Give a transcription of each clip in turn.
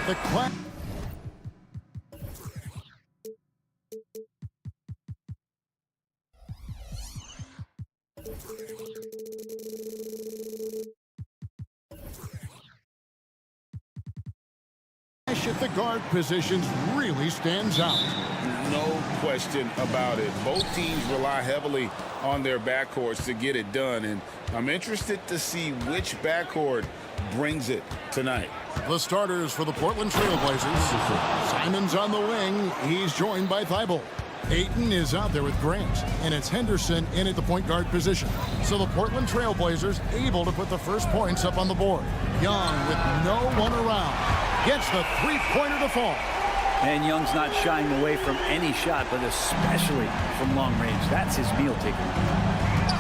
The clap. At the guard positions really stands out. No question about it. Both teams rely heavily on their backcourts to get it done, and I'm interested to see which backcourt brings it tonight. The starters for the Portland Trailblazers. Simons on the wing. He's joined by Thibault. Ayton is out there with Grant, and it's Henderson in at the point guard position. So the Portland Trailblazers able to put the first points up on the board. Young with no one around gets the three-pointer to fall. And Young's not shying away from any shot, but especially from long range. That's his meal ticket.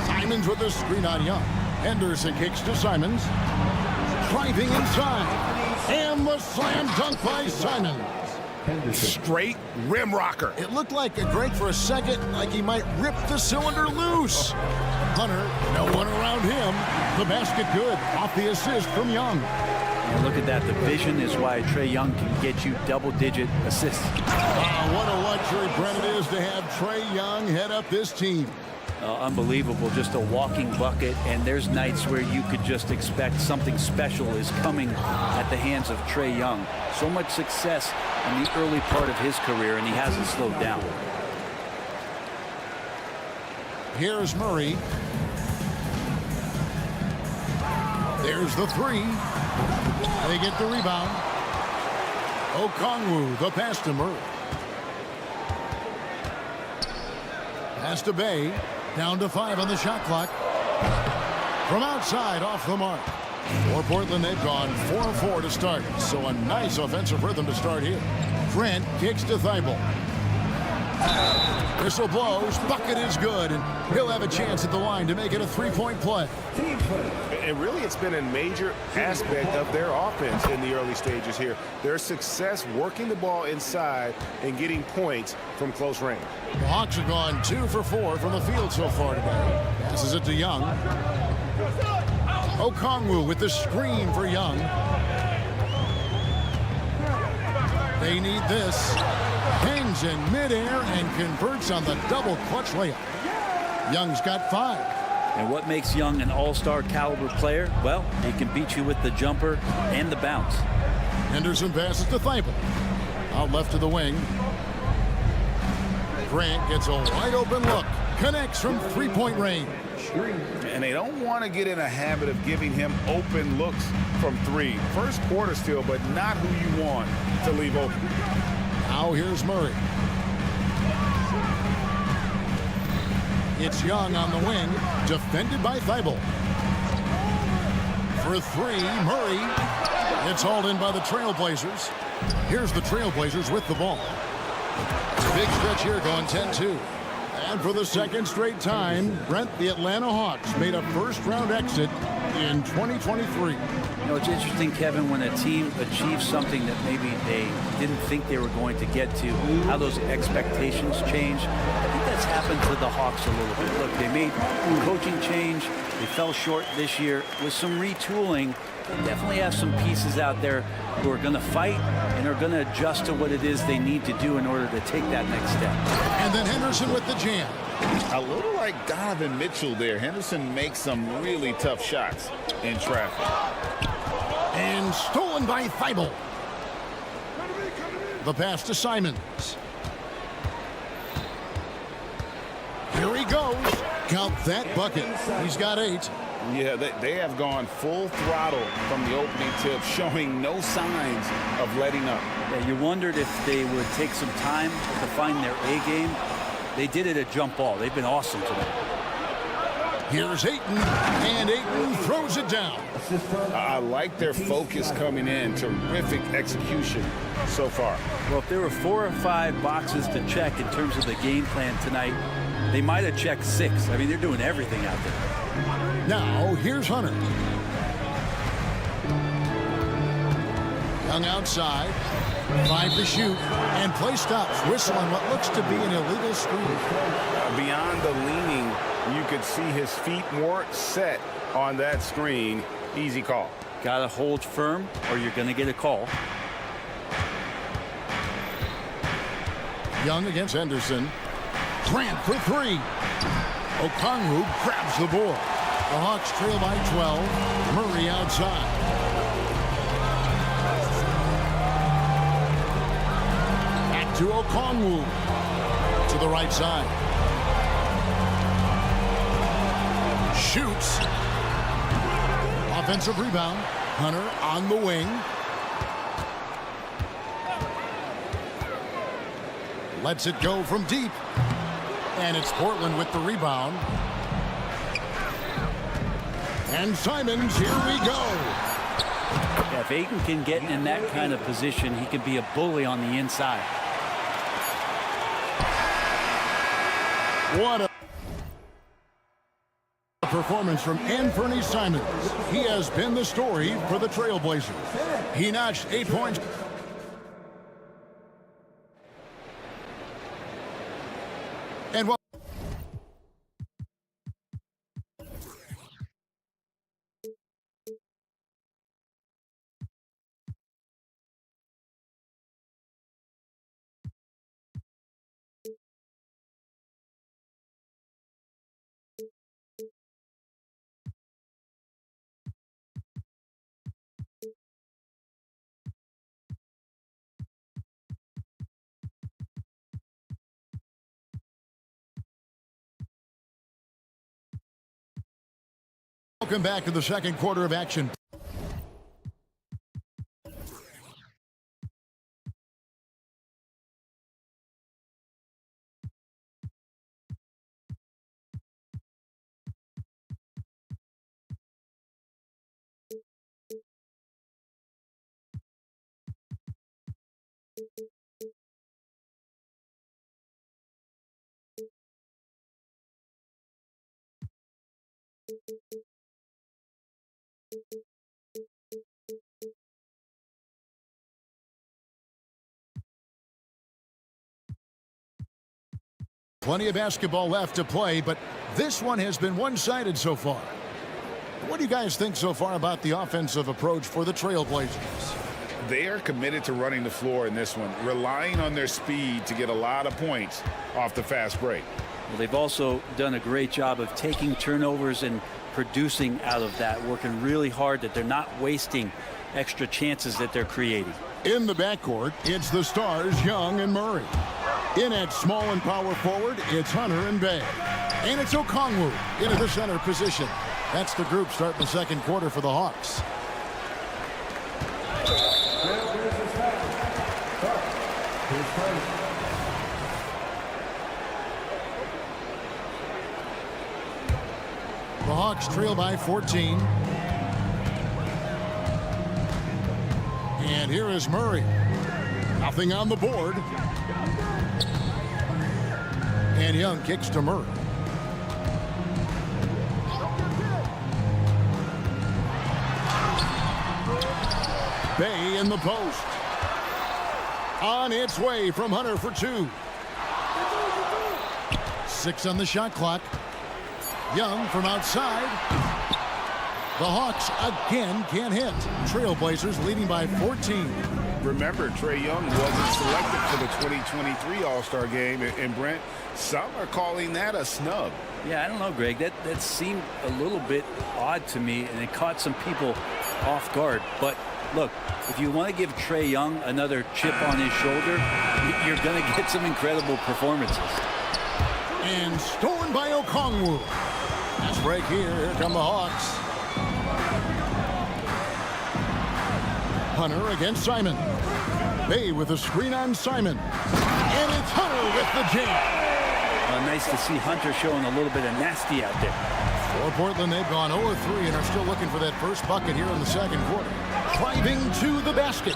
Simons with the screen on Young. Henderson kicks to Simons. Driving inside. And the slam dunk by Simons. Straight rim rocker. It looked like a Greg for a second, like he might rip the cylinder loose. Hunter, no one around him. The basket good off the assist from Young. And look at that. The vision is why Trae Young can get you double-digit assists. What a luxury, Brent, it is to have Trae Young head up this team. Unbelievable, just a walking bucket, and there's nights where you could just expect something special is coming at the hands of Trae Young. So much success in the early part of his career, and he hasn't slowed down. Here's Murray. There's the three. They get the rebound. Okongwu, the pass to Murray. Pass to Bay. Down to 5 on the shot clock. From outside, off the mark. For Portland, they've gone 4-4 to start. So a nice offensive rhythm to start here. Grant kicks to Thibault. Whistle blows. Bucket is good. And he'll have a chance at the line to make it a three-point play. And really, it's been a major aspect of their offense in the early stages here. Their success working the ball inside and getting points from close range. The Hawks have gone 2 for 4 from the field so far today. Passes it to Young. Okongwu with the screen for Young. They need this. Hangs in midair and converts on the double clutch layup. Young's got 5. And what makes Young an all-star caliber player? Well, he can beat you with the jumper and the bounce. Henderson passes to Thibault. Out left to the wing. Grant gets a wide open look. Connects from three-point range. And they don't want to get in a habit of giving him open looks from 3. First quarter still, but not who you want to leave open. Now here's Murray. It's Young on the wing, defended by Thibault. For 3, Murray. It's hauled in by the Trailblazers. Here's the Trailblazers with the ball. Big stretch here going 10-2. And for the second straight time, Brent, the Atlanta Hawks made a first-round exit in 2023. You know, it's interesting, Kevin, when a team achieves something that maybe they didn't think they were going to get to, how those expectations change. I think that's happened to the Hawks a little bit. Look, they made a coaching change. They fell short this year. With some retooling, they definitely have some pieces out there who are going to fight and are going to adjust to what it is they need to do in order to take that next step. And then Henderson with the jam. A little like Donovan Mitchell there. Henderson makes some really tough shots in traffic. And stolen by Thibault. The pass to Simons. Here he goes. Count that bucket. He's got 8. Yeah, they have gone full throttle from the opening tip, showing no signs of letting up. Yeah, you wondered if they would take some time to find their A game. They did it at jump ball. They've been awesome today. Here's Ayton, and Ayton throws it down. I like their focus coming in. Terrific execution so far. Well, if there were 4 or 5 boxes to check in terms of the game plan tonight, they might have checked 6. I mean, they're doing everything out there. Now, here's Hunter. Young outside. 5 to shoot. And play stops. Whistle on what looks to be an illegal screen. Beyond the leaning, you could see his feet more set on that screen. Easy call. Got to hold firm or you're going to get a call. Young against Henderson. Grant for 3. Okongwu grabs the board. The Hawks trail by 12. Murray outside. Back to Okongwu. To the right side. Shoots. Offensive rebound. Hunter on the wing. Lets it go from deep. And it's Portland with the rebound. And Simons, here we go. Yeah, if Ayton can get in that kind of position, he can be a bully on the inside. What a performance from Anthony Simons. He has been the story for the Trailblazers. He notched 8 points. And what? Welcome back to the second quarter of action. Plenty of basketball left to play, but this one has been one-sided so far. What do you guys think so far about the offensive approach for the Trailblazers? They are committed to running the floor in this one, relying on their speed to get a lot of points off the fast break. Well, they've also done a great job of taking turnovers and producing out of that, working really hard that they're not wasting extra chances that they're creating. In the backcourt, it's the stars, Young and Murray. In at small and power forward, it's Hunter and Bay. And it's Okongwu into the center position. That's the group starting the second quarter for the Hawks. The Hawks trail by 14. And here is Murray. Nothing on the board. And Young kicks to Murray. in the post. On its way from Hunter for 2. 6 on the shot clock. Young from outside. The Hawks again can't hit. Trailblazers leading by 14. Remember, Trae Young wasn't selected for the 2023 All-Star game. And Brent, some are calling that a snub. Yeah, I don't know, Greg. That seemed a little bit odd to me, and it caught some people off guard. But look, if you want to give Trae Young another chip on his shoulder, you're going to get some incredible performances. And stolen by Okongwu. That's break here. Here come the Hawks. Hunter against Simon. Bay with a screen on Simon. And it's Hunter with the jam. Nice to see Hunter showing a little bit of nasty out there. For Portland, they've gone 0-3 and are still looking for that first bucket here in the second quarter. Driving to the basket.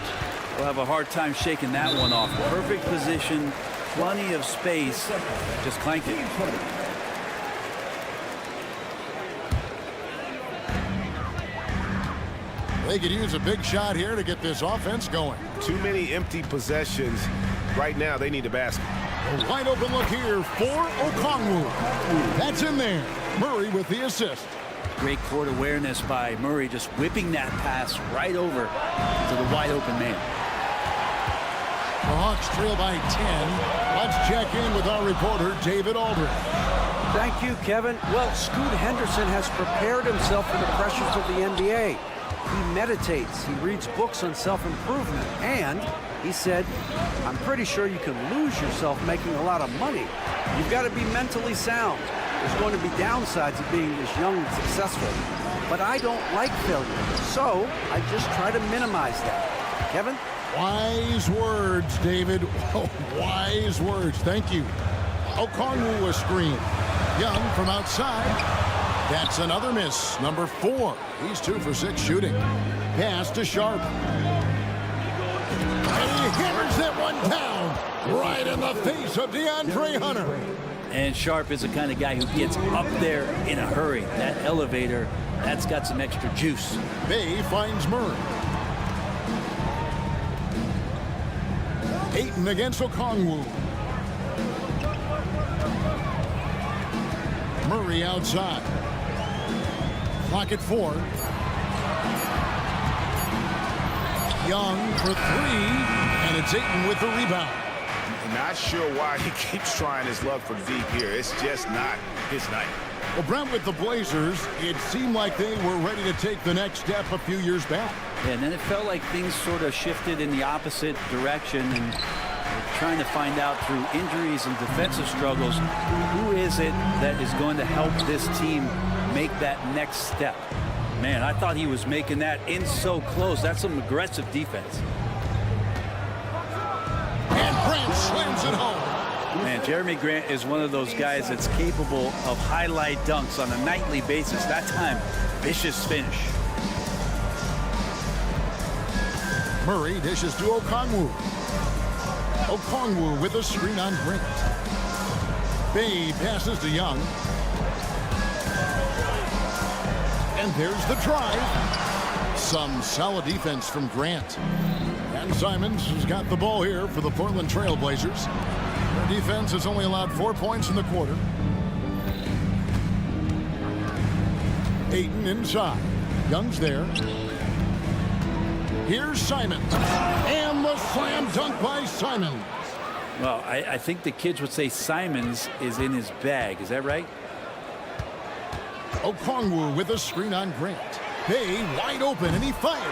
We'll have a hard time shaking that one off. Perfect position, plenty of space. Just clanked it. They could use a big shot here to get this offense going. Too many empty possessions. Right now, they need a basket. A wide open look here for Okongwu. That's in there. Murray with the assist. Great court awareness by Murray, just whipping that pass right over to the wide open man. The Hawks trail by 10. Let's check in with our reporter, David Aldridge. Thank you, Kevin. Well, Scoot Henderson has prepared himself for the pressures of the NBA. He meditates, he reads books on self-improvement, and he said, I'm pretty sure you can lose yourself making a lot of money. You've got to be mentally sound. There's going to be downsides of being this young and successful. But I don't like failure, so I just try to minimize that. Kevin? Wise words, David. Oh, wise words. Thank you. Okongwu a screen. Young from outside. That's another miss. Number 4. He's 2 for 6 shooting. Pass to Sharp. And he hammers that one down right in the face of DeAndre Hunter. And Sharp is the kind of guy who gets up there in a hurry. That elevator, that's got some extra juice. Bay finds Murray. Ayton against Okongwu. Murray outside. Clock at 4. Young for 3. And it's Ayton with the rebound. Not sure why he keeps trying his luck for deep here. It's just not his night. Well, Brent, with the Blazers, it seemed like they were ready to take the next step a few years back. Yeah, and then it felt like things sort of shifted in the opposite direction, and trying to find out through injuries and defensive struggles, who is it that is going to help this team make that next step? Man, I thought he was making that in so close. That's some aggressive defense. And Grant slams it home. Man, Jeremy Grant is one of those guys that's capable of highlight dunks on a nightly basis. That time, vicious finish. Murray dishes to Okongwu. Okongwu with a screen on Grant. Bay passes to Young. And there's the drive. Some solid defense from Grant. And Simons has got the ball here for the Portland Trail Blazers. Their defense has only allowed 4 points in the quarter. Ayton inside. Young's there. Here's Simons. And the slam dunk by Simons. Well, I think the kids would say Simons is in his bag. Is that right? Okongwu with a screen on Grant. Bay wide open, and he fires.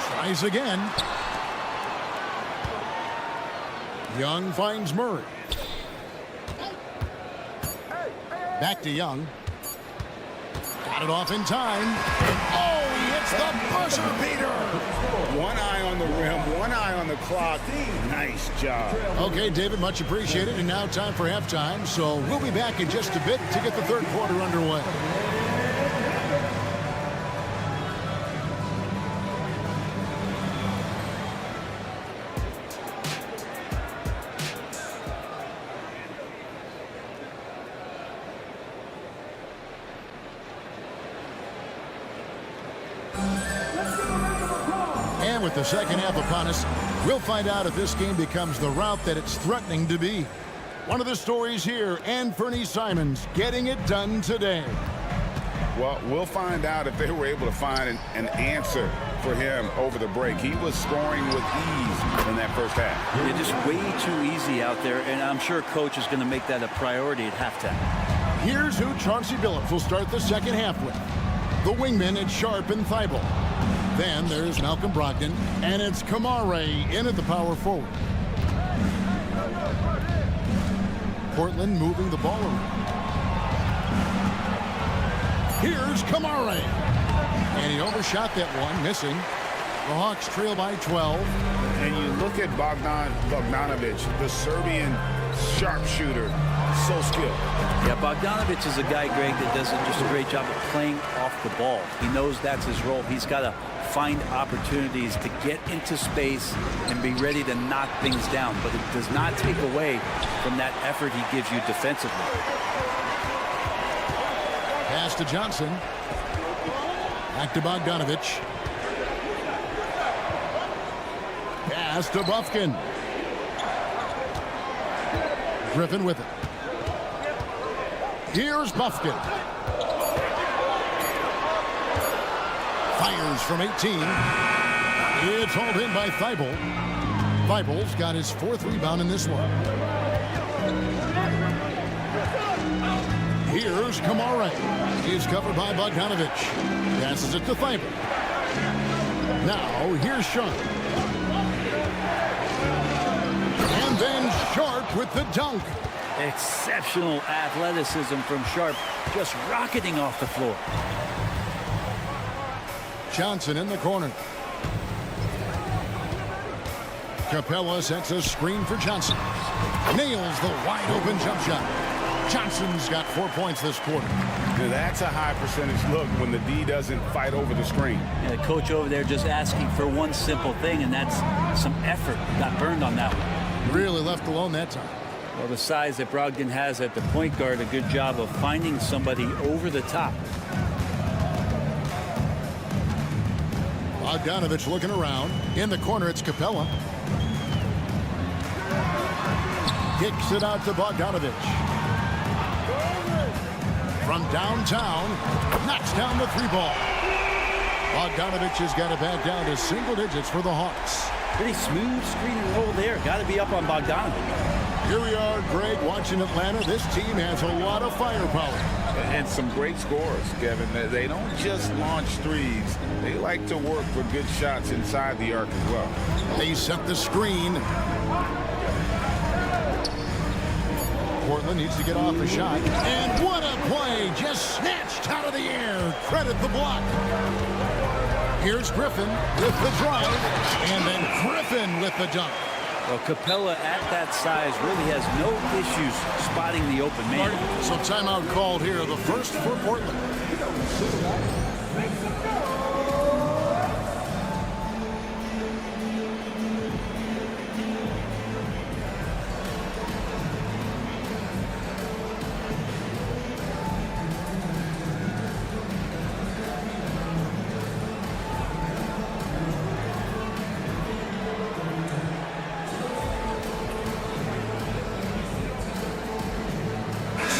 Tries again. Young finds Murray. Back to Young. Got it off in time. Oh, he hits the buzzer beater. One eye on the rim, one eye on the clock. Nice job. Okay, David, much appreciated. And now time for halftime. So we'll be back in just a bit to get the third quarter underway. with the second half upon us. We'll find out if this game becomes the route that it's threatening to be. One of the stories here, Anfernee Simons getting it done today. Well, we'll find out if they were able to find an answer for him over the break. He was scoring with ease in that first half. Yeah, just way too easy out there, and I'm sure coach is going to make that a priority at halftime. Here's who Chauncey Billups will start the second half with. The wingmen at Sharp and Thibault. Then there's Malcolm Brogdon, and it's Kamare in at the power forward. Portland moving the ball around. Here's Kamare. And he overshot that one, missing. The Hawks trail by 12. And you look at Bogdanovic, the Serbian sharpshooter, so skilled. Yeah, Bogdanovic is a guy, Greg, that does just a great job of playing off the ball. He knows that's his role. He's got to find opportunities to get into space and be ready to knock things down. But it does not take away from that effort he gives you defensively. Pass to Johnson. Back to Bogdanovic. Pass to Bufkin. Griffin with it. Here's Bufkin. Fires from 18. It's hauled in by Thibault. Thibault's got his fourth rebound in this one. Here's Kamare. He's covered by Bogdanovic. Passes it to Thibault. Now here's Sharp. And then Sharp with the dunk. Exceptional athleticism from Sharp, just rocketing off the floor. Johnson in the corner. Capella sets a screen for Johnson. Nails the wide open jump shot. Johnson's got 4 points this quarter. Now that's a high percentage look when the D doesn't fight over the screen. Yeah, the coach over there just asking for one simple thing, and that's some effort. Got burned on that one. Really left alone that time. Well, the size that Brogdon has at the point guard, a good job of finding somebody over the top. Bogdanovic looking around. In the corner, it's Capella. Kicks it out to Bogdanovic. From downtown, knocks down the three ball. Bogdanovic has got it back down to single digits for the Hawks. Pretty smooth screen and roll there. Got to be up on Bogdanovic. Here we are, Greg, watching Atlanta. This team has a lot of firepower. And some great scores, Kevin. They don't just launch threes. They like to work for good shots inside the arc as well. They set the screen. Portland needs to get off a shot. And what a play! Just snatched out of the air. Credit the block. Here's Griffin with the drive. And then Griffin with the dunk. Well, Capella at that size really has no issues spotting the open man. So timeout called here, the first for Portland.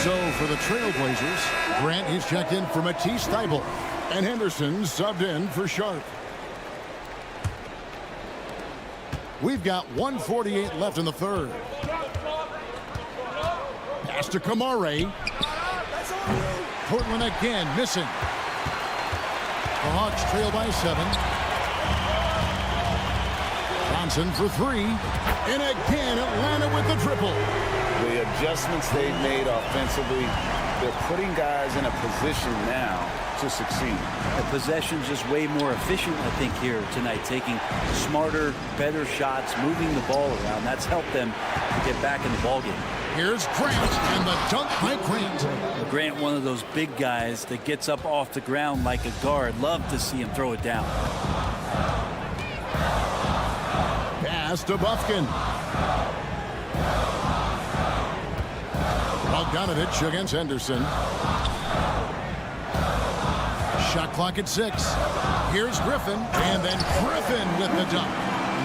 So for the Trailblazers, Grant, he's checked in for Matisse Thybulle. And Henderson subbed in for Sharp. We've got 1:48 left in the third. Pass to Kamare. Portland again missing. The Hawks trail by 7. Johnson for 3. And again, Atlanta with the triple. The adjustments they've made offensively, they're putting guys in a position now to succeed. The possession's just way more efficient, I think, here tonight. Taking smarter, better shots, moving the ball around. That's helped them get back in the ballgame. Here's Grant, and the dunk by Grant. Grant, one of those big guys that gets up off the ground like a guard. Love to see him throw it down. Pass to Bufkin. Bogdanovic against Henderson. Shot clock at 6. Here's Griffin, and then Griffin with the dunk.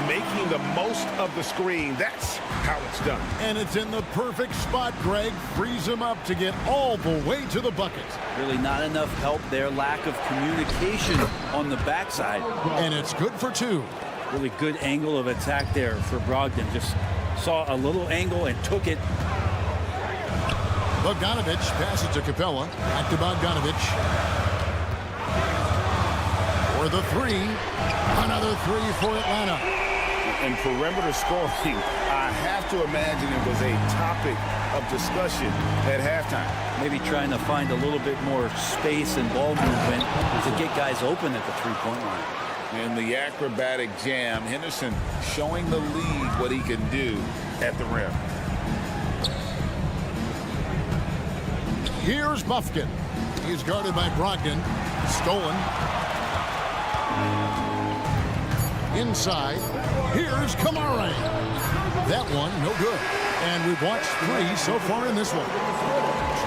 Making the most of the screen. That's how it's done. And it's in the perfect spot, Greg. Frees him up to get all the way to the bucket. Really not enough help there. Lack of communication on the backside. And it's good for 2. Really good angle of attack there for Brogdon. Just saw a little angle and took it. Bogdanovic passes to Capella. Back to Bogdanovic. For the 3. Another 3 for Atlanta. And perimeter scoring, I have to imagine it was a topic of discussion at halftime. Maybe trying to find a little bit more space and ball movement to get guys open at the three-point line. In the acrobatic jam, Henderson showing the lead what he can do at the rim. Here's Buffkin. He's guarded by Brogdon. Stolen. Inside. Here's Kamara. That one, no good. And we've watched 3 so far in this one.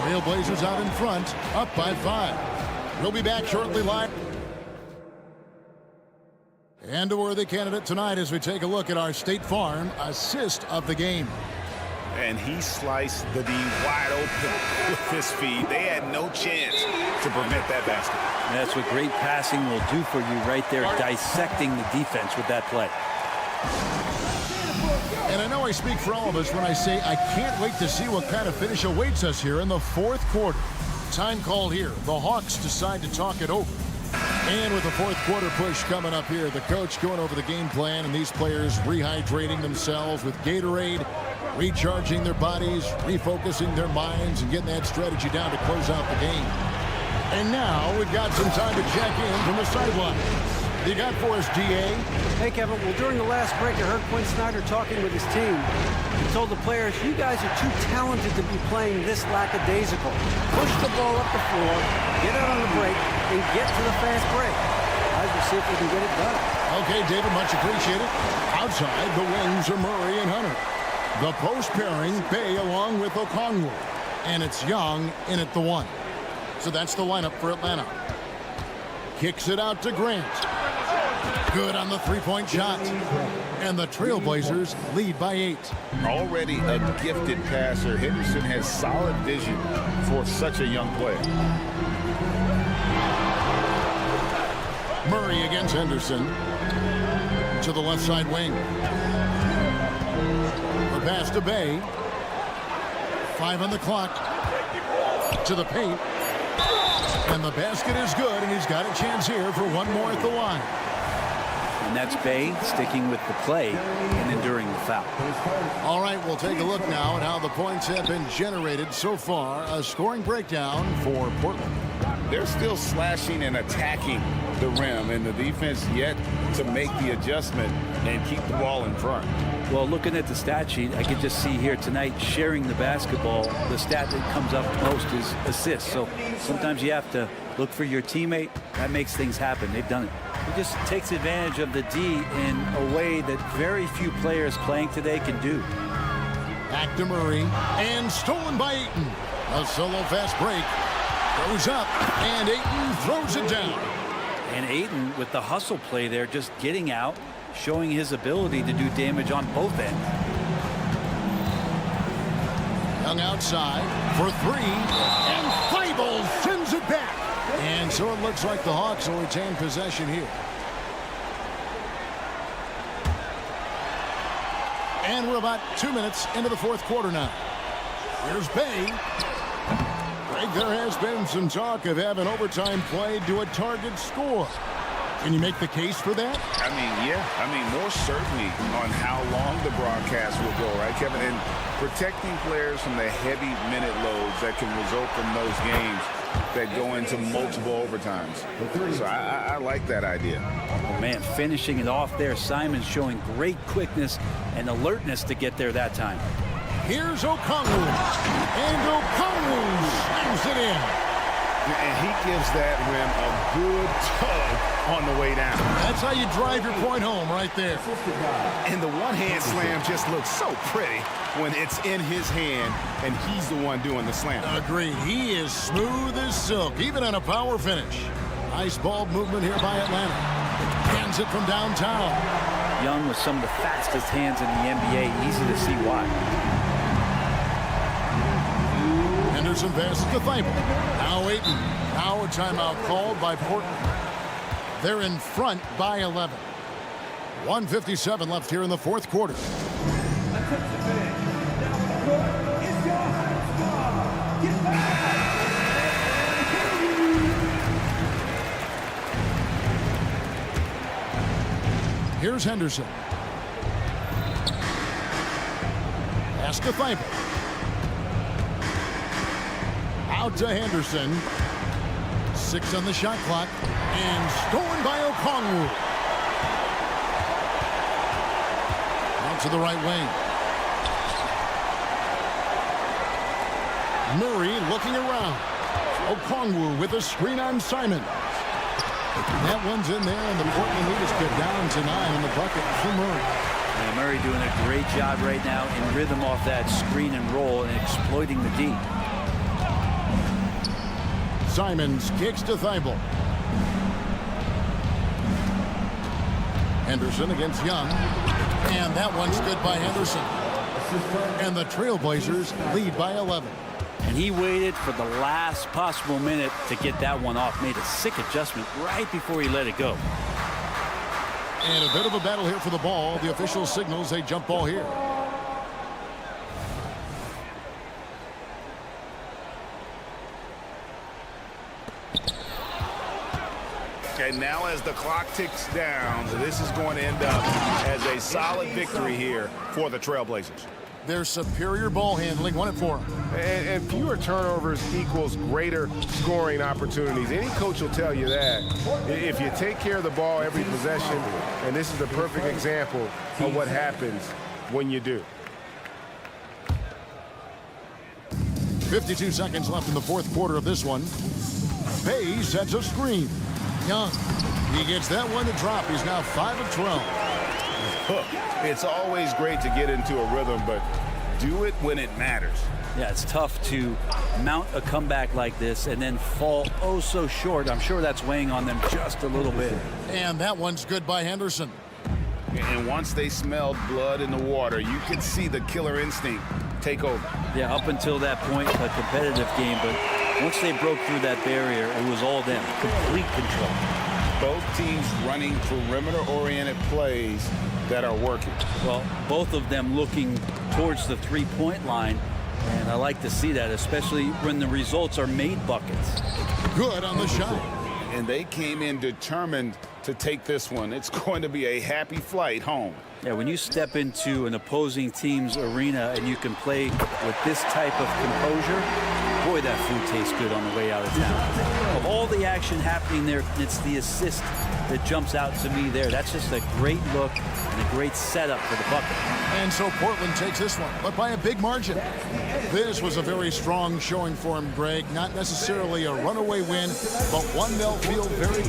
Trailblazers out in front, up by 5. We'll be back shortly live. And a worthy candidate tonight as we take a look at our State Farm assist of the game. And he sliced the D wide open with his feed. They had no chance to prevent that basket. And that's what great passing will do for you right there, dissecting the defense with that play. And I know I speak for all of us when I say I can't wait to see what kind of finish awaits us here in the 4th quarter. Time called here. The Hawks decide to talk it over. And with the 4th quarter push coming up here, the coach going over the game plan and these players rehydrating themselves with Gatorade, recharging their bodies, refocusing their minds, and getting that strategy down to close out the game. And now we've got some time to check in from the sideline. You got for us, DA? Hey, Kevin. Well, during the last break, I heard Quinn Snyder talking with his team. He told the players, you guys are too talented to be playing this lackadaisical. Push the ball up the floor, get out on the break, and get to the fast break. Guys will see if we can get it done. Okay, David, much appreciated. Outside, the wings are Murray and Hunter. The post pairing, Bay along with Okongwu. And it's Young in at the 1. So that's the lineup for Atlanta. Kicks it out to Grant. Good on the 3-point shot. And the Trailblazers lead by 8. Already a gifted passer, Henderson has solid vision for such a young player. Murray against Henderson. To the left side wing. The pass to Bay. 5 on the clock. To the paint. And the basket is good, and he's got a chance here for one more at the line. And that's Bay sticking with the play and enduring the foul. All right, we'll take a look now at how the points have been generated so far. A scoring breakdown for Portland. They're still slashing and attacking the rim, and the defense yet to make the adjustment and keep the ball in front. Well, looking at the stat sheet, I could just see here tonight sharing the basketball. The stat that comes up most is assists. So sometimes you have to look for your teammate. That makes things happen. They've done it. He just takes advantage of the D in a way that very few players playing today can do. Back to Murray, and stolen by Ayton. A solo fast break. Goes up, and Ayton throws it down. And Ayton, with the hustle play there, just getting out, showing his ability to do damage on both ends. Young outside for 3, and Thibault sends it back. And so it looks like the Hawks will retain possession here. And we're about 2 minutes into the 4th quarter now. Here's Bay. Greg, there has been some talk of having overtime played to a target score. Can you make the case for that? I mean, yeah. I mean, more certainly on how long the broadcast will go, right, Kevin? And protecting players from the heavy minute loads that can result from those games that go into multiple overtimes. So I like that idea. Oh, man, finishing it off there. Simon showing great quickness and alertness to get there that time. Here's Okongwu. And Okongwu slams it in. And he gives that rim a good tug on the way down. That's how you drive your point home right there. And the one-hand slam just looks so pretty when it's in his hand and he's the one doing the slam. Agreed. He is smooth as silk, even on a power finish. Nice ball movement here by Atlanta. Hands it from downtown. Young with some of the fastest hands in the NBA. Easy to see why. Henderson passes to Thibault. Now Ayton. Now a timeout called by Portland. They're in front by 11. 1:57 left here in the fourth quarter. Here's Henderson. Pass to Thibault. Out to Henderson. 6 on the shot clock. And stolen by Okongwu. Out to the right wing. Murray looking around. Okongwu with a screen on Simon. That one's in there, and the Portland Leaders get down to 9 in the bucket for Murray. And Murray doing a great job right now in rhythm off that screen and roll and exploiting the D. Simons kicks to Thibault. Henderson against Young. And that one's good by Henderson. And the Trailblazers lead by 11. And he waited for the last possible minute to get that one off. Made a sick adjustment right before he let it go. And a bit of a battle here for the ball. The official signals a jump ball here. Okay, now as the clock ticks down, this is going to end up as a solid victory here for the Trailblazers. Their superior ball handling won it for them. And fewer turnovers equals greater scoring opportunities. Any coach will tell you that. If you take care of the ball every possession, and this is the perfect example of what happens when you do. 52 seconds left in the fourth quarter of this one. Bay sets a screen. Young, he gets that one to drop. He's now 5 of 12. It's always great to get into a rhythm, but do it when it matters. Yeah, it's tough to mount a comeback like this and then fall oh so short. I'm sure that's weighing on them just a little bit. And that one's good by Henderson. And once they smelled blood in the water, you could see the killer instinct take over. Yeah, up until that point, a competitive game, but once they broke through that barrier, it was all them. Complete control. Both teams running perimeter-oriented plays that are working. Well, both of them looking towards the three-point line, and I like to see that, especially when the results are made buckets. Good on the shot. And they came in determined to take this one. It's going to be a happy flight home. Yeah, when you step into an opposing team's arena and you can play with this type of composure, boy, that food tastes good on the way out of town. Of all the action happening there, it's the assist that jumps out to me there. That's just a great look and a great setup for the bucket. And so Portland takes this one, but by a big margin. This was a very strong showing for him, Greg. Not necessarily a runaway win, but one they'll feel very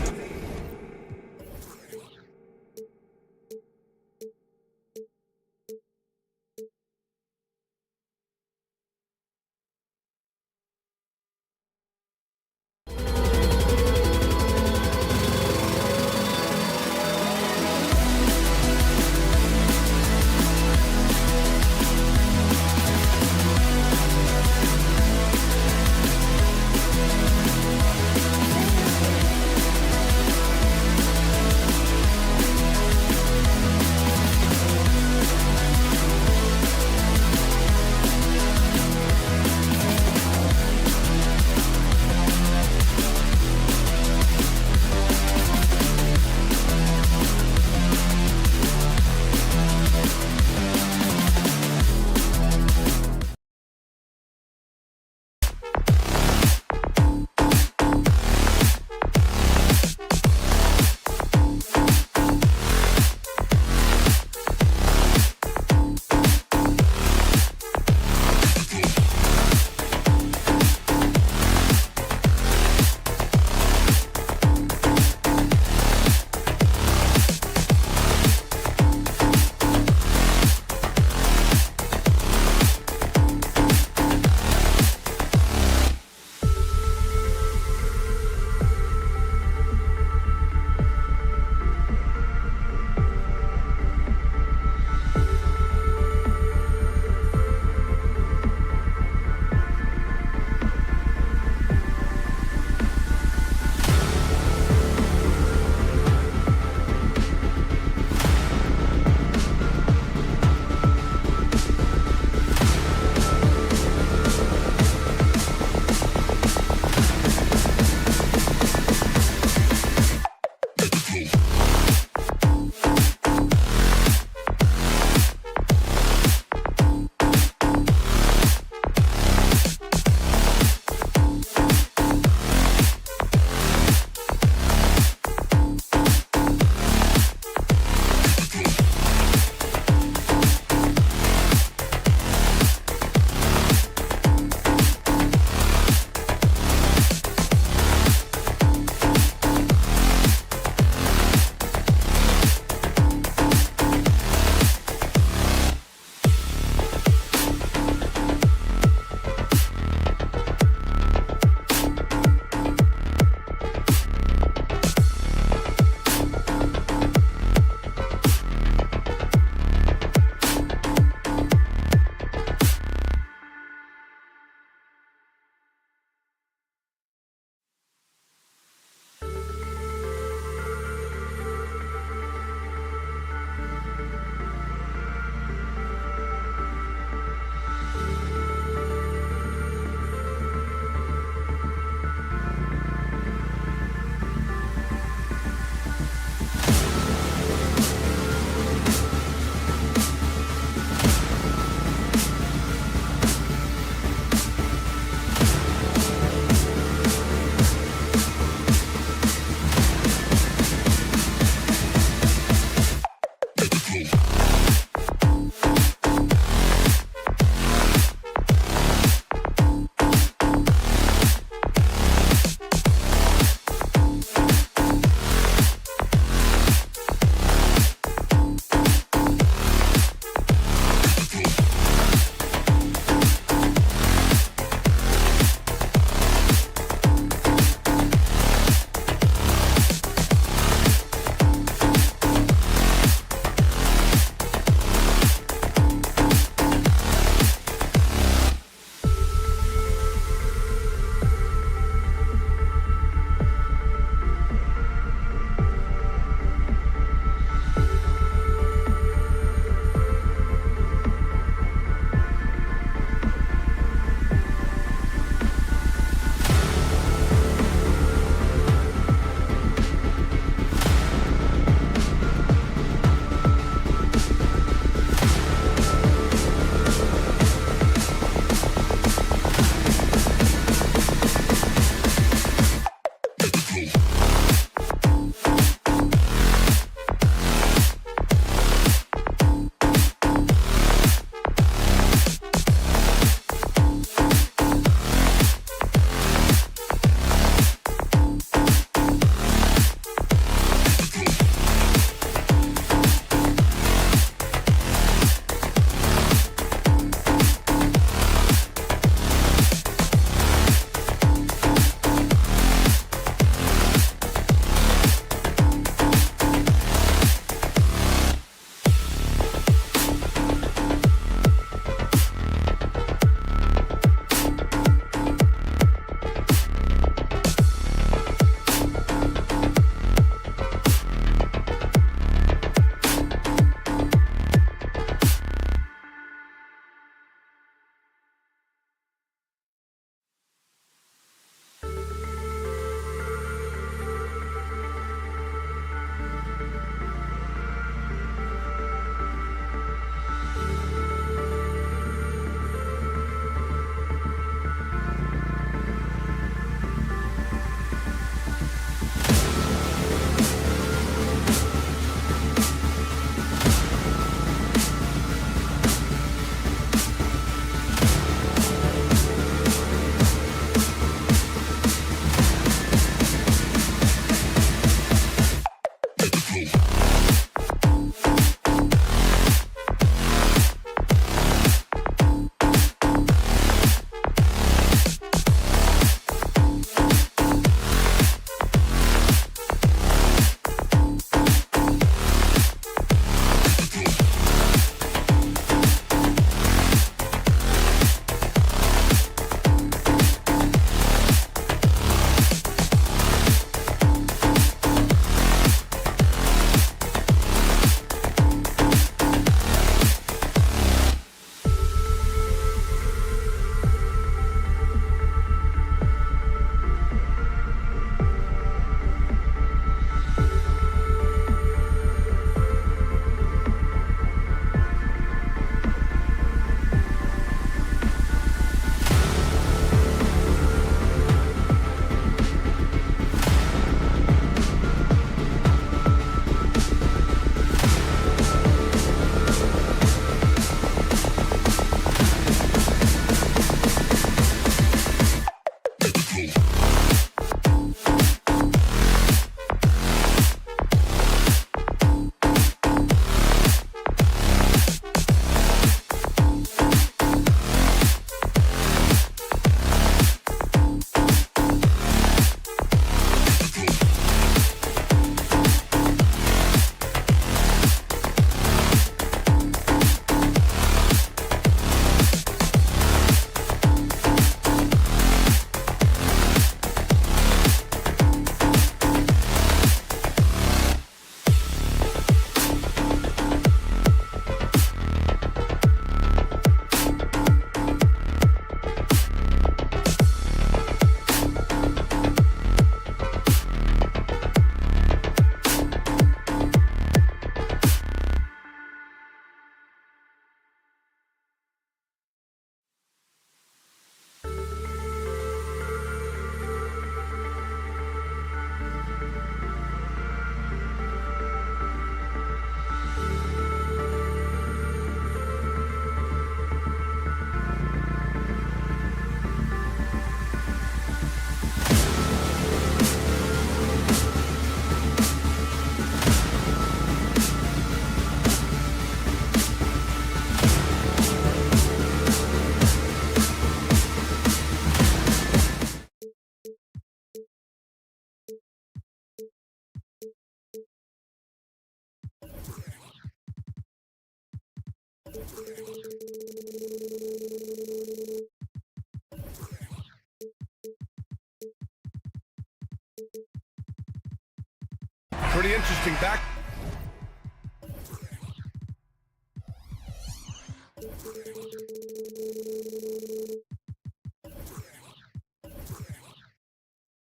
Pretty interesting back.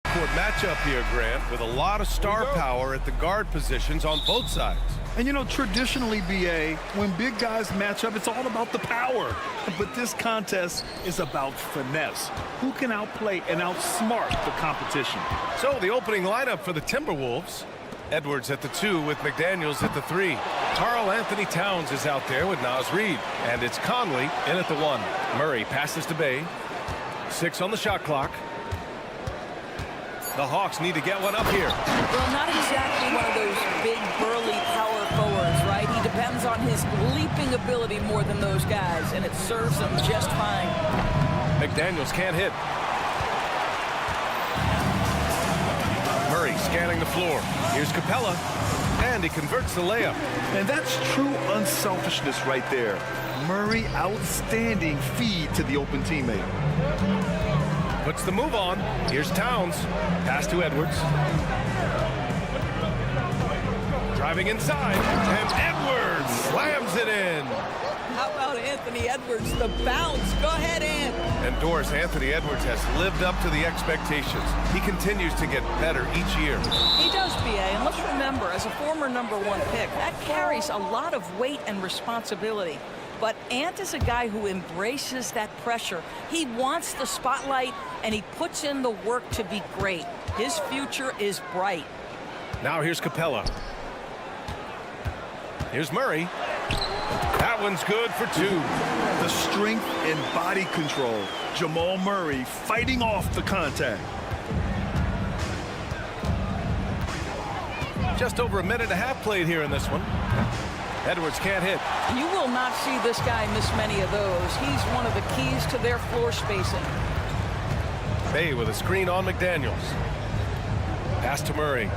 Court matchup here, Grant, with a lot of star power at the guard positions on both sides. And you know, traditionally, BA, when big guys match up, it's all about the power. But this contest is about finesse. Who can outplay and outsmart the competition? So the opening lineup for the Timberwolves. Edwards at the 2 with McDaniels at the 3. Karl Anthony Towns is out there with Naz Reid. And it's Conley in at the 1. Murray passes to Bay. 6 on the shot clock. The Hawks need to get one up here. Well, not exactly one of those big, burly power forwards, right? He depends on his leaping ability more than those guys, and it serves him just fine. McDaniels can't hit. Murray scanning the floor. Here's Capella, and he converts the layup. And that's true unselfishness right there. Murray, outstanding feed to the open teammate. Puts the move on. Here's Towns. Pass to Edwards. Driving inside, and Edwards slams it in. How about Anthony Edwards, the bounce? Go ahead, Ant. And Doris, Anthony Edwards has lived up to the expectations. He continues to get better each year. He does, BA, and let's remember, as a former #1 pick, that carries a lot of weight and responsibility. But Ant is a guy who embraces that pressure. He wants the spotlight, and he puts in the work to be great. His future is bright. Now here's Capella. Here's Murray. That one's good for 2. The strength and body control. Jamal Murray fighting off the contact. Just over a minute and a half played here in this one. Edwards can't hit. You will not see this guy miss many of those. He's one of the keys to their floor spacing. Bay with a screen on McDaniels. Pass to Murray.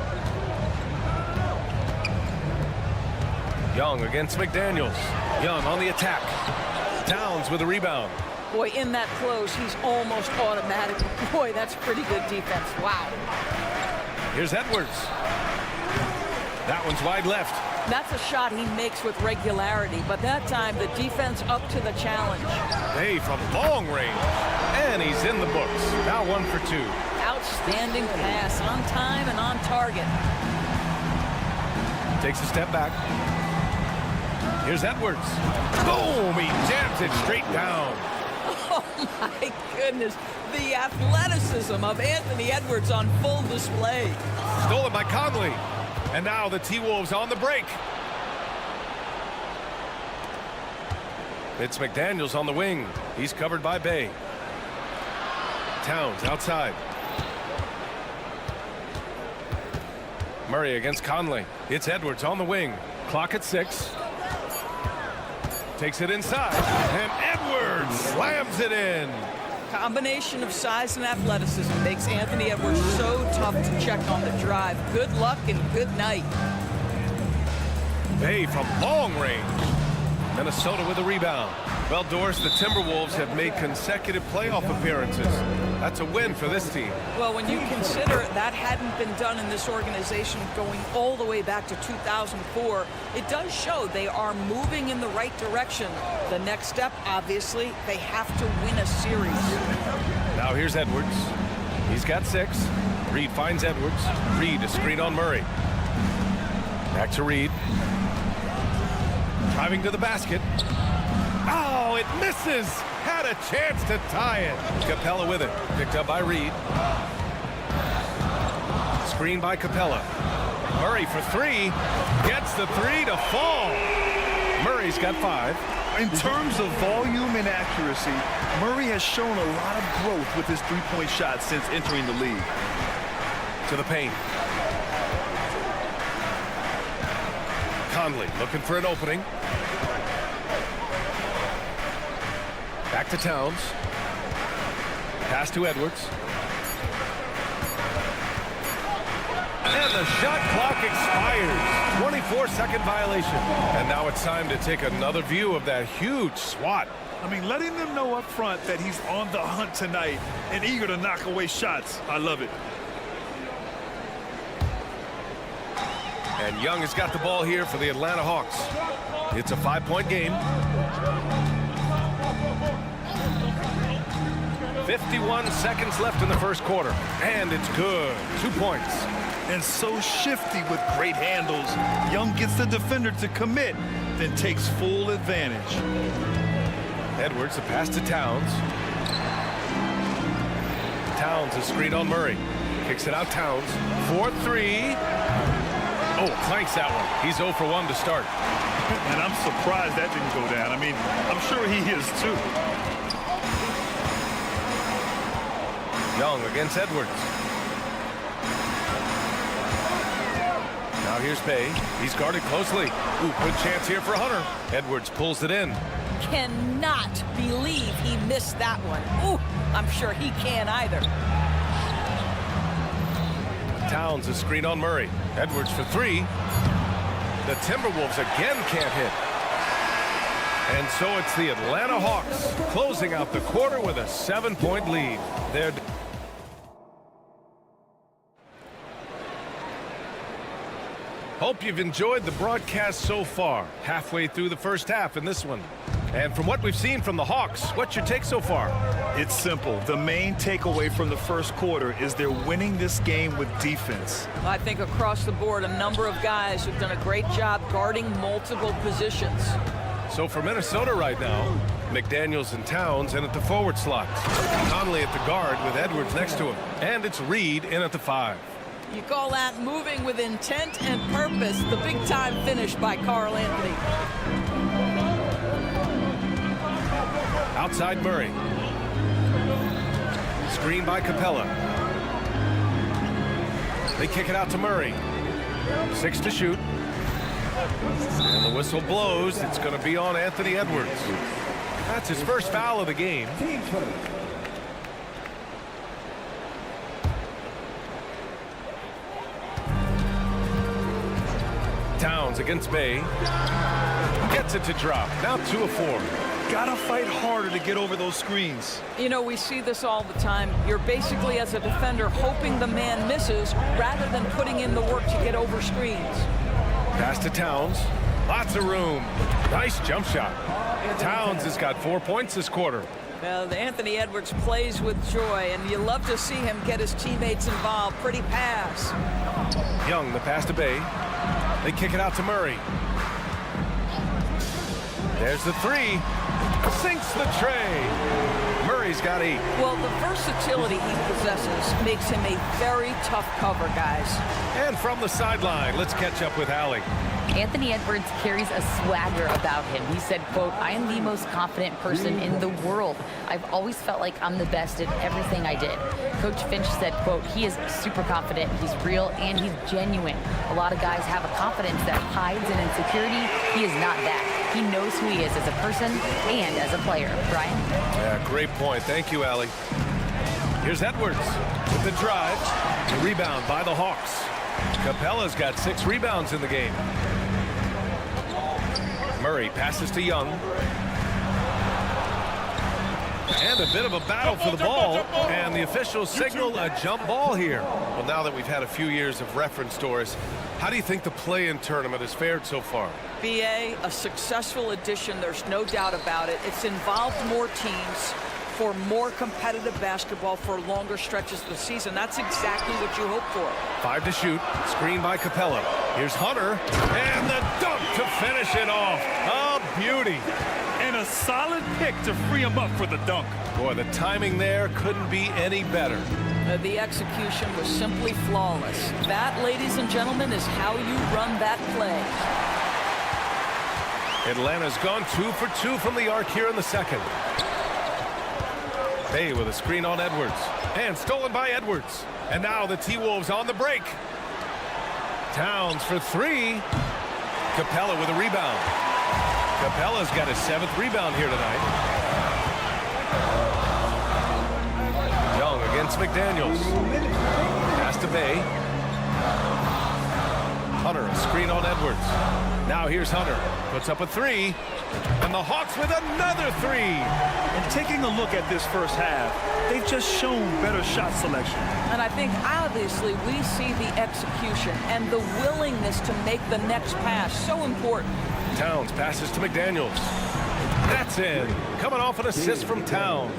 Young against McDaniels. Young on the attack. Towns with a rebound. Boy, in that close, he's almost automatic. Boy, that's pretty good defense. Wow. Here's Edwards. That one's wide left. That's a shot he makes with regularity, but that time the defense up to the challenge. Bay from long range. And he's in the books. Now 1 for 2. Outstanding pass, on time and on target. Takes a step back. Here's Edwards. Boom! He jams it straight down. Oh, my goodness. The athleticism of Anthony Edwards on full display. Stolen by Conley. And now the T-Wolves on the break. It's McDaniels on the wing. He's covered by Bay. Towns outside. Murray against Conley. It's Edwards on the wing. Clock at 6. Takes it inside. And Edwards slams it in. Combination of size and athleticism makes Anthony Edwards so tough to check on the drive. Good luck and good night. Bay from long range. Minnesota with a rebound. Well, Doris, the Timberwolves have made consecutive playoff appearances. That's a win for this team. Well, when you consider that hadn't been done in this organization going all the way back to 2004, it does show they are moving in the right direction. The next step, obviously, they have to win a series. Now here's Edwards. He's got 6. Reid finds Edwards. Reid, a screen on Murray. Back to Reid. Driving to the basket. Oh, it misses. Had a chance to tie it. Capella with it. Picked up by Reid. Screen by Capella. Murray for 3. Gets the 3 to fall. Murray's got 5. In terms of volume and accuracy, Murray has shown a lot of growth with his three-point shot since entering the league. To the paint. Conley looking for an opening. Back to Towns. Pass to Edwards. And the shot clock expires. 24-second violation. And now it's time to take another view of that huge swat. I mean, letting them know up front that he's on the hunt tonight and eager to knock away shots. I love it. And Young has got the ball here for the Atlanta Hawks. It's a 5-point game. 51 seconds left in the first quarter. And it's good. 2 points. And so shifty with great handles. Young gets the defender to commit, then takes full advantage. Edwards, the pass to Towns. Towns, a screen on Murray. Kicks it out, Towns. 4-3. Oh, clanks that one. He's 0 for 1 to start. And I'm surprised that didn't go down. I mean, I'm sure he is too. Young against Edwards. Now here's Bay. He's guarded closely. Ooh, good chance here for Hunter. Edwards pulls it in. Cannot believe he missed that one. Ooh, I'm sure he can't either. Towns, a screen on Murray. Edwards for 3. The Timberwolves again can't hit. And so it's the Atlanta Hawks closing out the quarter with a 7-point lead. They're Hope you've enjoyed the broadcast so far. Halfway through the first half in this one. And from what we've seen from the Hawks, what's your take so far? It's simple. The main takeaway from the first quarter is they're winning this game with defense. I think across the board, a number of guys have done a great job guarding multiple positions. So for Minnesota right now, McDaniels and Towns in at the forward slots. Conley at the guard with Edwards next to him. And it's Reed in at the 5. You call that moving with intent and purpose. The big-time finish by Carl Anthony. Outside Murray. Screen by Capella. They kick it out to Murray. 6 to shoot. And the whistle blows. It's going to be on Anthony Edwards. That's his first foul of the game. Towns against Bay. Gets it to drop. Now 2 of 4. Gotta fight harder to get over those screens. You know, we see this all the time. You're basically, as a defender, hoping the man misses rather than putting in the work to get over screens. Pass to Towns. Lots of room. Nice jump shot. Towns has got 4 points this quarter. Well, Anthony Edwards plays with joy, and you love to see him get his teammates involved. Pretty pass. Young, the pass to Bay. They kick it out to Murray. There's the 3. Sinks the tray. Murray's got 8. Well, the versatility he possesses makes him a very tough cover, guys. And from the sideline, let's catch up with Allie. Anthony Edwards carries a swagger about him. He said, quote, "I am the most confident person in the world. I've always felt like I'm the best at everything I did." Coach Finch said, quote, "He is super confident, he's real, and he's genuine. A lot of guys have a confidence that hides in insecurity. He is not that. He knows who he is as a person and as a player." Brian? Yeah, great point. Thank you, Allie. Here's Edwards with the drive. The rebound by the Hawks. Capella's got 6 rebounds in the game. Murray passes to Young. And a bit of a battle for the ball. And the officials signal a jump ball here. Well, now that we've had a few years of reference to us, how do you think the play-in tournament has fared so far? BA, a successful addition, there's no doubt about it. It's involved more teams for more competitive basketball for longer stretches of the season. That's exactly what you hope for. 5 to shoot. Screen by Capella. Here's Hunter. And the dunk to finish it off. A beauty. And a solid pick to free him up for the dunk. Boy, the timing there couldn't be any better. The execution was simply flawless. That, ladies and gentlemen, is how you run that play. Atlanta's gone 2 for 2 from the arc here in the second. Bay with a screen on Edwards. And stolen by Edwards. And now the T-Wolves on the break. Towns for 3. Capella with a rebound. Capella's got his 7th rebound here tonight. Young against McDaniels. Pass to Bay. Hunter, a screen on Edwards. Now here's Hunter. Puts up a three. And the Hawks with another three. And taking a look at this first half, they've just shown better shot selection. And I think obviously we see the execution and the willingness to make the next pass so important. Towns passes to McDaniels. That's in. Coming off an assist from Towns.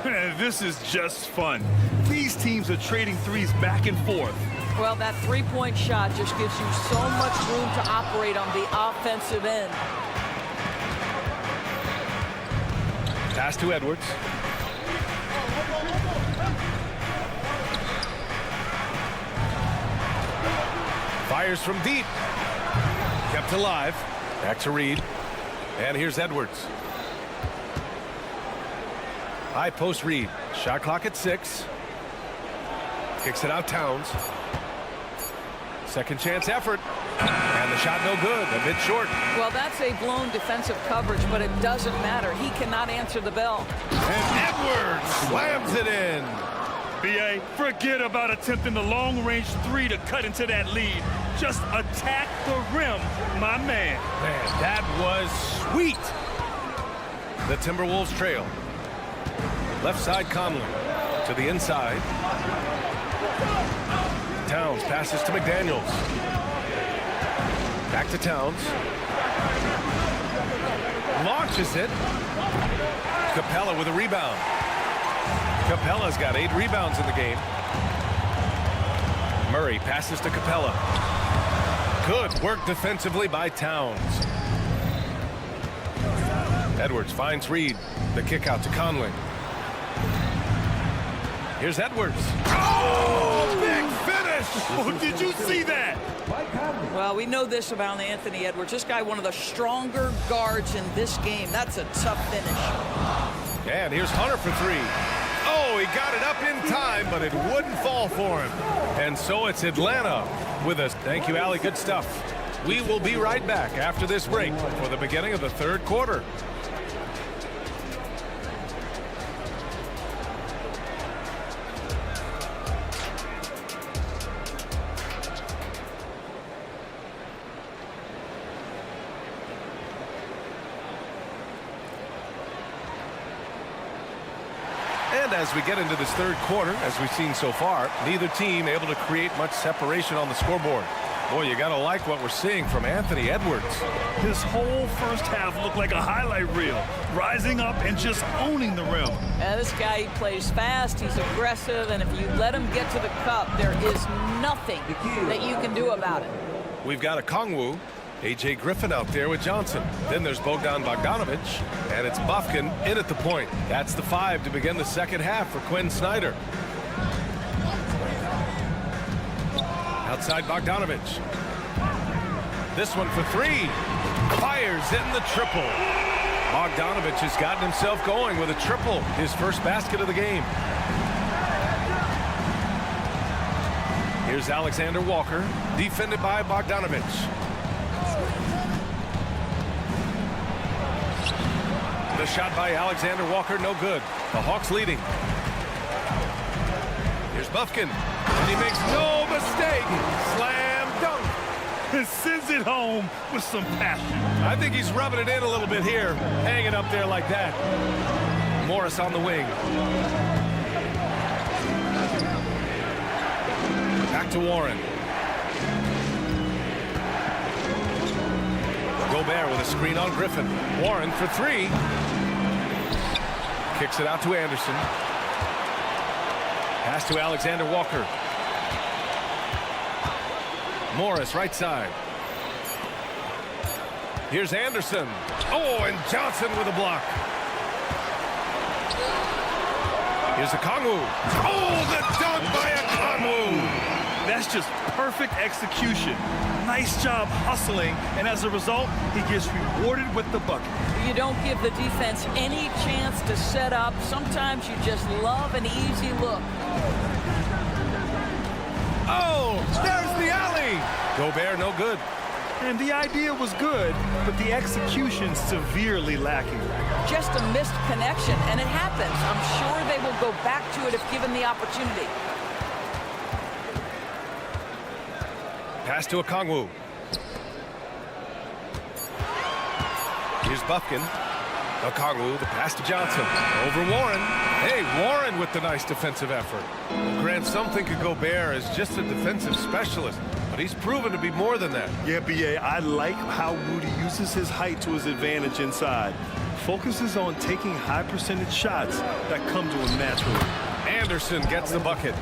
This is just fun. These teams are trading threes back and forth. Well, that three-point shot just gives you so much room to operate on the offensive end. Pass to Edwards. Fires from deep. Kept alive. Back to Reed. And here's Edwards. High post Reed. Shot clock at 6. Kicks it out Towns. Second chance effort. And the shot no good. A bit short. Well, that's a blown defensive coverage, but it doesn't matter. He cannot answer the bell. And Edwards slams it in. B.A., forget about attempting the long-range three to cut into that lead. Just attack the rim, my man. Man, that was sweet. The Timberwolves trail. Left side Conley. To the inside. Towns passes to McDaniels. Back to Towns. Launches it. Capella with a rebound. Capella's got 8 rebounds in the game. Murray passes to Capella. Good work defensively by Towns. Edwards finds Reed. The kick out to Conley. Here's Edwards. Oh, big finish! Oh, did you see that? Well, we know this about Anthony Edwards. This guy, one of the stronger guards in this game. That's a tough finish. And here's Hunter for 3. Oh, he got it up in time, but it wouldn't fall for him. And so it's Atlanta with us. Thank you, Allie. Good stuff. We will be right back after this break for the beginning of the third quarter. And as we get into this third quarter, as we've seen so far, neither team able to create much separation on the scoreboard. Boy, you got to like what we're seeing from Anthony Edwards. His whole first half looked like a highlight reel, rising up and just owning the rim. This guy, he plays fast, he's aggressive, and if you let him get to the cup, there is nothing that you can do about it. We've got a Kongwu, A.J. Griffin out there with Johnson. Then there's Bogdan Bogdanovic, and it's Bufkin in at the point. That's the 5 to begin the second half for Quinn Snyder. Outside Bogdanovic. This one for 3. Fires in the triple. Bogdanovic has gotten himself going with a triple. His first basket of the game. Here's Alexander Walker, defended by Bogdanovic. The shot by Alexander Walker, no good. The Hawks leading. Here's Bufkin, and he makes no mistake. Slam dunk. And sends it home with some passion. I think he's rubbing it in a little bit here, hanging up there like that. Morris on the wing. Back to Warren. Gobert with a screen on Griffin. Warren for 3. Kicks it out to Anderson. Pass to Alexander Walker. Morris right side. Here's Anderson. Oh, and Johnson with a block. Here's Okongwu. Oh, the dunk by Okongwu. That's just perfect execution. Nice job hustling, and as a result, he gets rewarded with the bucket. You don't give the defense any chance to set up. Sometimes you just love an easy look. Oh, there's the alley. Gobert, no good. And the idea was good, but the execution severely lacking. Just a missed connection, and it happens. I'm sure they will go back to it if given the opportunity. Pass to Okongwu. Here's Bufkin. Okongwu, the pass to Johnson. Over Warren. Hey, Warren with the nice defensive effort. Grant, some think of Gobert as just a defensive specialist, but he's proven to be more than that. Yeah, B.A., I like how Rudy uses his height to his advantage inside. Focuses on taking high percentage shots that come to him naturally. Anderson gets the bucket.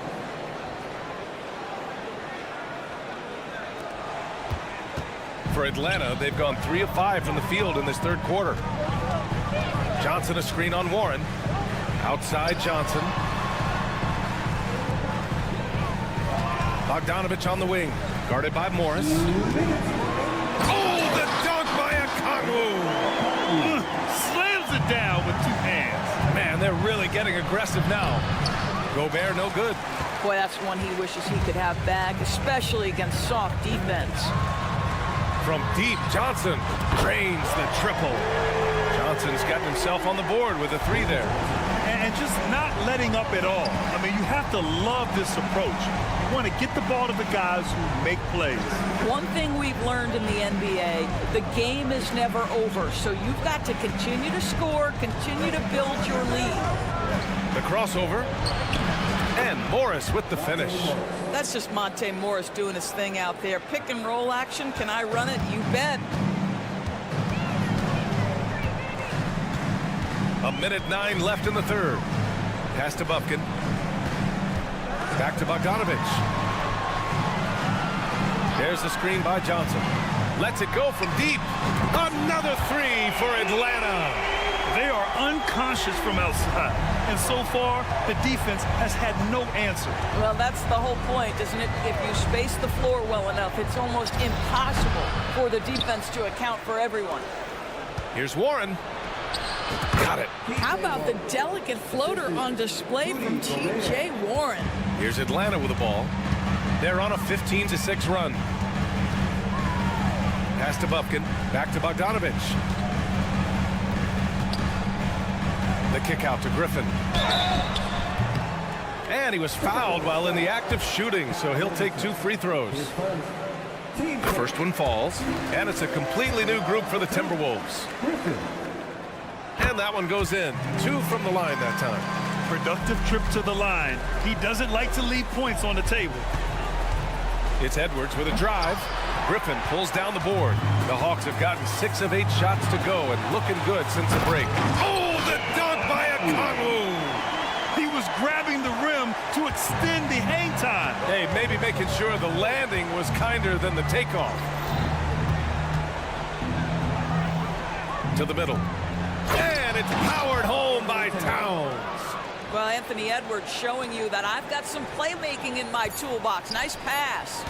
For Atlanta, they've gone 3 of 5 from the field in this third quarter. Johnson a screen on Warren. Outside Johnson. Bogdanovich on the wing. Guarded by Morris. Oh, the dunk by Okongwu! Slams it down with 2 hands. Man, they're really getting aggressive now. Gobert no good. Boy, that's one he wishes he could have back, especially against soft defense. From deep, Johnson drains the triple. Johnson's gotten himself on the board with a 3 there. And just not letting up at all. I mean, you have to love this approach. You want to get the ball to the guys who make plays. One thing we've learned in the NBA, the game is never over. So you've got to continue to score, continue to build your lead. The crossover. And Morris with the finish. That's just Monte Morris doing his thing out there. Pick and roll action. Can I run it? You bet. 1:09 left in the third. Pass to Bufkin. Back to Bogdanovich. There's the screen by Johnson. Lets it go from deep. Another 3 for Atlanta. They are unconscious from outside. And so far, the defense has had no answer. Well, that's the whole point, isn't it? If you space the floor well enough, it's almost impossible for the defense to account for everyone. Here's Warren. Got it. How about the delicate floater on display from T.J. Warren? Here's Atlanta with the ball. They're on a 15-6 run. Pass to Bufkin. Back to Bogdanovich. The kick out to Griffin. And he was fouled while in the act of shooting, so he'll take 2 free throws. The first one falls, and it's a completely new group for the Timberwolves. And that one goes in. 2 from the line that time. Productive trip to the line. He doesn't like to leave points on the table. It's Edwards with a drive. Griffin pulls down the board. The Hawks have gotten 6 of 8 shots to go and looking good since the break. Oh, the dunk by Okongwu! He was grabbing the rim to extend the hang time. Hey, maybe making sure the landing was kinder than the takeoff. To the middle. And it's powered home by Towns. Well, Anthony Edwards showing you that I've got some playmaking in my toolbox. Nice pass.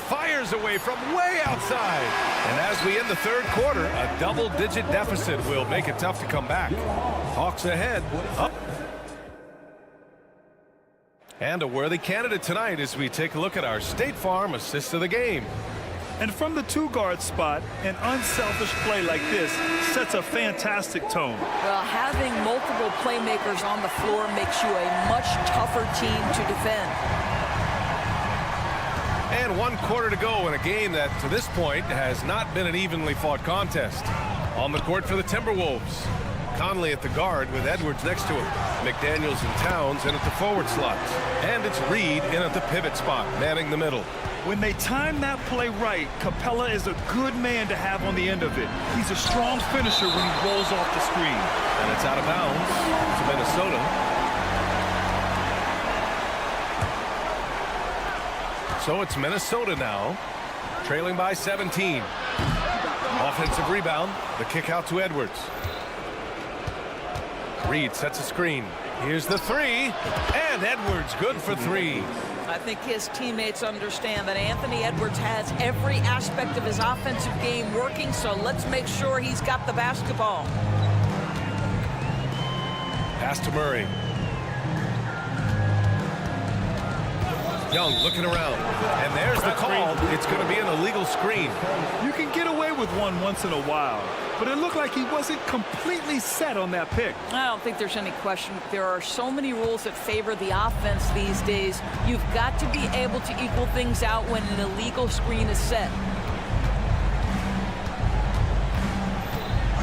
Fires away from way outside. And as we end the third quarter, a double-digit deficit will make it tough to come back. Hawks ahead. Up. And a worthy candidate tonight as we take a look at our State Farm assist of the game. And from the 2-guard spot, an unselfish play like this sets a fantastic tone. Well, having multiple playmakers on the floor makes you a much tougher team to defend. And 1 quarter to go in a game that, to this point, has not been an evenly fought contest. On the court for the Timberwolves. Conley at the guard with Edwards next to him. McDaniels and Towns in at the forward slots. And it's Reed in at the pivot spot, manning the middle. When they time that play right, Capella is a good man to have on the end of it. He's a strong finisher when he rolls off the screen. And it's out of bounds to Minnesota. So it's Minnesota now, trailing by 17. Offensive rebound, the kick out to Edwards. Reed sets a screen. Here's the 3, and Edwards good for 3. I think his teammates understand that Anthony Edwards has every aspect of his offensive game working, so let's make sure he's got the basketball. Pass to Murray. Young looking around, and there's the call. It's going to be an illegal screen. You can get away with one once in a while, but it looked like he wasn't completely set on that pick. I don't think there's any question. There are so many rules that favor the offense these days. You've got to be able to equal things out when an illegal screen is set.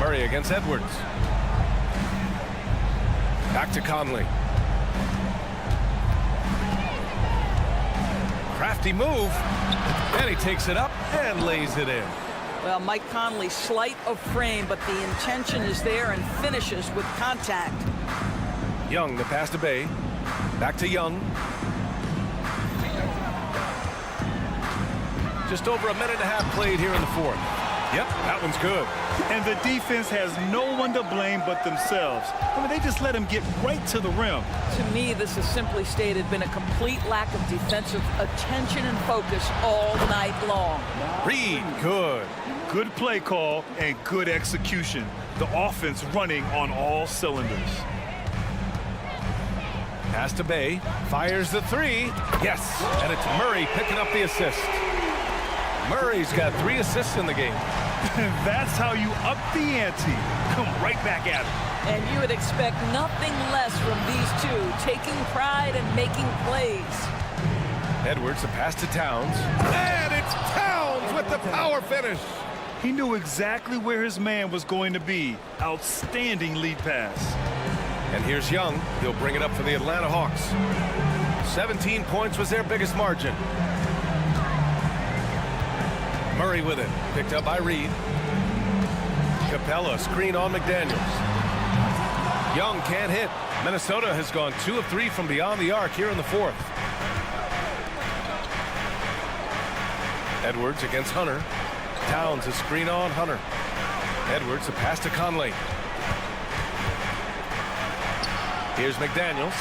Murray against Edwards. Back to Conley. Crafty move. And he takes it up and lays it in. Well, Mike Conley, slight of frame, but the intention is there and finishes with contact. Young, the pass to Bay. Back to Young. Just over a minute and a half played here in the fourth. Yep, that one's good. And the defense has no one to blame but themselves. I mean, they just let him get right to the rim. To me, this has simply stated been a complete lack of defensive attention and focus all night long. Reed, good. Good play call and good execution. The offense running on all cylinders. Pass to Bay. Fires the three. Yes, and it's Murray picking up the assist. Murray's got 3 assists in the game. That's how you up the ante. Come right back at it. And you would expect nothing less from these two, taking pride and making plays. Edwards, a pass to Towns. And it's Towns with the power finish. He knew exactly where his man was going to be. Outstanding lead pass. And here's Young. He'll bring it up for the Atlanta Hawks. 17 points was their biggest margin. Murray with it. Picked up by Reed. Capella, screen on McDaniels. Young can't hit. Minnesota has gone 2 of 3 from beyond the arc here in the fourth. Edwards against Hunter. Towns, a screen on Hunter. Edwards, a pass to Conley. Here's McDaniels.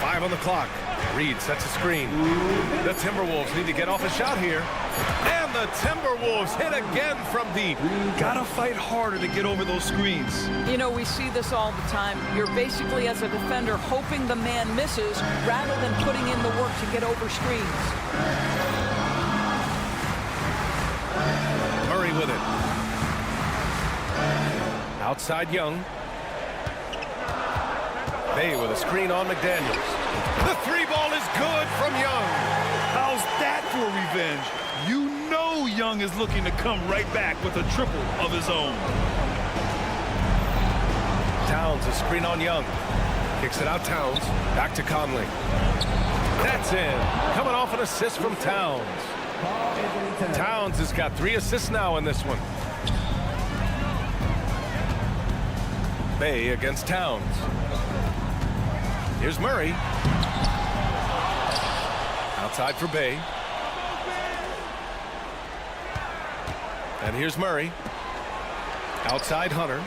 5 on the clock. Reed sets a screen. The Timberwolves need to get off a shot here. And the Timberwolves hit again from deep. Gotta fight harder to get over those screens. You know, we see this all the time. You're basically, as a defender, hoping the man misses rather than putting in the work to get over screens. Murray with it. Outside Young. Bay with a screen on McDaniels. The 3-ball is good from Young. How's that for revenge? You know Young is looking to come right back with a triple of his own. Towns, a screen on Young. Kicks it out Towns. Back to Conley. That's in. Coming off an assist from Towns. Towns has got 3 assists now in this one. Bay against Towns. Here's Murray. Outside for Bay. And here's Murray. Outside Hunter.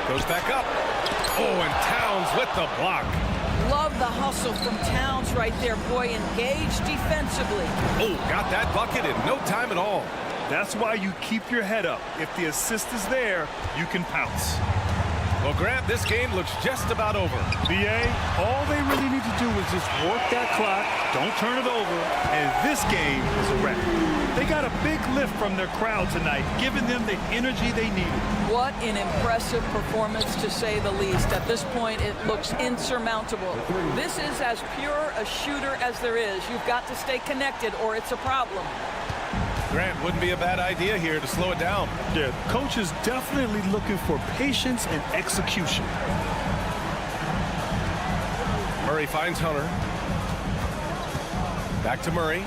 Goes back up. Oh, and Towns with the block. Love the hustle from Towns right there. Boy, engaged defensively. Oh, got that bucket in no time at all. That's why you keep your head up. If the assist is there, you can pounce. Well, Grant, this game looks just about over. BA, all they really need to do is just work that clock, don't turn it over, and this game is a wrap. They got a big lift from their crowd tonight, giving them the energy they needed. What an impressive performance, to say the least. At this point, it looks insurmountable. This is as pure a shooter as there is. You've got to stay connected or it's a problem. Grant, wouldn't be a bad idea here to slow it down. Yeah, coach is definitely looking for patience and execution. Murray finds Hunter. Back to Murray.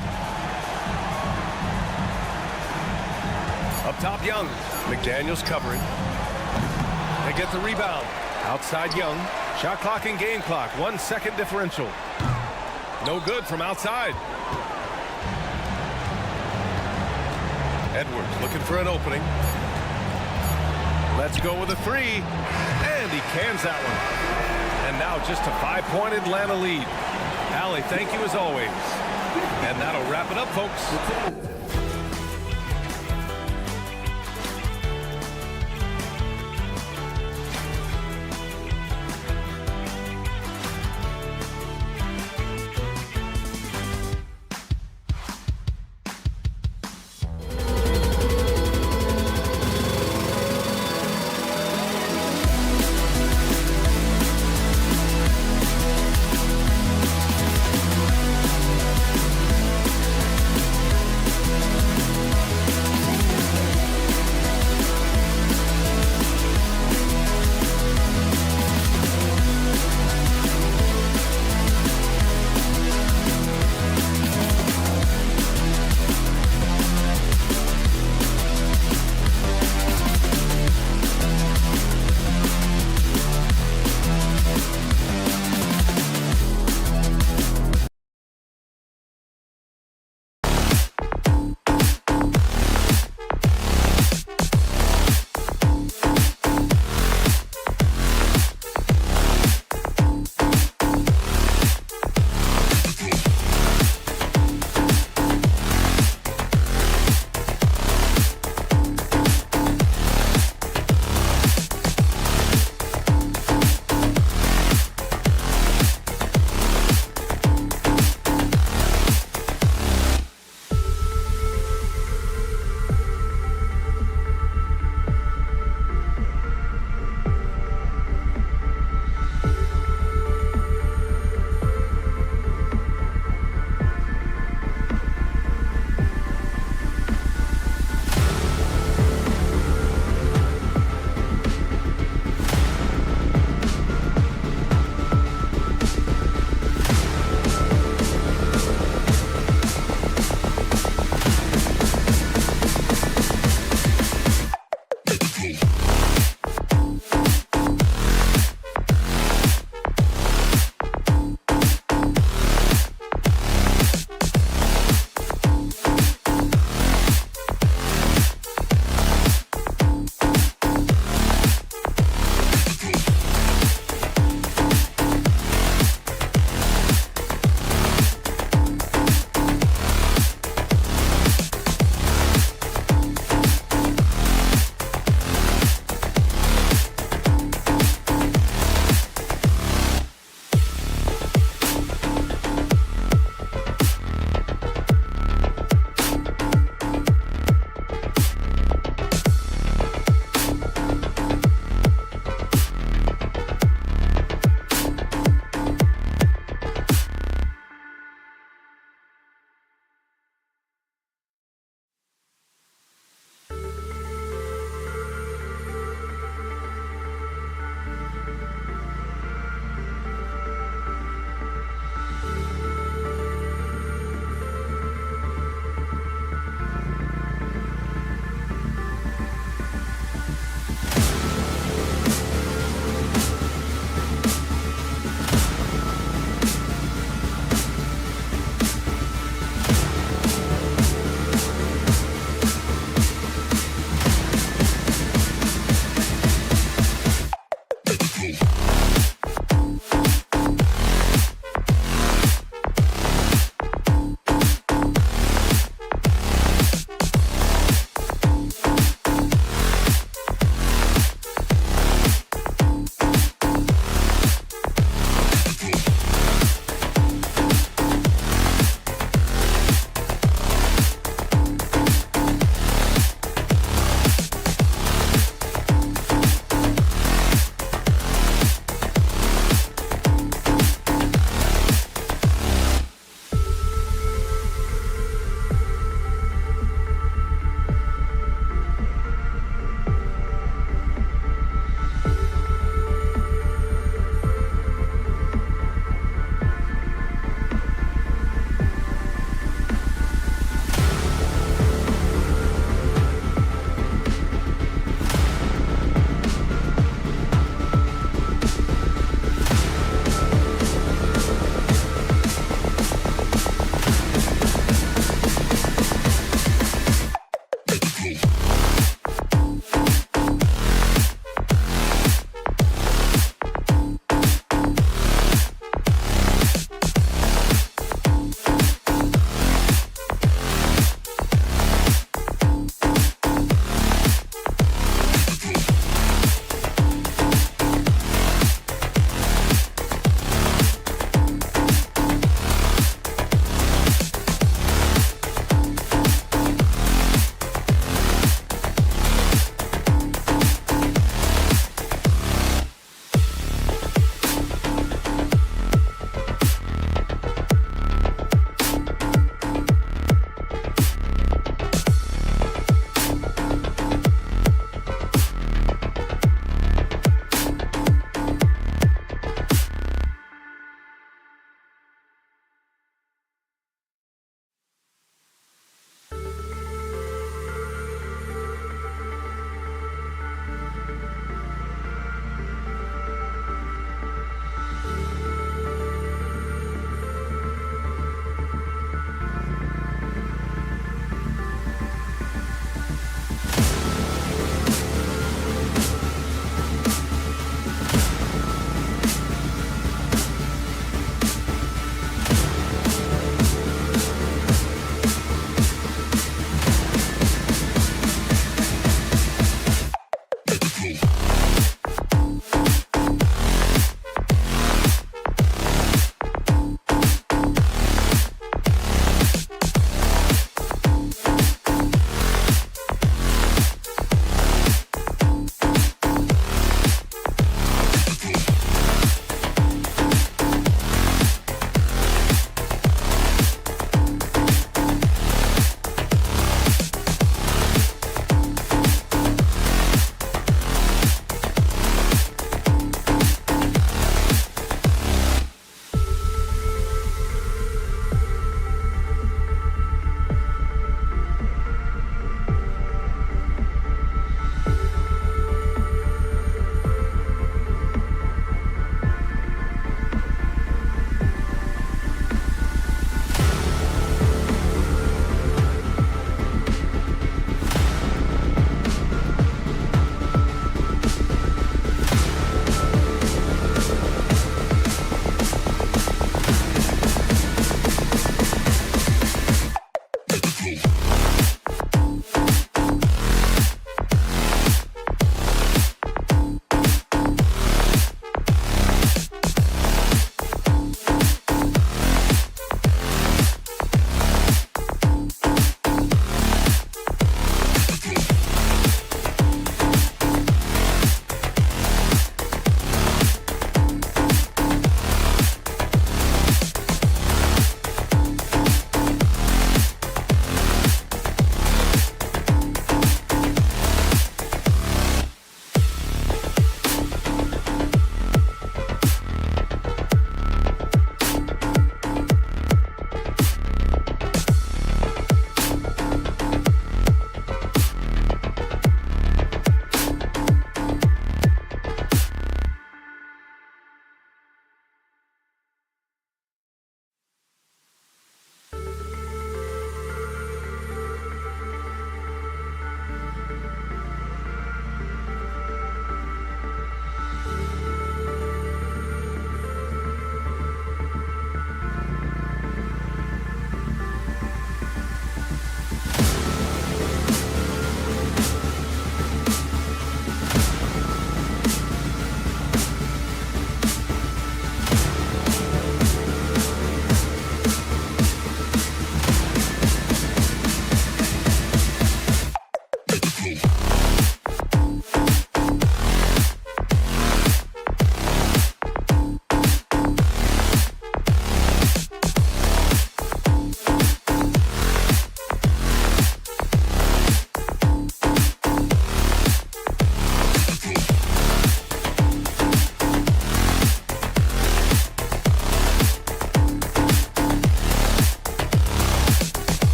Up top, Young. McDaniels covering. They get the rebound. Outside Young. Shot clock and game clock. 1 second differential. No good from outside. Edwards looking for an opening. Let's go with a 3. And he cans that one. And now just a 5-point Atlanta lead. Allie, thank you as always. And that'll wrap it up, folks.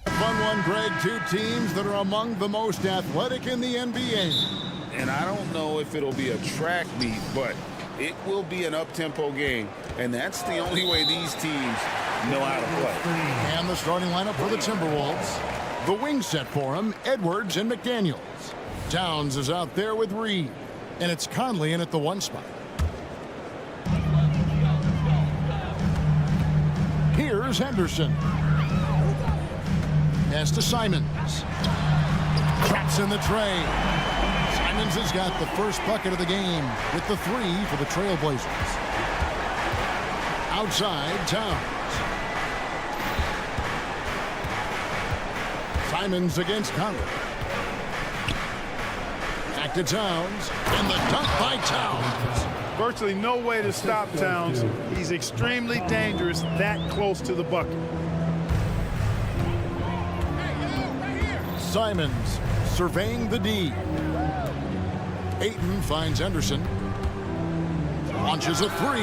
Fun one, Greg. Two teams that are among the most athletic in the NBA. And I don't know if it'll be a track meet, but it will be an up-tempo game. And that's the only way these teams know how to play. And the starting lineup for the Timberwolves. The wing set for him, Edwards and McDaniels. Towns is out there with Reed. And it's Conley in at the 1 spot. Here's Henderson. Pass to Simons. Traps in the tray. Simons has got the first bucket of the game with the 3 for the Trailblazers. Outside, Towns. Simons against Conley. Back to Towns. And the dunk by Towns. Virtually no way to stop Towns. He's extremely dangerous that close to the bucket. Simons surveying the D. Ayton finds Henderson. Launches a 3.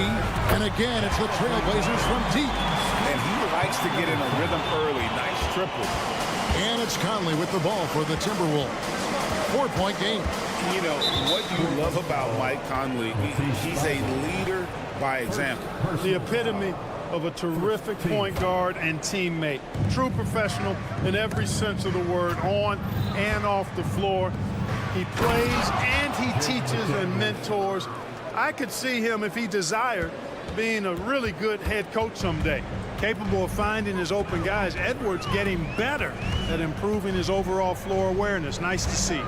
And again, it's the Trailblazers from deep. And he likes to get in a rhythm early. Nice triple. And it's Conley with the ball for the Timberwolves. 4-point game. You know, what you love about Mike Conley, he's a leader by example. The epitome of a terrific point guard and teammate. True professional in every sense of the word, on and off the floor. He plays and he teaches and mentors. I could see him, if he desired, being a really good head coach someday. Capable of finding his open guys. Edwards getting better at improving his overall floor awareness. Nice to see.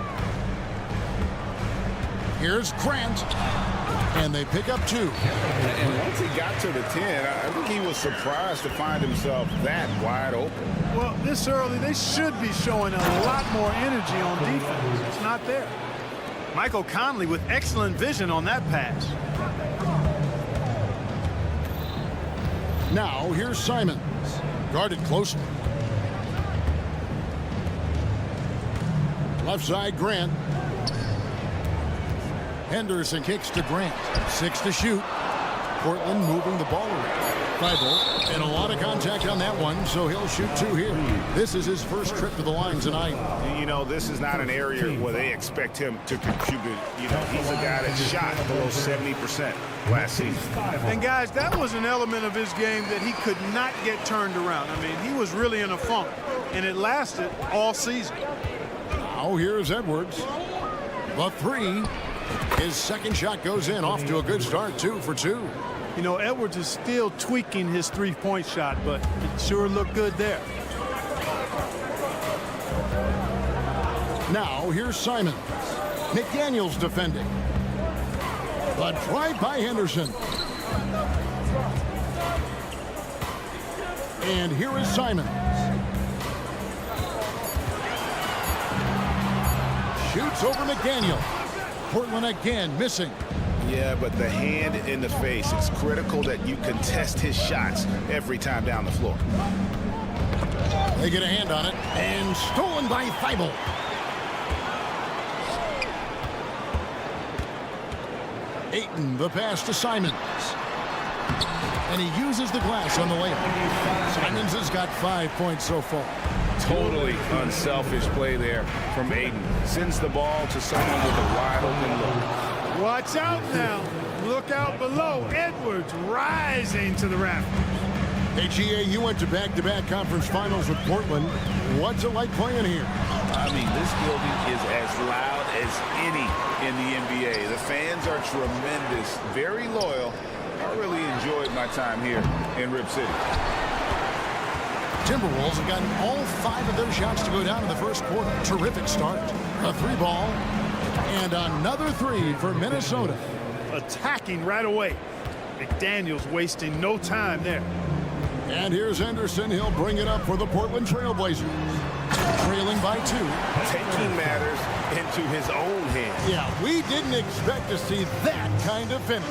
Here's Grant. And they pick up 2. And once he got to the 10, I think he was surprised to find himself that wide open. Well, this early, they should be showing a lot more energy on defense. It's not there. Michael Conley with excellent vision on that pass. Now, here's Simons. Guarded closely. Left side, Grant. Henderson kicks to Grant. 6 to shoot. Portland moving the ball around. Thibault, and a lot of contact on that one, so he'll shoot 2 here. This is his first trip to the line tonight. You know, this is not an area where they expect him to contribute. You know, he's a guy that shot below 70% last season. And guys, that was an element of his game that he could not get turned around. I mean, he was really in a funk, and it lasted all season. Now here's Edwards. The 3. His second shot goes in, off to a good start, 2 for 2. You know, Edwards is still tweaking his three-point shot, but it sure looked good there. Now here's Simons. McDaniels defending. The drive by Henderson. And here is Simons. Shoots over McDaniel. Portland again missing. Yeah, but the hand in the face, it's critical that you contest his shots every time down the floor. They get a hand on it, and stolen by Thibault. Ayton, the pass to Simons. And he uses the glass on the layup. Simons has got 5 points so far. Totally unselfish play there from Ayton. Sends the ball to someone with a wide open look. Watch out now. Look out below. Edwards rising to the rafters. Hey, GA, you went to back-to-back conference finals with Portland. What's it like playing here? I mean, this building is as loud as any in the NBA. The fans are tremendous, very loyal. I really enjoyed my time here in Rip City. Timberwolves have gotten all 5 of their shots to go down in the first quarter. Terrific start. A 3-ball. And another 3 for Minnesota. Attacking right away. McDaniels wasting no time there. And here's Henderson. He'll bring it up for the Portland Trail Blazers. Trailing by 2. Taking matters into his own hands. Yeah, we didn't expect to see that kind of finish.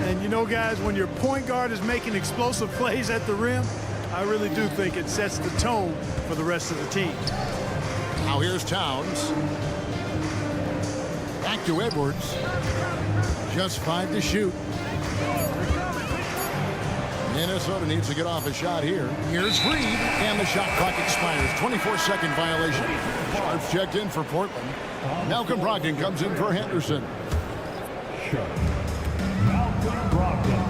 And you know, guys, when your point guard is making explosive plays at the rim, I really do think it sets the tone for the rest of the team. Now here's Towns. Back to Edwards. Just 5 to shoot. Minnesota needs to get off a shot here. Here's Reed, and the shot clock expires. 24-second violation. Sharps checked in for Portland. Malcolm Brogdon comes in for Henderson. Malcolm Brogdon.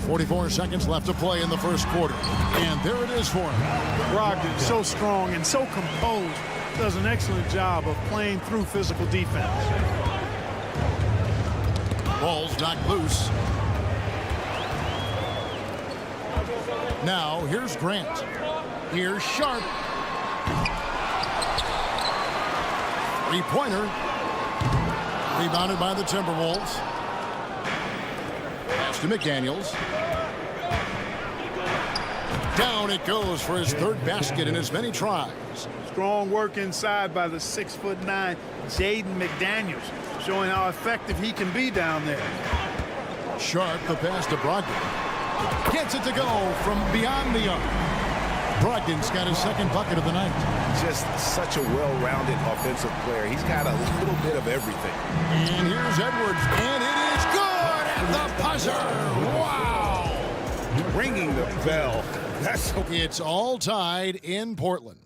44 seconds left to play in the first quarter. And there it is for him. Brogdon, so strong and so composed, does an excellent job of playing through physical defense. Ball's knocked loose. Now, here's Grant. Here's Sharp. Three-pointer. Rebounded by the Timberwolves. Pass to McDaniels. Down it goes for his 3rd basket in as many tries. Strong work inside by the 6'9" Jaden McDaniels, showing how effective he can be down there. Sharp, the pass to Brogdon. Gets it to go from beyond the arc. Brogdon's got his 2nd bucket of the night. Just such a well-rounded offensive player. He's got a little bit of everything. And here's Edwards, and it is good at the buzzer. Wow! Ringing the bell. It's all tied in Portland.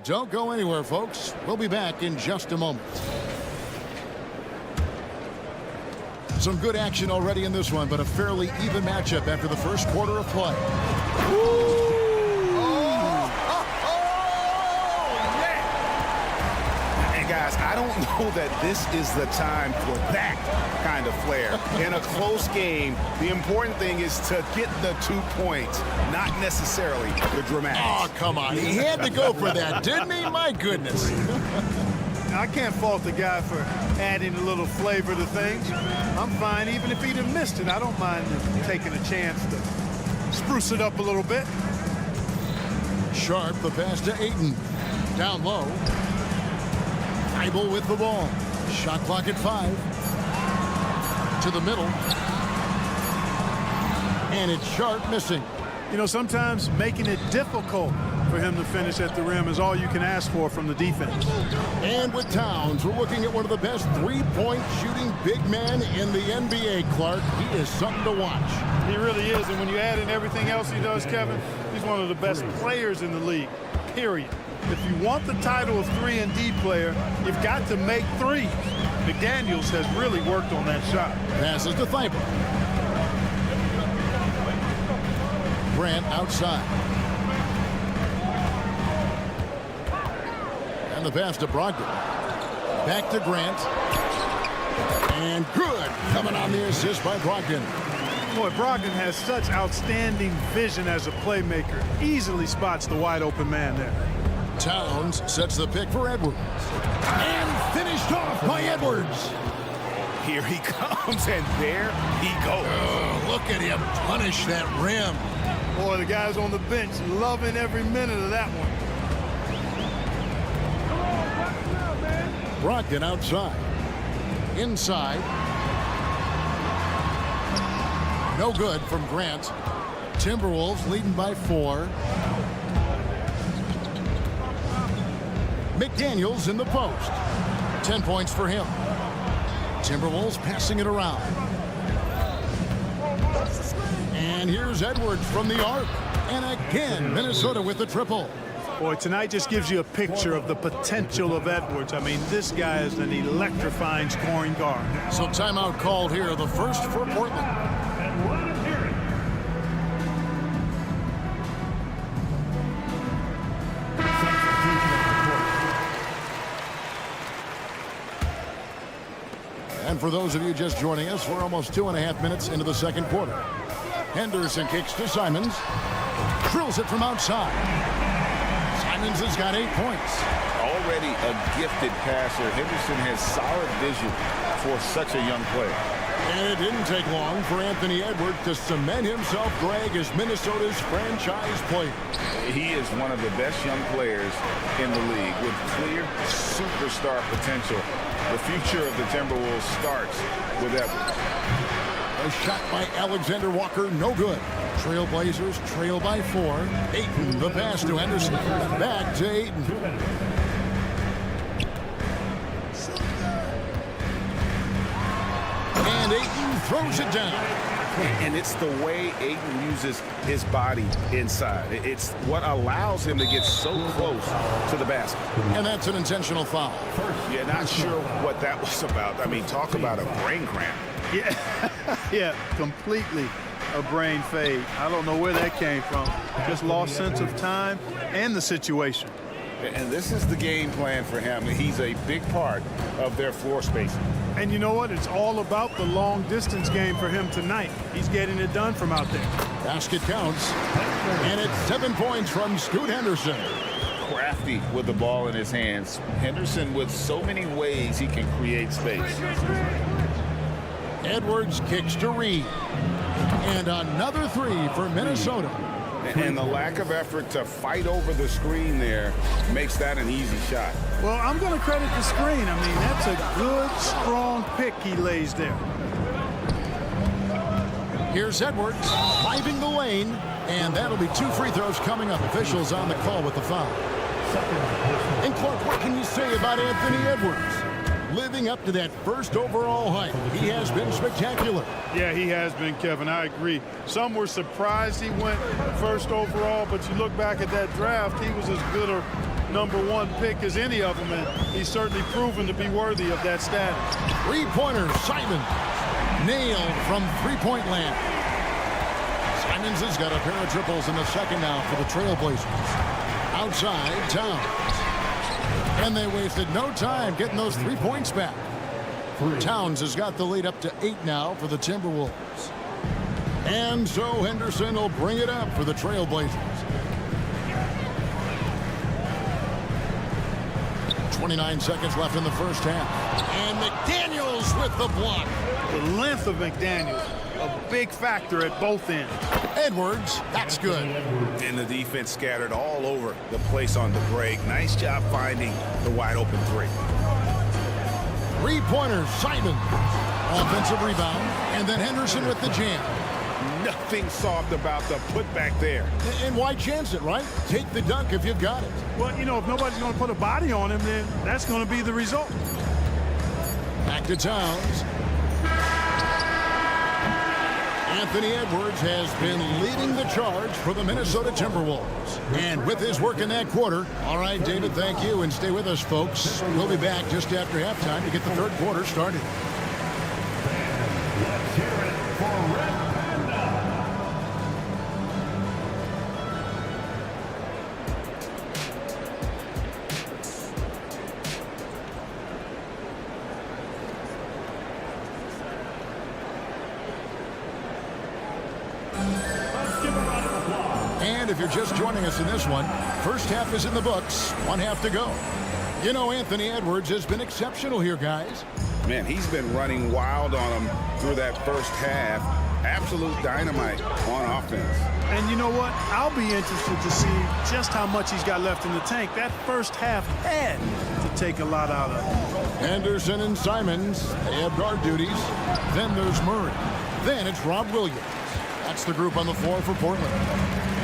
Don't go anywhere, folks. We'll be back in just a moment. Some good action already in this one, but a fairly even matchup after the first quarter of play. And guys, I don't know that this is the time for that kind of flair. In a close game, the important thing is to get the 2 points, not necessarily the dramatics. Oh, come on. He had to go for that, didn't he? My goodness. I can't fault the guy for adding a little flavor to things. I'm fine even if he'd have missed it. I don't mind taking a chance to spruce it up a little bit. Sharp, the pass to Ayton. Down low. Thibault with the ball. Shot clock at 5. To the middle. And it's Sharp missing. You know, sometimes making it difficult for him to finish at the rim is all you can ask for from the defense. And with Towns, we're looking at one of the best 3-point shooting big men in the NBA, Clark. He is something to watch. He really is, and when you add in everything else he does, Kevin, he's one of the best players in the league, period. If you want the title of 3-and-D player, you've got to make threes. McDaniels has really worked on that shot. Passes to Thibault. Grant outside. And the pass to Brogdon. Back to Grant. And good. Coming on the assist by Brogdon. Boy, Brogdon has such outstanding vision as a playmaker. Easily spots the wide open man there. Towns sets the pick for Edwards. And finished off by Edwards. Here he comes, and there he goes. Oh, look at him punish that rim. Boy, the guys on the bench loving every minute of that one. Brogdon outside. Inside. No good from Grant. Timberwolves leading by 4. McDaniels in the post. 10 points for him. Timberwolves passing it around. And here's Edwards from the arc. And again, Minnesota with the triple. Boy, tonight just gives you a picture of the potential of Edwards. I mean, this guy is an electrifying scoring guard. So timeout called here, the first for Portland. And for those of you just joining us, we're almost 2.5 minutes into the second quarter. Henderson kicks to Simons. Drills it from outside. Simons has got 8 points. Already a gifted passer. Henderson has solid vision for such a young player. And it didn't take long for Anthony Edwards to cement himself Greg as Minnesota's franchise player. He is one of the best young players in the league with clear superstar potential. The future of the Timberwolves starts with Edwards. A shot by Alexander Walker, no good. Trailblazers trail by 4. Ayton, the pass to Henderson. Back to Ayton. And Ayton throws it down. And it's the way Ayton uses his body inside. It's what allows him to get so close to the basket. And that's an intentional foul. Yeah, not sure what that was about. I mean, talk about a brain cramp. Yeah, yeah, completely a brain fade. I don't know where that came from. Just lost sense of time and the situation. And this is the game plan for him. He's a big part of their floor spacing. And you know what? It's all about the long distance game for him tonight. He's getting it done from out there. Basket counts. And it's 7 points from Scoot Henderson. Crafty with the ball in his hands. Henderson with so many ways he can create space. Edwards kicks to Reed. And another 3 for Minnesota. And the lack of effort to fight over the screen there makes that an easy shot. Well, I'm going to credit the screen. I mean, that's a good, strong pick he lays there. Here's Edwards driving the lane. And that'll be 2 free throws coming up. Officials on the call with the foul. And Clark, what can you say about Anthony Edwards? Living up to that first overall hype. He has been spectacular. Yeah, he has been, Kevin. I agree. Some were surprised he went first overall, but you look back at that draft, he was as good a #1 pick as any of them, and he's certainly proven to be worthy of that status. 3-pointer, Simons. Nailed from three-point land. Simons has got a pair of triples in the second now for the Trailblazers. Outside, Towns. And they wasted no time getting those 3 points back. Towns has got the lead up to 8 now for the Timberwolves. And so Henderson will bring it up for the Trailblazers. 29 seconds left in the first half. And McDaniels with the block. The length of McDaniels, a big factor at both ends. Edwards, that's good. And the defense scattered all over the place on the break. Nice job finding the wide open 3. 3-pointer, Simons. Offensive rebound. And then Henderson with the jam. Nothing soft about the putback there. And why chance it, right? Take the dunk if you've got it. Well, you know, if nobody's going to put a body on him, then that's going to be the result. Back to Towns. Anthony Edwards has been leading the charge for the Minnesota Timberwolves. And with his work in that quarter, all right, David, thank you, and stay with us, folks. We'll be back just after halftime to get the third quarter started. Let's hear it for Red Panda. And if you're just joining us in this one, first half is in the books, 1 half to go. You know, Anthony Edwards has been exceptional here, guys. Man, he's been running wild on him through that first half. Absolute dynamite on offense. And you know what? I'll be interested to see just how much he's got left in the tank. That first half had to take a lot out of it. Henderson and Simons, they have guard duties. Then there's Murray. Then it's Rob Williams. That's the group on the floor for Portland.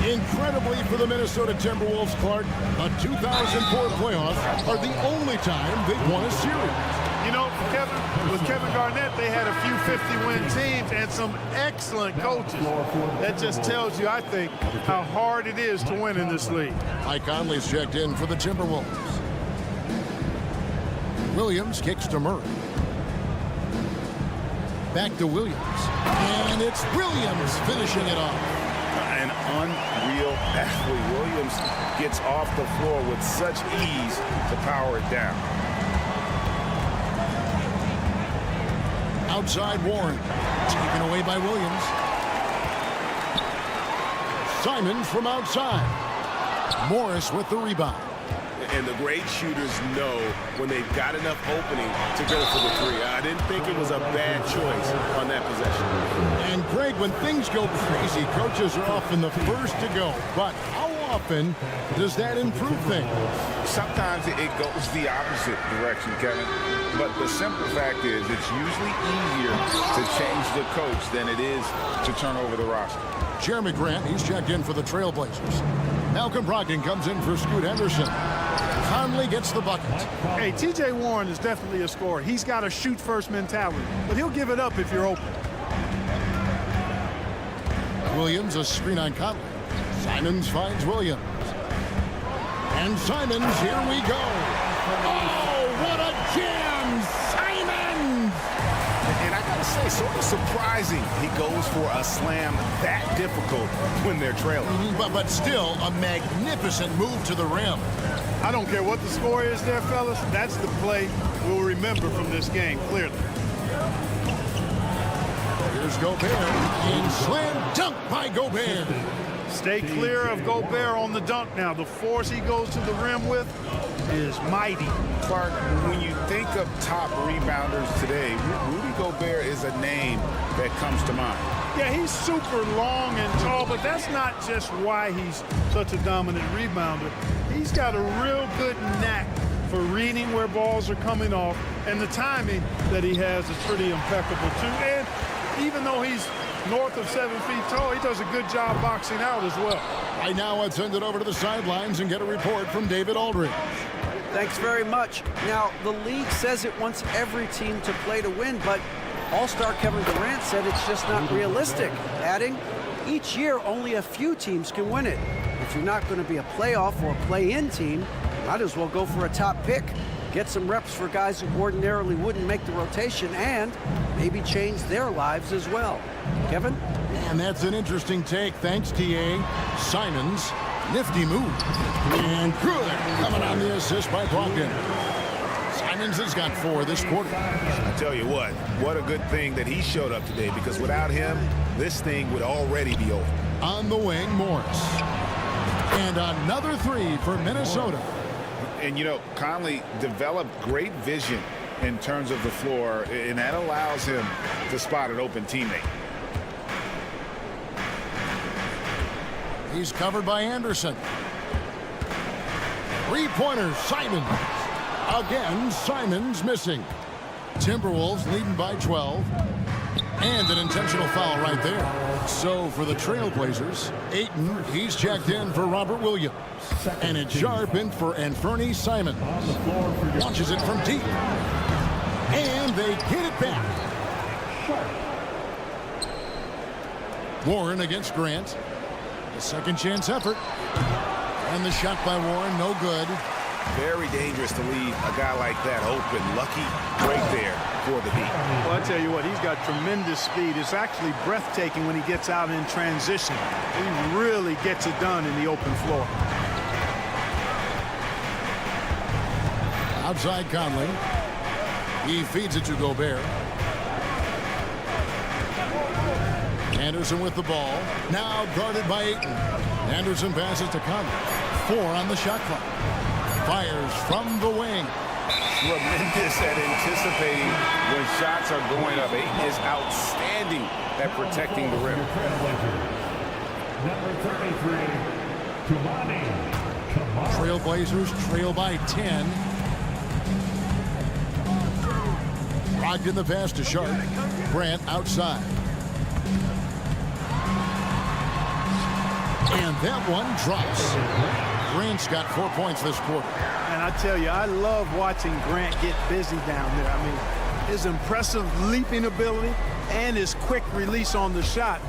Incredibly for the Minnesota Timberwolves, Clark, the 2004 playoffs are the only time they've won a series. You know, Kevin, with Kevin Garnett, they had a few 50-win teams and some excellent coaches. That just tells you, I think, how hard it is to win in this league. Mike Conley's checked in for the Timberwolves. Williams kicks to Murray. Back to Williams. And it's Williams finishing it off. An unreal athlete. Williams gets off the floor with such ease to power it down. Outside Warren. Taken away by Williams. Simons from outside. Morris with the rebound. And the great shooters know when they've got enough opening to go for the 3. I didn't think it was a bad choice on that when things go crazy, coaches are often the first to go. But how often does that improve things? Sometimes it goes the opposite direction, Kevin. But the simple fact is it's usually easier to change the coach than it is to turn over the roster. Jeremy Grant, he's checked in for the Trailblazers. Malcolm Brogdon comes in for Scoot Henderson. Conley gets the bucket. Hey, T.J. Warren is definitely a scorer. He's got a shoot-first mentality, but he'll give it up if you're open. Williams, a screen on Conley. Simons finds Williams. And Simons, here we go. Oh, what a jam! Simons! And I gotta say, sort of surprising he goes for a slam that difficult when they're trailing. But still, a magnificent move to the rim. I don't care what the score is there, fellas. That's the play we'll remember from this game, clearly. Here's Gobert. And slam dunk by Gobert. Stay clear of Gobert on the dunk now. The force he goes to the rim with is mighty. Clark, when you think of top rebounders today, Rudy Gobert is a name that comes to mind. Yeah, he's super long and tall, but that's not just why he's such a dominant rebounder. He's got a real good knack for reading where balls are coming off, and the timing that he has is pretty impeccable too. And even though he's north of 7 feet tall, he does a good job boxing out as well. Right now, let's send it over to the sidelines and get a report from David Aldridge. Thanks very much. Now, the league says it wants every team to play to win, but All-Star Kevin Durant said it's just not realistic, adding, each year only a few teams can win it. If you're not going to be a playoff or play-in team, might as well go for a top pick. Get some reps for guys who ordinarily wouldn't make the rotation and maybe change their lives as well. Kevin? And that's an interesting take. Thanks, T.A. Simons. Nifty move. And good. Coming on the assist by Brogdon. Simons has got 4 this quarter. I tell you what a good thing that he showed up today, because without him, this thing would already be over. On the wing, Morris. And another 3 for Minnesota. And, you know, Conley developed great vision in terms of the floor, and that allows him to spot an open teammate. He's covered by Anderson. 3-pointer, Simons. Again, Simons missing. Timberwolves leading by 12. And an intentional foul right there. So for the Trailblazers, Ayton, he's checked in for Robert Williams. And it's Sharp in for Anthony Simons. Launches it from deep. And they get it back. Warren against Grant. A second chance effort. And the shot by Warren, no good. Very dangerous to leave a guy like that open. Lucky right there for the Heat. Well, I tell you what, he's got tremendous speed. It's actually breathtaking when he gets out in transition. He really gets it done in the open floor. Outside Conley. He feeds it to Gobert. Anderson with the ball. Now guarded by Ayton. Anderson passes to Conley. 4 on the shot clock. Fires from the wing. Tremendous at anticipating when shots are going up. Ayton is outstanding at protecting the rim. Number 33, Trailblazers trail by 10. Brogdon the pass to Sharp. Grant outside. And that one drops. Grant's got 4 points this quarter. And I tell you, I love watching Grant get busy down there. I mean, his impressive leaping ability and his quick release on the shot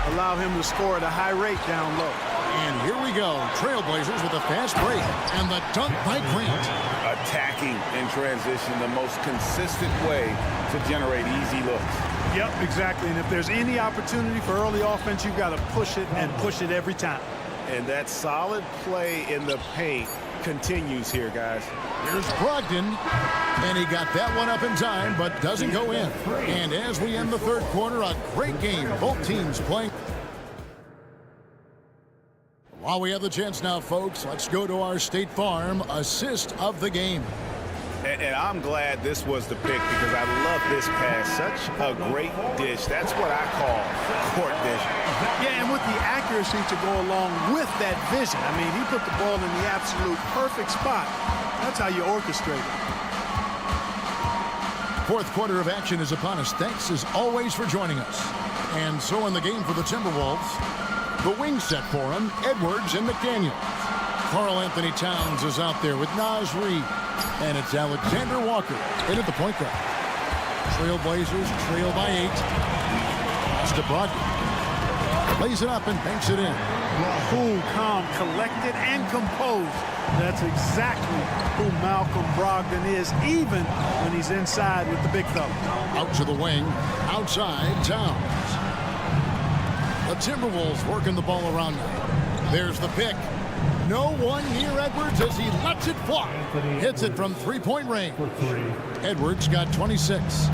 allow him to score at a high rate down low. And here we go. Trailblazers with a fast break. And the dunk by Grant. Attacking in transition, the most consistent way to generate easy looks. Yep, exactly. And if there's any opportunity for early offense, you've got to push it and push it every time. And that solid play in the paint continues here, guys. Here's Brogdon. And he got that one up in time, but doesn't go in. And as we end the third quarter, a great game. Both teams playing. While we have the chance now, folks, let's go to our State Farm assist of the game. And I'm glad this was the pick because I love this pass. Such a great dish. That's what I call court vision. Yeah, and with the accuracy to go along with that vision. I mean, he put the ball in the absolute perfect spot. That's how you orchestrate it. Fourth quarter of action is upon us. Thanks as always for joining us. And so in the game for the Timberwolves, the wing set for him, Edwards and McDaniels. Karl Anthony Towns is out there with Naz Reid. And it's Alexander Walker in at the point guard. Trailblazers trail by 8. Pass to Brogdon. Plays it up and banks it in. Cool, calm, collected, and composed. That's exactly who Malcolm Brogdon is, even when he's inside with the big fella. Out to the wing. Outside, Towns. The Timberwolves working the ball around now. There's the pick. No one near Edwards as he lets it fly. Hits it from three-point range. Edwards got 26.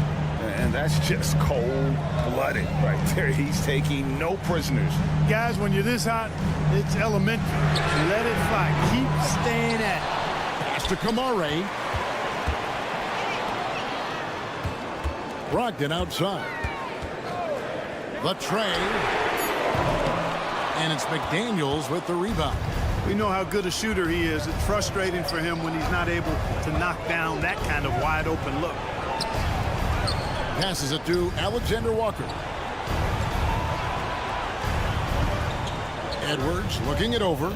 And that's just cold-blooded right there. He's taking no prisoners. Guys, when you're this hot, it's elementary. Let it fly. Keep staying at it. Pass to Kamare. Brogdon outside. The tray. And it's McDaniels with the rebound. We know how good a shooter he is. It's frustrating for him when he's not able to knock down that kind of wide-open look. Passes it to Alexander Walker. Edwards looking it over.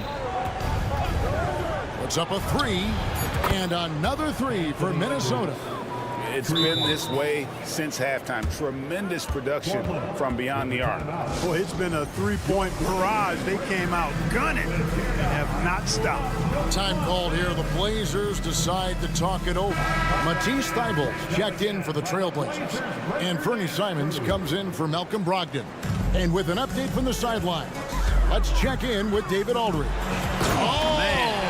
Puts up a 3. And another 3 for Minnesota. It's been this way since halftime. Tremendous production from beyond the arc. Boy, it's been a three-point barrage. They came out gunning and have not stopped. Time called here. The Blazers decide to talk it over. Matisse Thybulle checked in for the Trailblazers. And Fernie Simons comes in for Malcolm Brogdon. And with an update from the sideline, let's check in with David Aldridge. Oh, man.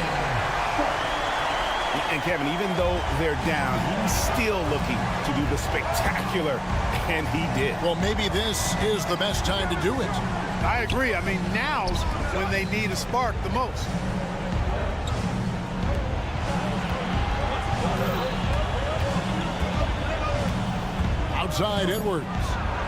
And Kevin, even though they're down, he's still looking to do the spectacular, and he did. Well, maybe this is the best time to do it. I agree. I mean, now's when they need a spark the most. Outside Edwards.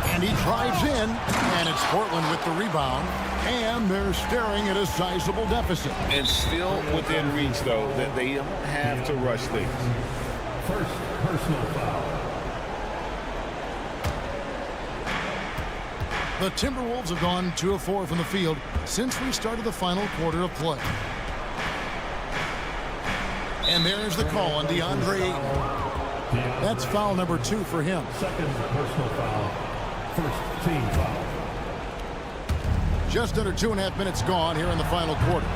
And he drives in, and it's Portland with the rebound. And they're staring at a sizable deficit. And still within reach, though, that they don't have to rush things. First personal foul. The Timberwolves have gone 2 of 4 from the field since we started the final quarter of play. And there's the call on DeAndre Ayton. That's foul number 2 for him. Second personal foul. First team foul. Just under 2.5 minutes gone here in the final quarter.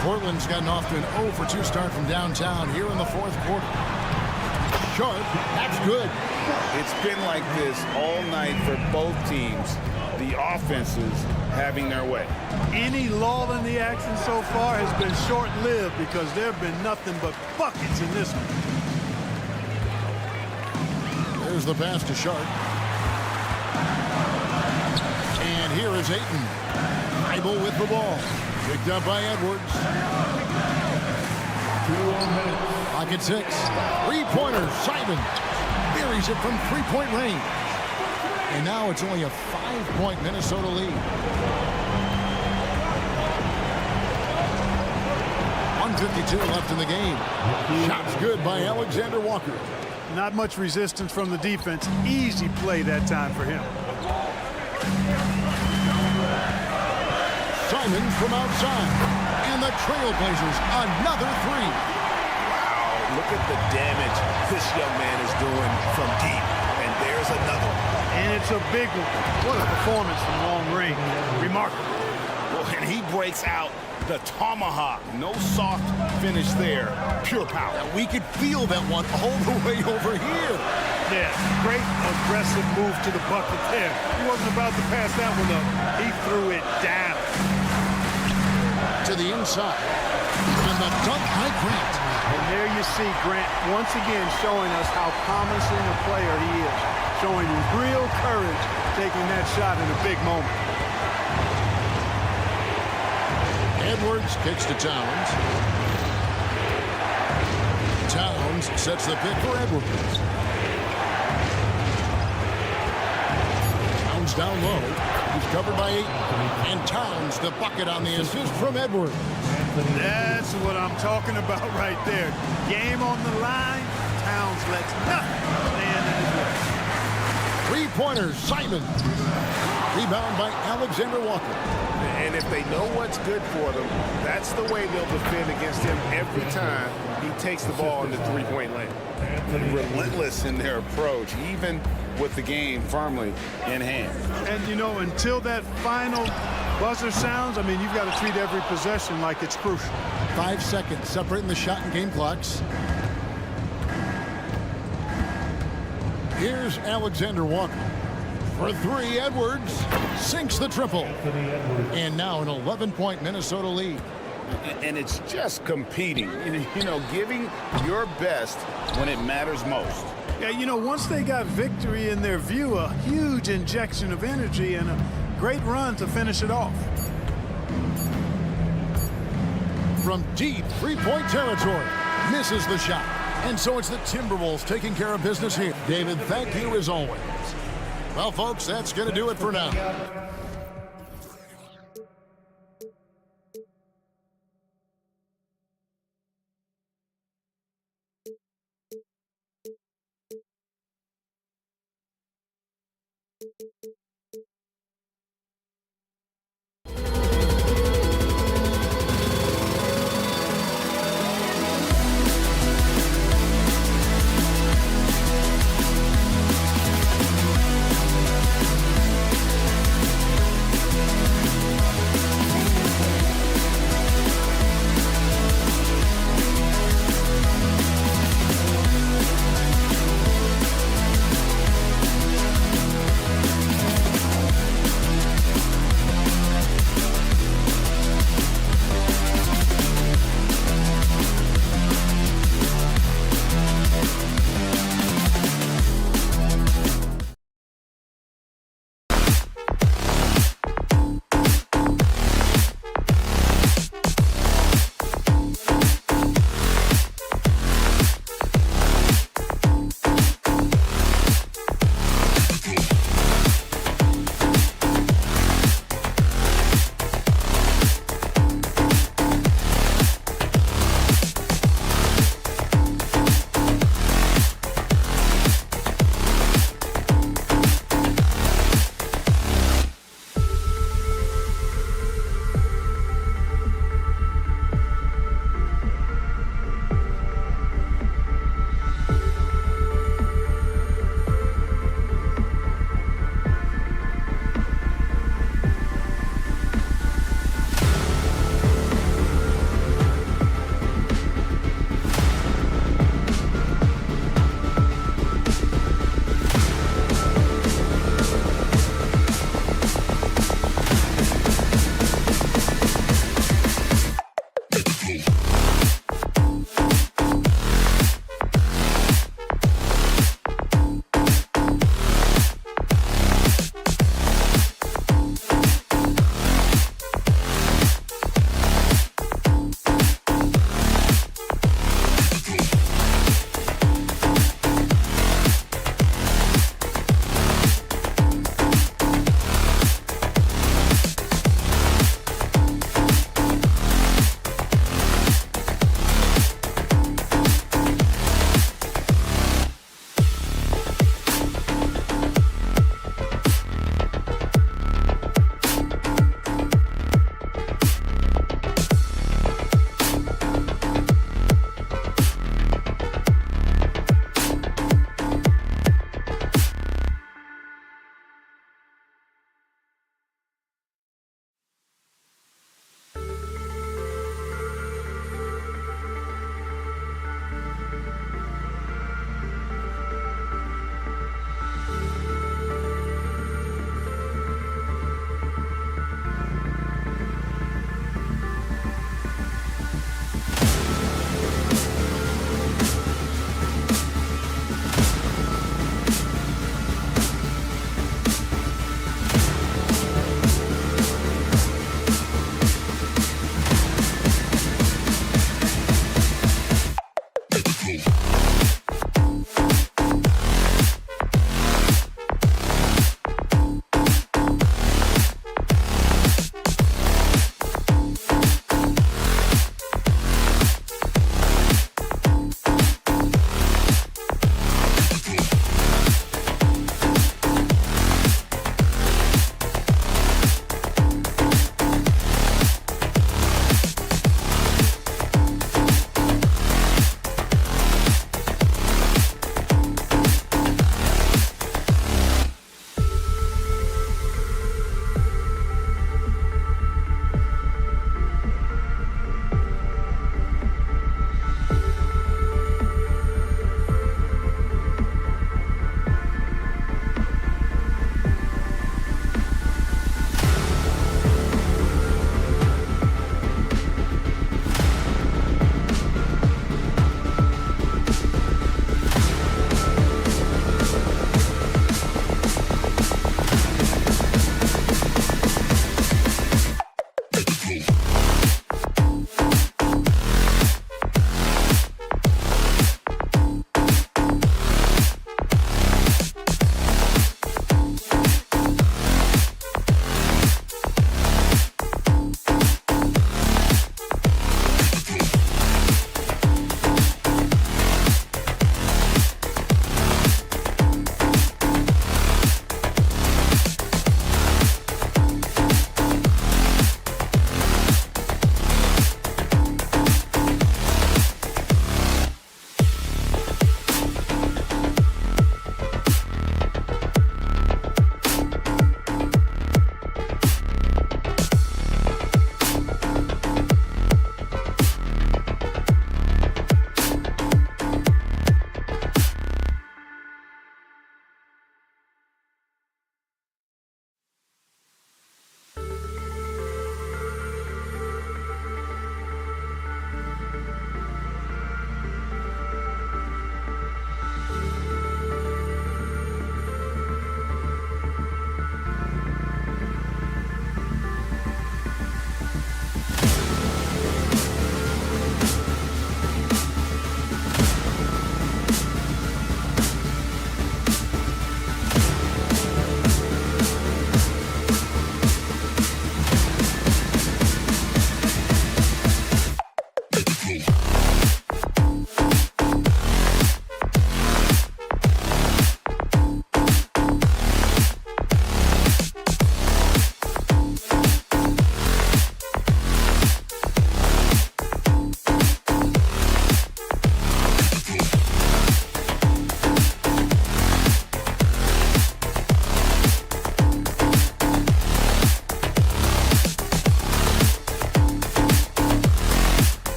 Portland's gotten off to an 0 for 2 start from downtown here in the fourth quarter. Sharp, that's good. It's been like this all night for both teams. The offenses having their way. Any lull in the action so far has been short-lived because there have been nothing but buckets in this one. There's the pass to Sharp. And here is Ayton. Thybulle with the ball. Picked up by Edwards. 2 minutes. Clock at 6. Three-pointer, Simon. Buries it from three-point range. And now it's only a 5-point Minnesota lead. 1:52 left in the game. Shots good by Alexander Walker. Not much resistance from the defense. Easy play that time for him. Simons from outside. And the Trailblazers, another 3. Wow, look at the damage this young man is doing from deep. And there's another one. And it's a big one. What a performance from long range. Remarkable. Well, and he breaks out the tomahawk. No soft finish there. Pure power. We could feel that one all the way over here. Yeah, great aggressive move to the bucket there. He wasn't about to pass that one up. He threw it down. To the inside. And the dunk by Grant. And there you see Grant once again showing us how promising a player he is. Showing real courage taking that shot in a big moment. Edwards kicks to Towns. Towns sets the pick for Edwards. Towns down low. He's covered by 8. And Towns the bucket on the assist from Edwards. That's what I'm talking about right there. Game on the line. Towns lets nothing stand in his way. Three-pointer, Simon. Rebound by Alexander Walker. And if they know what's good for them, that's the way they'll defend against him every time he takes the ball in the three-point lane. Relentless in their approach, even with the game firmly in hand. And, you know, until that final buzzer sounds, I mean, you've got to treat every possession like it's crucial. 5 seconds separating the shot and game clocks. Here's Alexander Walker. For 3, Edwards sinks the triple. And now an 11-point Minnesota lead. And it's just competing, you know, giving your best when it matters most. Yeah, you know, once they got victory in their view, a huge injection of energy and a great run to finish it off. From deep three-point territory, misses the shot. And so it's the Timberwolves taking care of business here. David, thank you as always. Well, folks, that's going to do it for now.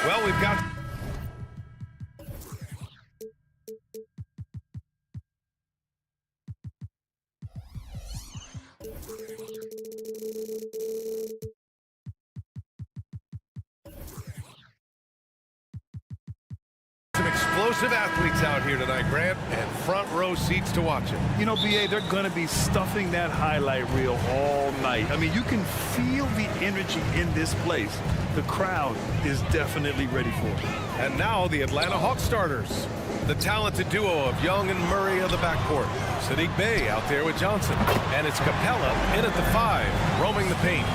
Well, we've got... some explosive athletes out here tonight, Grant, and front row seats to watch it. You know, BA, they're going to be stuffing that highlight reel all night. I mean, you can feel the energy in this place. The crowd is definitely ready for it. And now the Atlanta Hawks starters. The talented duo of Young and Murray of the backcourt. Sadiq Bey out there with Johnson. And it's Capella in at the 5, roaming the paint.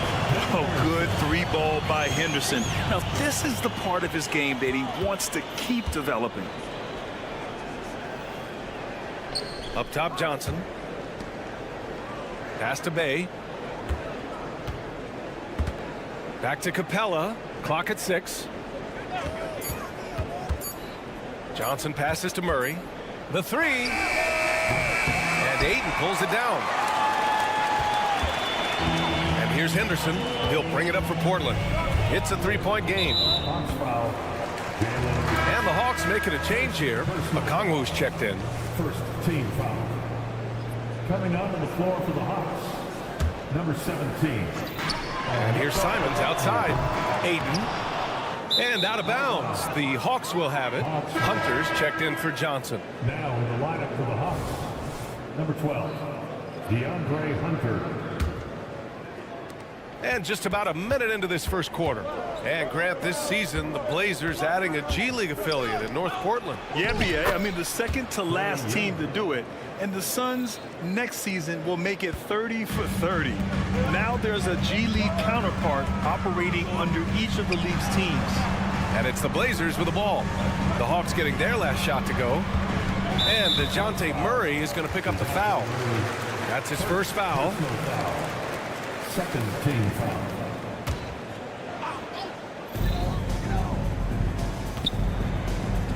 Oh, good 3-ball by Henderson. Now, this is the part of his game that he wants to keep developing. Up top, Johnson. Pass to Bey. Back to Capella. Clock at 6. Johnson passes to Murray. The 3. And Ayton pulls it down. And here's Henderson. He'll bring it up for Portland. It's a 3-point game. And the Hawks making a change here. Okongwu's checked in. First team foul. Coming onto the floor for the Hawks, number 17. And here's Simons outside. Ayton. And out of bounds. The Hawks will have it. Hunter's checked in for Johnson. Now in the lineup for the Hawks, number 12, DeAndre Hunter. And just about a minute into this first quarter. And Grant, this season, the Blazers adding a G League affiliate in North Portland. Yeah, BA. I mean, the second to last team to do it. And the Suns next season will make it 30 for 30. Now there's a G League counterpart operating under each of the league's teams. And it's the Blazers with the ball. The Hawks getting their last shot to go. And DeJounte Murray is going to pick up the foul. That's his first foul. Second team foul.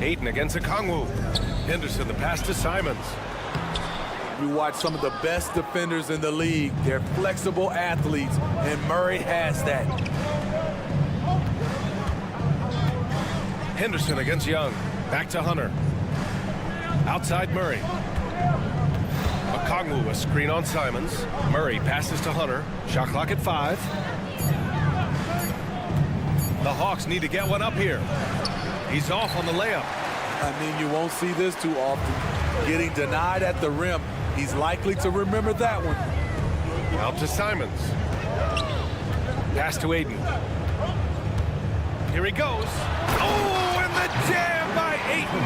Ayton against Okongwu. Henderson, the pass to Simons. You watch some of the best defenders in the league. They're flexible athletes, and Murray has that. Henderson against Young. Back to Hunter. Outside Murray. Okongwu, a screen on Simons. Murray passes to Hunter. Shot clock at 5. The Hawks need to get one up here. He's off on the layup. I mean, you won't see this too often. Getting denied at the rim. He's likely to remember that one. Out to Simons. Pass to Ayton. Here he goes. Oh, and the jam by Ayton.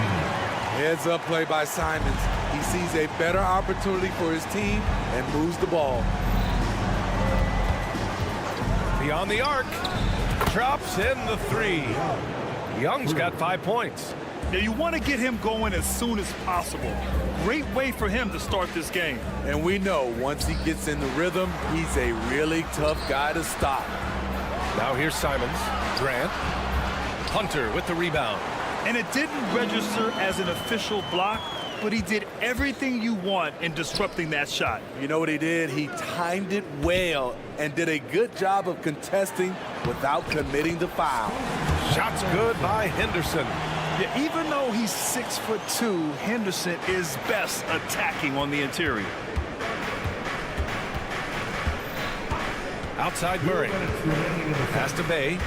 Heads up play by Simons. He sees a better opportunity for his team and moves the ball. Beyond the arc. Drops in the 3. Young's got 5 points. Now, you want to get him going as soon as possible. Great way for him to start this game. And we know once he gets in the rhythm, he's a really tough guy to stop. Now here's Simons. Grant. Hunter with the rebound. And it didn't register as an official block, but he did everything you want in disrupting that shot. You know what he did? He timed it well and did a good job of contesting without committing the foul. Shots good by Henderson. Yeah, even though he's 6'2", Henderson is best attacking on the interior. Outside Murray. Pass to Bey.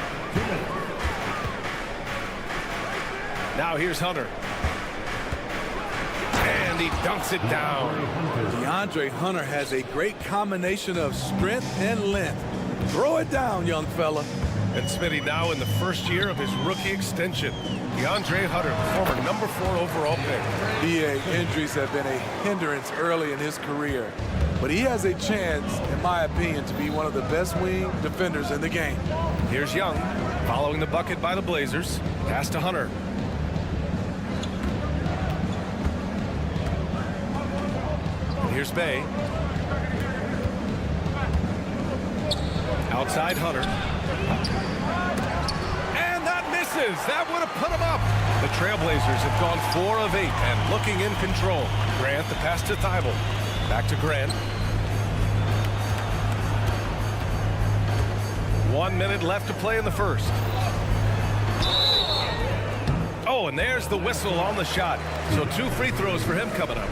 Now here's Hunter. And he dunks it down. DeAndre Hunter has a great combination of strength and length. Throw it down, young fella. And Smitty now in the first year of his rookie extension. DeAndre Hunter, former number 4 overall pick. BA injuries have been a hindrance early in his career. But he has a chance, in my opinion, to be one of the best wing defenders in the game. Here's Young, following the bucket by the Blazers. Pass to Hunter. And here's Bey. Outside Hunter. And that misses. That would have put him up. The Trailblazers have gone 4 of 8 and looking in control. Grant, the pass to Thibault. Back to Grant. 1 minute left to play in the first. Oh, and there's the whistle on the shot. So 2 free throws for him coming up.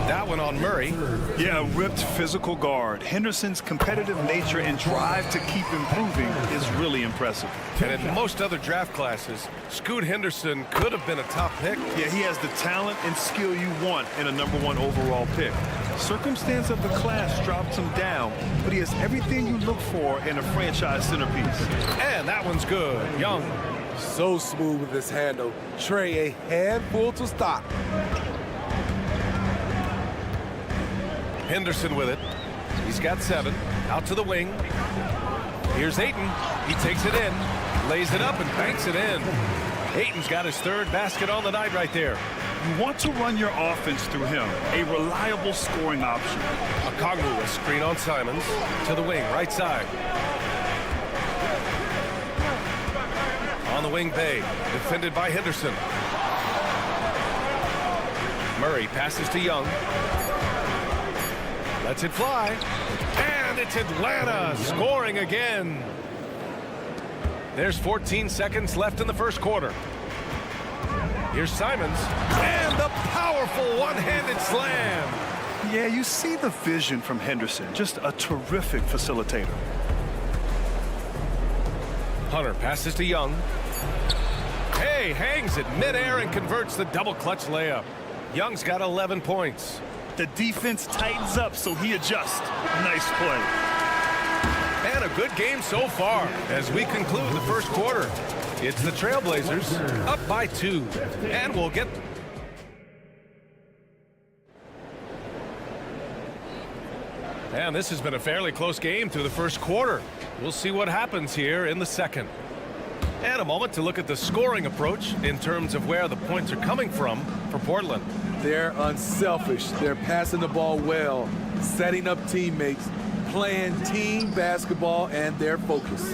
That one on Murray. Yeah, ripped physical guard. Henderson's competitive nature and drive to keep improving is really impressive. And in most other draft classes, Scoot Henderson could have been a top pick. Yeah, he has the talent and skill you want in a #1 overall pick. Circumstance of the class dropped him down, but he has everything you look for in a franchise centerpiece. And that one's good. Young. So smooth with his handle. Trey, a handful to stop. Henderson with it. He's got 7. Out to the wing. Here's Ayton. He takes it in, lays it up, and banks it in. Ayton's got his 3rd basket on the night right there. You want to run your offense through him, a reliable scoring option. Okongwu, a screen on Simons. To the wing, right side. On the wing, Bay. Defended by Henderson. Murray passes to Young. Lets it fly. And it's Atlanta scoring again. There's 14 seconds left in the first quarter. Here's Simons. And the powerful one-handed slam. Yeah, you see the vision from Henderson. Just a terrific facilitator. Hunter passes to Young. Hey, hangs it midair and converts the double clutch layup. Young's got 11 points. The defense tightens up, so he adjusts. Nice play. And a good game so far as we conclude the first quarter. It's the Trailblazers up by 2. And we'll get... And this has been a fairly close game through the first quarter. We'll see what happens here in the second. And a moment to look at the scoring approach in terms of where the points are coming from for Portland. They're unselfish. They're passing the ball well, setting up teammates, playing team basketball, and their focus.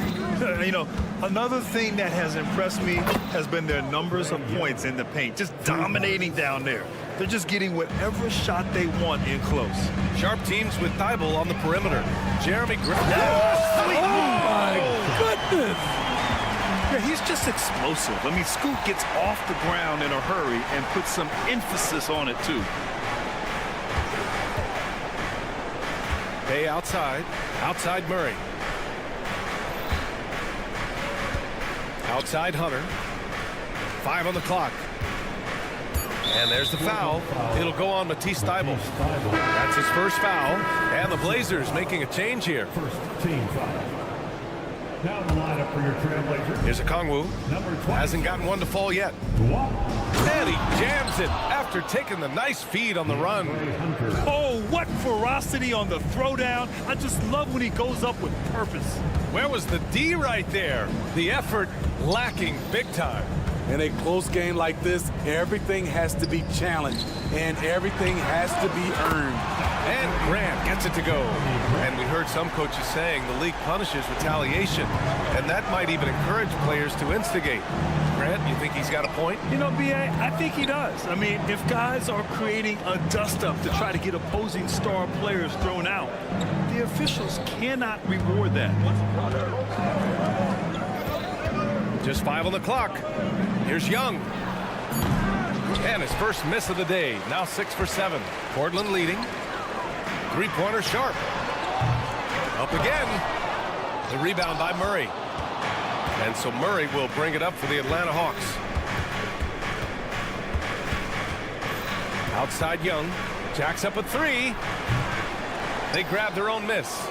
You know, another thing that has impressed me has been their numbers of points in the paint, just dominating down there. They're just getting whatever shot they want in close. Sharp teams with Thibault on the perimeter. Jeremy Griffin. Oh, my goodness. Yeah, he's just explosive. I mean, Scoot gets off the ground in a hurry and puts some emphasis on it, too. Bay outside. Outside Murray. Outside Hunter. 5 on the clock. And there's the foul. It'll go on Matisse Thybulle. That's his first foul. And the Blazers making a change here. First team foul. Now in the lineup for your Trailblazers. Here's Okongwu. Hasn't gotten one to fall yet. And he jams it after taking the nice feed on the run. Oh, what ferocity on the throwdown. I just love when he goes up with purpose. Where was the D right there? The effort lacking big time. In a close game like this, everything has to be challenged, and everything has to be earned. And Grant gets it to go. And we heard some coaches saying the league punishes retaliation, and that might even encourage players to instigate. Grant, you think he's got a point? You know, B.A., I think he does. I mean, if guys are creating a dust-up to try to get opposing star players thrown out, the officials cannot reward that. Just 5 on the clock. Here's Young. And his first miss of the day. Now 6 for 7. Portland leading. Three-pointer Sharp. Up again. The rebound by Murray. And so Murray will bring it up for the Atlanta Hawks. Outside Young. Jacks up a 3. They grab their own miss.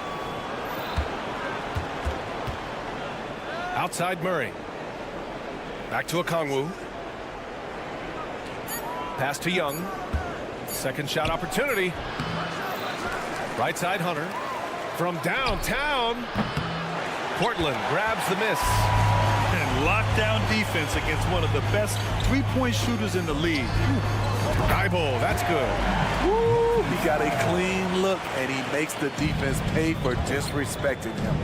Outside Murray. Back to Okongwu. Pass to Young. Second shot opportunity. Right side Hunter. From downtown. Portland grabs the miss. And lockdown defense against one of the best three-point shooters in the league. Thibault, that's good. Woo, he got a clean look, and he makes the defense pay for disrespecting him.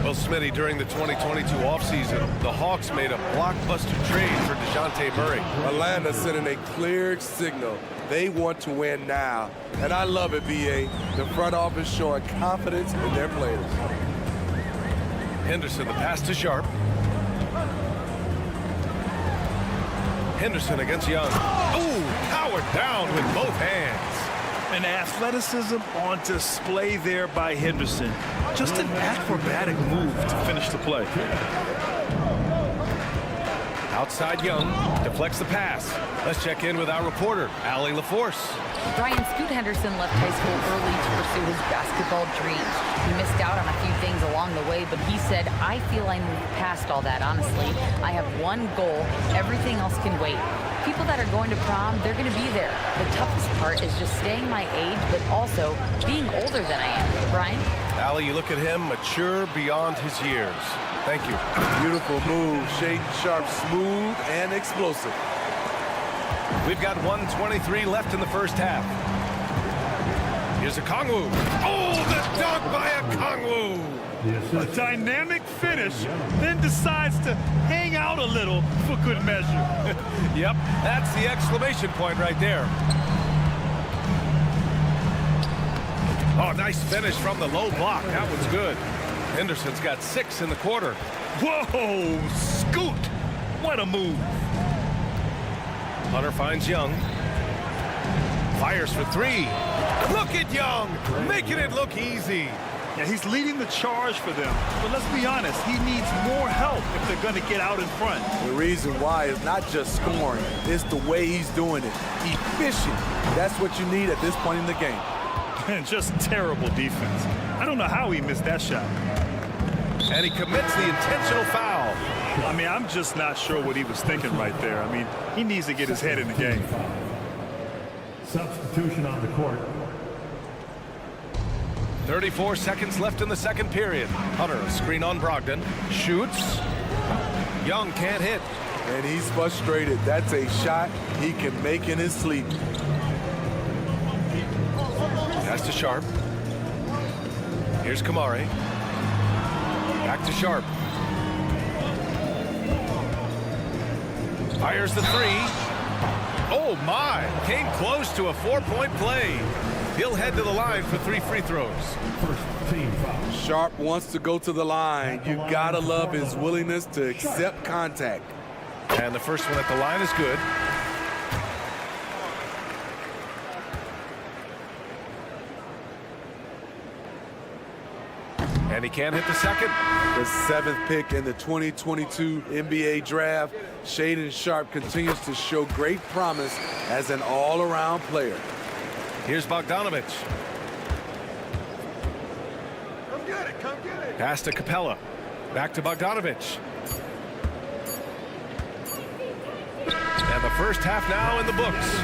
Well, Smitty, during the 2022 offseason, the Hawks made a blockbuster trade for DeJounte Murray. Atlanta sending a clear signal. They want to win now. And I love it, B.A. The front office showing confidence in their players. Henderson, the pass to Sharp. Henderson against Young. Ooh, powered down with both hands. And athleticism on display there by Henderson. Just an acrobatic move to finish the play. Outside Young, deflects the pass. Let's check in with our reporter, Allie LaForce. Brian, Scoot Henderson left high school early to pursue his basketball dreams. He missed out on a few things along the way, but he said, I feel I moved past all that, honestly. I have one goal. Everything else can wait. People that are going to prom, they're going to be there. The toughest part is just staying my age, but also being older than I am. Brian? Allie, you look at him, mature beyond his years. Thank you. Beautiful move. Shaden Sharp, smooth and explosive. We've got 1:23 left in the first half. Here's a Kongwu. Oh, the dunk by a Kongwu. A dynamic finish, then decides to hang out a little for good measure. Yep, that's the exclamation point right there. Oh, nice finish from the low block. That one's good. Henderson's got 6 in the quarter. Whoa, Scoot. What a move. Hunter finds Young. Fires for 3. Look at Young, making it look easy. Yeah, he's leading the charge for them. But let's be honest, he needs more help if they're going to get out in front. The reason why is not just scoring, it's the way he's doing it. Efficient. That's what you need at this point in the game. And just terrible defense. I don't know how he missed that shot. And he commits the intentional foul. I mean, I'm just not sure what he was thinking right there. I mean, he needs to get his head in the game. Substitution on the court. 34 seconds left in the second period. Hunter, a screen on Brogdon. Shoots. Young can't hit. And he's frustrated. That's a shot he can make in his sleep. Pass to Sharp. Here's Kamari. Back to Sharp. Fires the 3. Oh my! Came close to a 4-point play. He'll head to the line for 3 free throws. First team foul. Sharp wants to go to the line. You gotta love his willingness to accept contact. And the first one at the line is good. And he can't hit the second. The 7th pick in the 2022 NBA draft, Shaden Sharp continues to show great promise as an all-around player. Here's Bogdanovich. Come get it, come get it. Pass to Capella. Back to Bogdanovich. And the first half now in the books.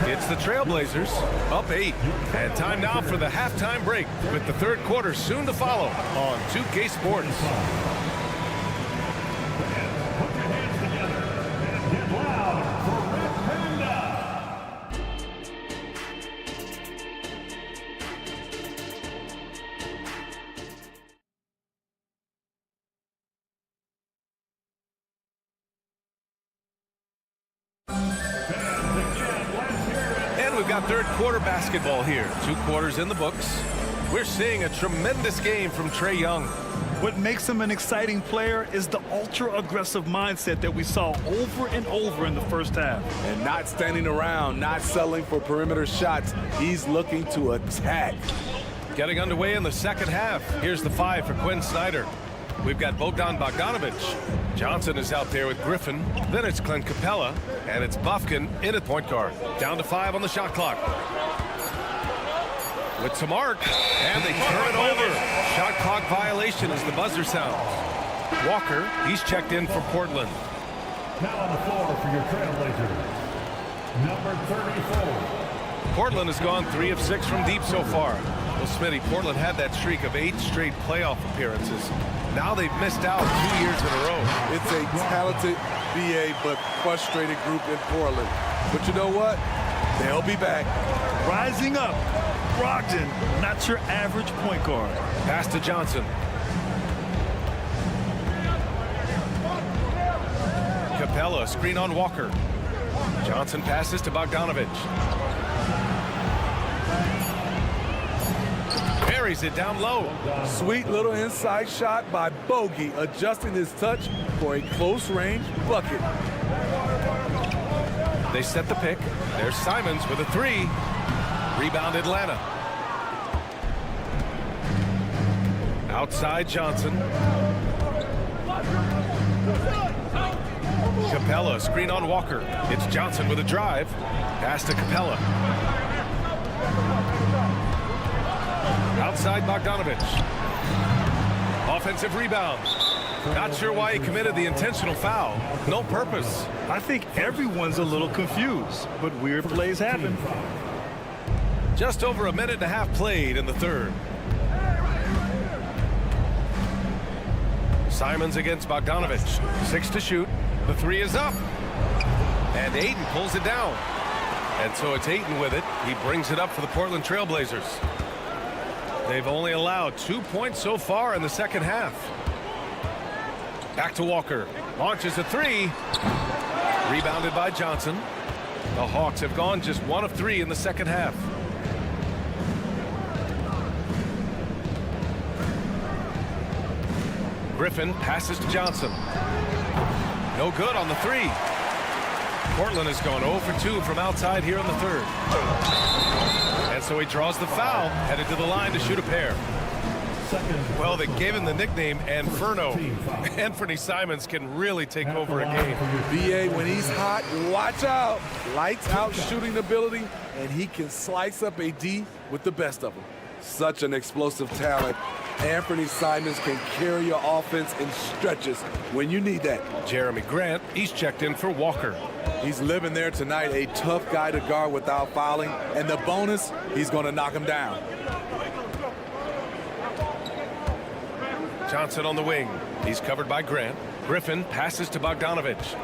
It's the Trailblazers up 8. And time now for the halftime break with the third quarter soon to follow on 2K Sports. Put your hands together and get loud for Red Panda. And we've got third quarter basketball here. 2 quarters in the books. We're seeing a tremendous game from Trae Young. What makes him an exciting player is the ultra-aggressive mindset that we saw over and over in the first half. And not standing around, not settling for perimeter shots. He's looking to attack. Getting underway in the second half. Here's the 5 for Quinn Snyder. We've got Bogdanovich. Johnson is out there with Griffin. Then it's Clint Capella. And it's Bufkin in at point guard. Down to 5 on the shot clock. With some arc. And they turn it over. Shot clock violation as the buzzer sounds. Walker, he's checked in for Portland. Now on the floor for your Trailblazers, number 34. Portland has gone 3 of 6 from deep so far. Well, Smitty, Portland had that streak of 8 straight playoff appearances. Now they've missed out 2 years in a row. It's a talented BA but frustrated group in Portland. But you know what? They'll be back. Rising up. Brogdon, not your average point guard. Pass to Johnson. Capella, screen on Walker. Johnson passes to Bogdanovich. Buries it down low. Sweet little inside shot by Bogey, adjusting his touch for a close range bucket. They set the pick. There's Simons with a three. Rebound Atlanta. Outside Johnson. Capella, screen on Walker. It's Johnson with a drive. Pass to Capella. Outside Bogdanovich. Offensive rebound. Not sure why he committed the intentional foul. No purpose. I think everyone's a little confused, but weird plays happen. Just over a minute and a half played in the third. Simons against Bogdanovich. 6 to shoot. The three is up. And Ayton pulls it down. And so it's Ayton with it. He brings it up for the Portland Trailblazers. They've only allowed 2 points so far in the second half. Back to Walker. Launches a three. Rebounded by Johnson. The Hawks have gone just 1 of 3 in the second half. Griffin passes to Johnson. No good on the three. Portland has gone 0 for 2 from outside here in the third. And so he draws the foul, headed to the line to shoot a pair. Well, they gave him the nickname Inferno. Anthony Simons can really take over a game. BA, when he's hot, watch out. Lights out shooting ability, and he can slice up a D with the best of them. Such an explosive talent. Anthony Simons can carry your offense in stretches when you need that. Jeremy Grant, he's checked in for Walker. He's living there tonight, a tough guy to guard without fouling, and the bonus, he's going to knock him down. Johnson on the wing. He's covered by Grant. Griffin passes to Bogdanovich.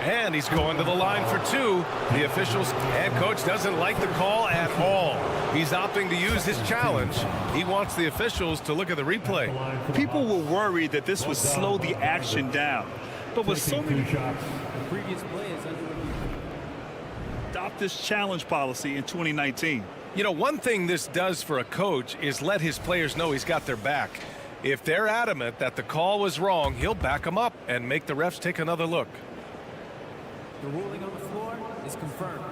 And he's going to the line for 2. The officials and coach doesn't like the call at all. He's opting to use his challenge. He wants the officials to look at the replay. People were worried that this would slow the action down. But with so many previous players adopt this challenge policy in 2019. You know, one thing this does for a coach is let his players know he's got their back. If they're adamant that the call was wrong, he'll back them up and make the refs take another look. The ruling on the floor is confirmed.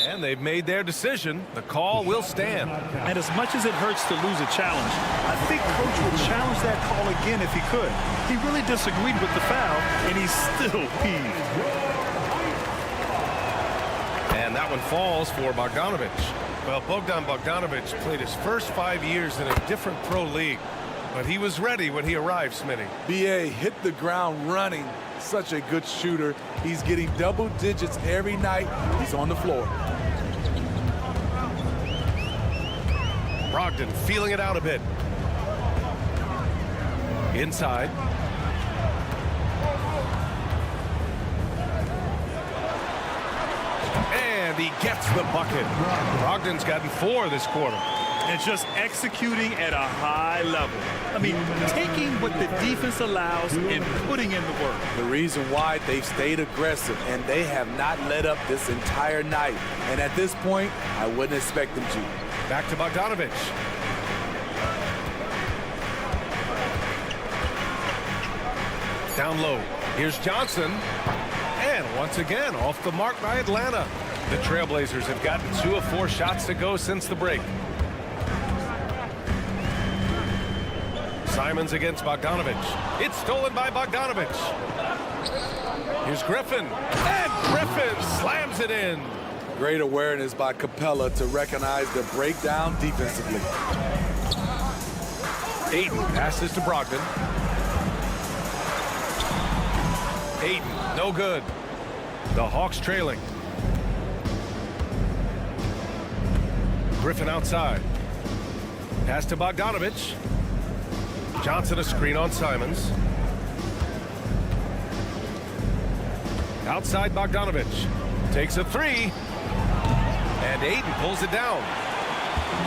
And they've made their decision. The call will stand. And as much as it hurts to lose a challenge, I think coach would challenge that call again if he could. He really disagreed with the foul, and he's still peeved. And that one falls for Bogdanovich. Well, Bogdan Bogdanovich played his first 5 years in a different pro league, but he was ready when he arrived, Smitty. BA hit the ground running. Such a good shooter. He's getting double digits every night. He's on the floor. Brogdon feeling it out a bit. Inside. And he gets the bucket. Brogdon's gotten 4 this quarter. And just executing at a high level. I mean, taking what the defense allows and putting in the work. The reason why they've stayed aggressive, and they have not let up this entire night. And at this point, I wouldn't expect them to. Back to Bogdanovich. Down low. Here's Johnson. And once again, off the mark by Atlanta. The Trailblazers have gotten 2 of 4 shots to go since the break. Simons against Bogdanovich. It's stolen by Bogdanovich. Here's Griffin. And Griffin slams it in. Great awareness by Capella to recognize the breakdown defensively. Ayton passes to Brogdon. Ayton, no good. The Hawks trailing. Griffin outside. Pass to Bogdanovich. Johnson a screen on Simons. Outside Bogdanovich. Takes a 3. And Ayton pulls it down.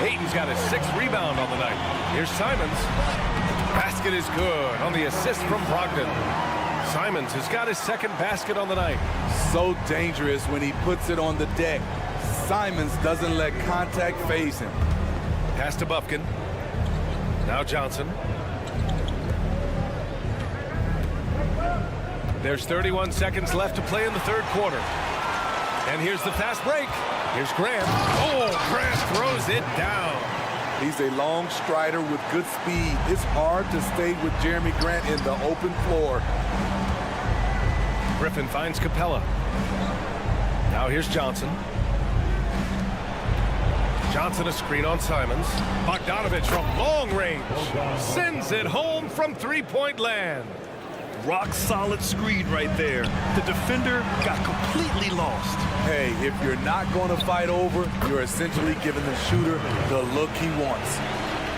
Ayton's got his 6th rebound on the night. Here's Simons. Basket is good on the assist from Brogdon. Simons has got his 2nd basket on the night. So dangerous when he puts it on the deck. Simons doesn't let contact faze him. Pass to Bufkin. Now Johnson. There's 31 seconds left to play in the third quarter. And here's the fast break. Here's Grant. Oh, Grant throws it down. He's a long strider with good speed. It's hard to stay with Jeremy Grant in the open floor. Griffin finds Capella. Now here's Johnson. Johnson a screen on Simons. Bogdanovich from long range sends it home from three-point land. Rock solid screen right there. The defender got completely lost. Hey, if you're not going to fight over, you're essentially giving the shooter the look he wants.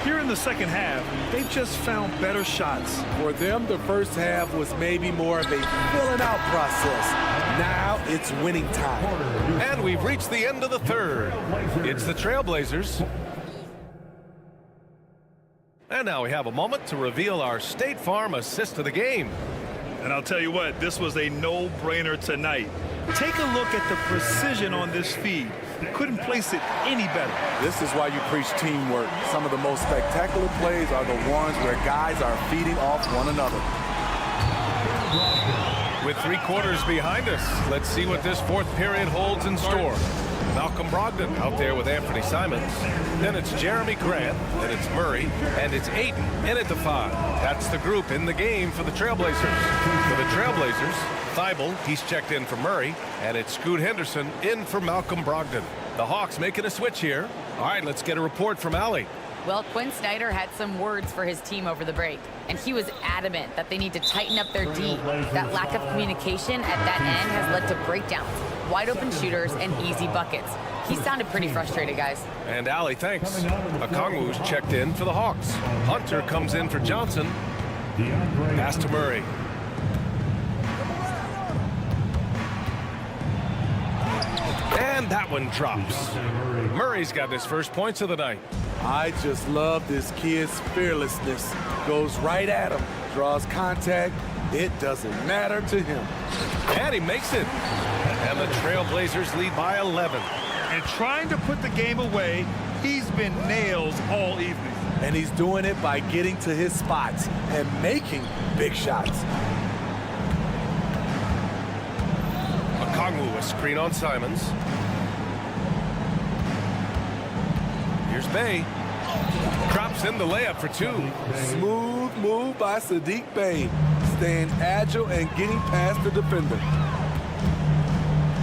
Here in the second half, they've just found better shots. For them, the first half was maybe more of a filling out process. Now it's winning time. And we've reached the end of the third. It's the Trailblazers. And now we have a moment to reveal our State Farm assist of the game. And I'll tell you what, this was a no-brainer tonight. Take a look at the precision on this feed. Couldn't place it any better. This is why you preach teamwork. Some of the most spectacular plays are the ones where guys are feeding off one another. With 3 quarters behind us, let's see what this fourth period holds in store. Malcolm Brogdon out there with Anthony Simons. Then it's Jeremy Grant, then it's Murray, and it's Ayton in at the 5. That's the group in the game for the Trailblazers. For the Trailblazers, Thibault, he's checked in for Murray, and it's Scoot Henderson in for Malcolm Brogdon. The Hawks making a switch here. All right, let's get a report from Allie. Well, Quinn Snyder had some words for his team over the break, and he was adamant that they need to tighten up their D. That lack of communication at that end has led to breakdowns, wide open shooters, and easy buckets. He sounded pretty frustrated, guys. And Allie, thanks. Okongwu's checked in for the Hawks. Hunter comes in for Johnson. Pass to Murray. And that one drops. Murray's got his first points of the night. I just love this kid's fearlessness. Goes right at him, draws contact. It doesn't matter to him. And he makes it. And the Trailblazers lead by 11. And trying to put the game away, he's been nails all evening. And he's doing it by getting to his spots and making big shots. Okongwu, a screen on Simons. Here's Bey. Drops in the layup for 2. Smooth move by Sadiq Bey. Staying agile and getting past the defender.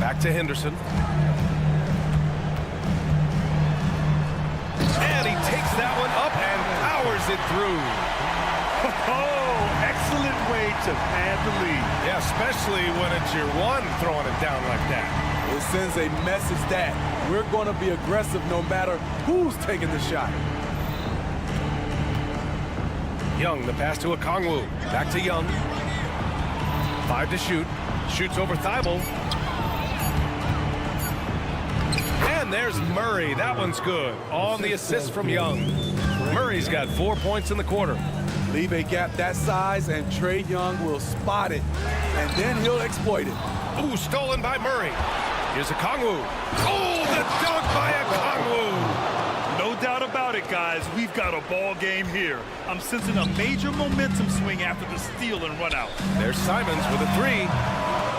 Back to Henderson. And he takes that one up and powers it through. Oh, excellent way to pad the lead. Yeah, especially when it's your one throwing it down like that. It sends a message that we're going to be aggressive no matter who's taking the shot. Young, the pass to Okongwu. Back to Young. 5 to shoot. Shoots over Thibault. And there's Murray. That one's good. On the assist from Young. Murray's got 4 points in the quarter. Leave a gap that size and Trae Young will spot it. And then he'll exploit it. Ooh, stolen by Murray. Here's Okongwu. Oh, the dunk by Okongwu. No doubt about it, guys. We've got a ball game here. I'm sensing a major momentum swing after the steal and run out. There's Simons with a 3.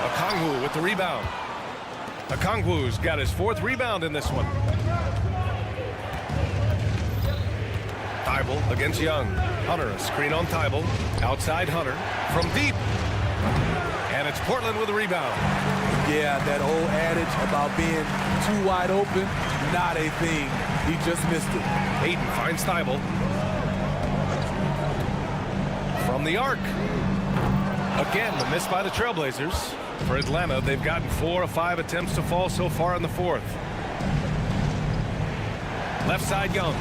Okongwu with the rebound. Okongwu's got his 4th rebound in this one. Thibault against Young. Hunter, a screen on Thibault. Outside Hunter from deep. And it's Portland with a rebound. Yeah, that old adage about being too wide open, not a thing. He just missed it. Ayton finds Thibault. From the arc. Again, the miss by the Trailblazers. For Atlanta, they've gotten 4 of 5 attempts to fall so far in the 4th. Left side, Young.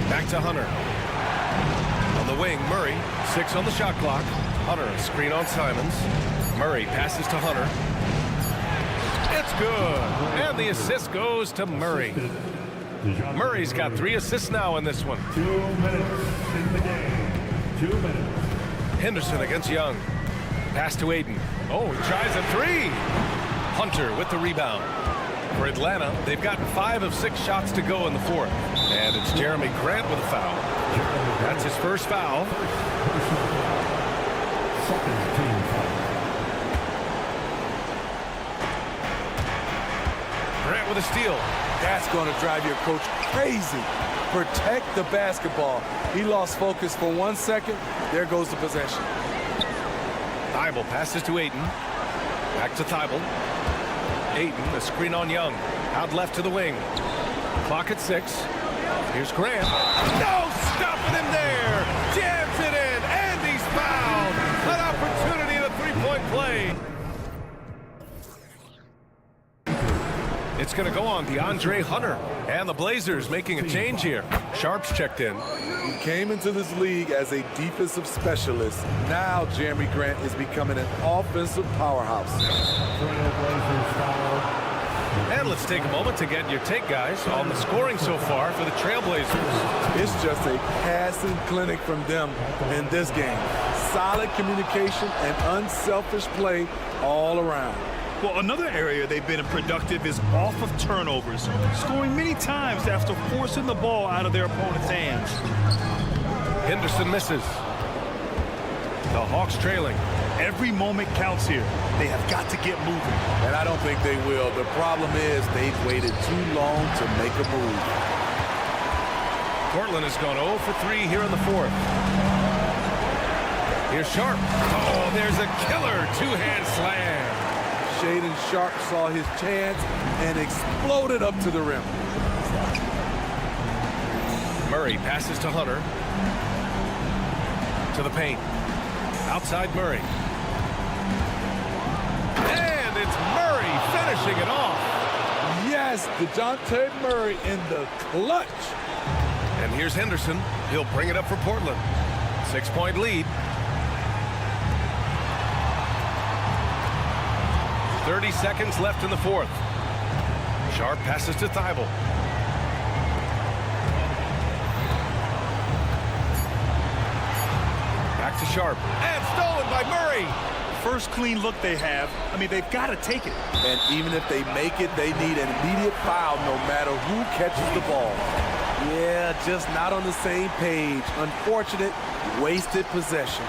Back to Hunter. On the wing, Murray. 6 on the shot clock. Hunter, a screen on Simons. Murray passes to Hunter. It's good. And the assist goes to Murray. Murray's got 3 assists now in this one. 2 minutes in the game. 2 minutes. Henderson against Young. Pass to Ayton. Oh, he tries a 3. Hunter with the rebound. For Atlanta, they've gotten 5 of 6 shots to go in the 4th. And it's Jeremy Grant with a foul. That's his first foul. Second team foul. Grant with a steal. That's going to drive your coach crazy. Protect the basketball. He lost focus for 1 second. There goes the possession. Thibault passes to Ayton. Back to Thibault. Ayton, a screen on Young. Out left to the wing. Clock at 6. Here's Grant. No stopping him there. Jams it in, and he's fouled. An opportunity in a three-point play. It's going to go on DeAndre Hunter. And the Blazers making a change here. Sharp's checked in. He came into this league as a defensive specialist. Now Jeremy Grant is becoming an offensive powerhouse. Trailblazers foul. And let's take a moment to get your take, guys, on the scoring so far for the Trailblazers. It's just a passing clinic from them in this game. Solid communication and unselfish play all around. Well, another area they've been productive is off of turnovers, scoring many times after forcing the ball out of their opponent's hands. Henderson misses. The Hawks trailing. Every moment counts here. They have got to get moving. And I don't think they will. The problem is they've waited too long to make a move. Portland has gone 0 for 3 here in the fourth. Here's Sharp. Oh, there's a killer two-hand slam. Shaedon Sharp saw his chance and exploded up to the rim. Murray passes to Hunter. To the paint. Outside Murray. And it's Murray finishing it off. Yes, DeJounte Murray in the clutch. And here's Henderson. He'll bring it up for Portland. 6-point lead. 30 seconds left in the fourth. Sharp passes to Thibault. Back to Sharp. And stolen by Murray. First clean look they have. I mean, they've got to take it. And even if they make it, they need an immediate foul no matter who catches the ball. Yeah, just not on the same page. Unfortunate, wasted possession.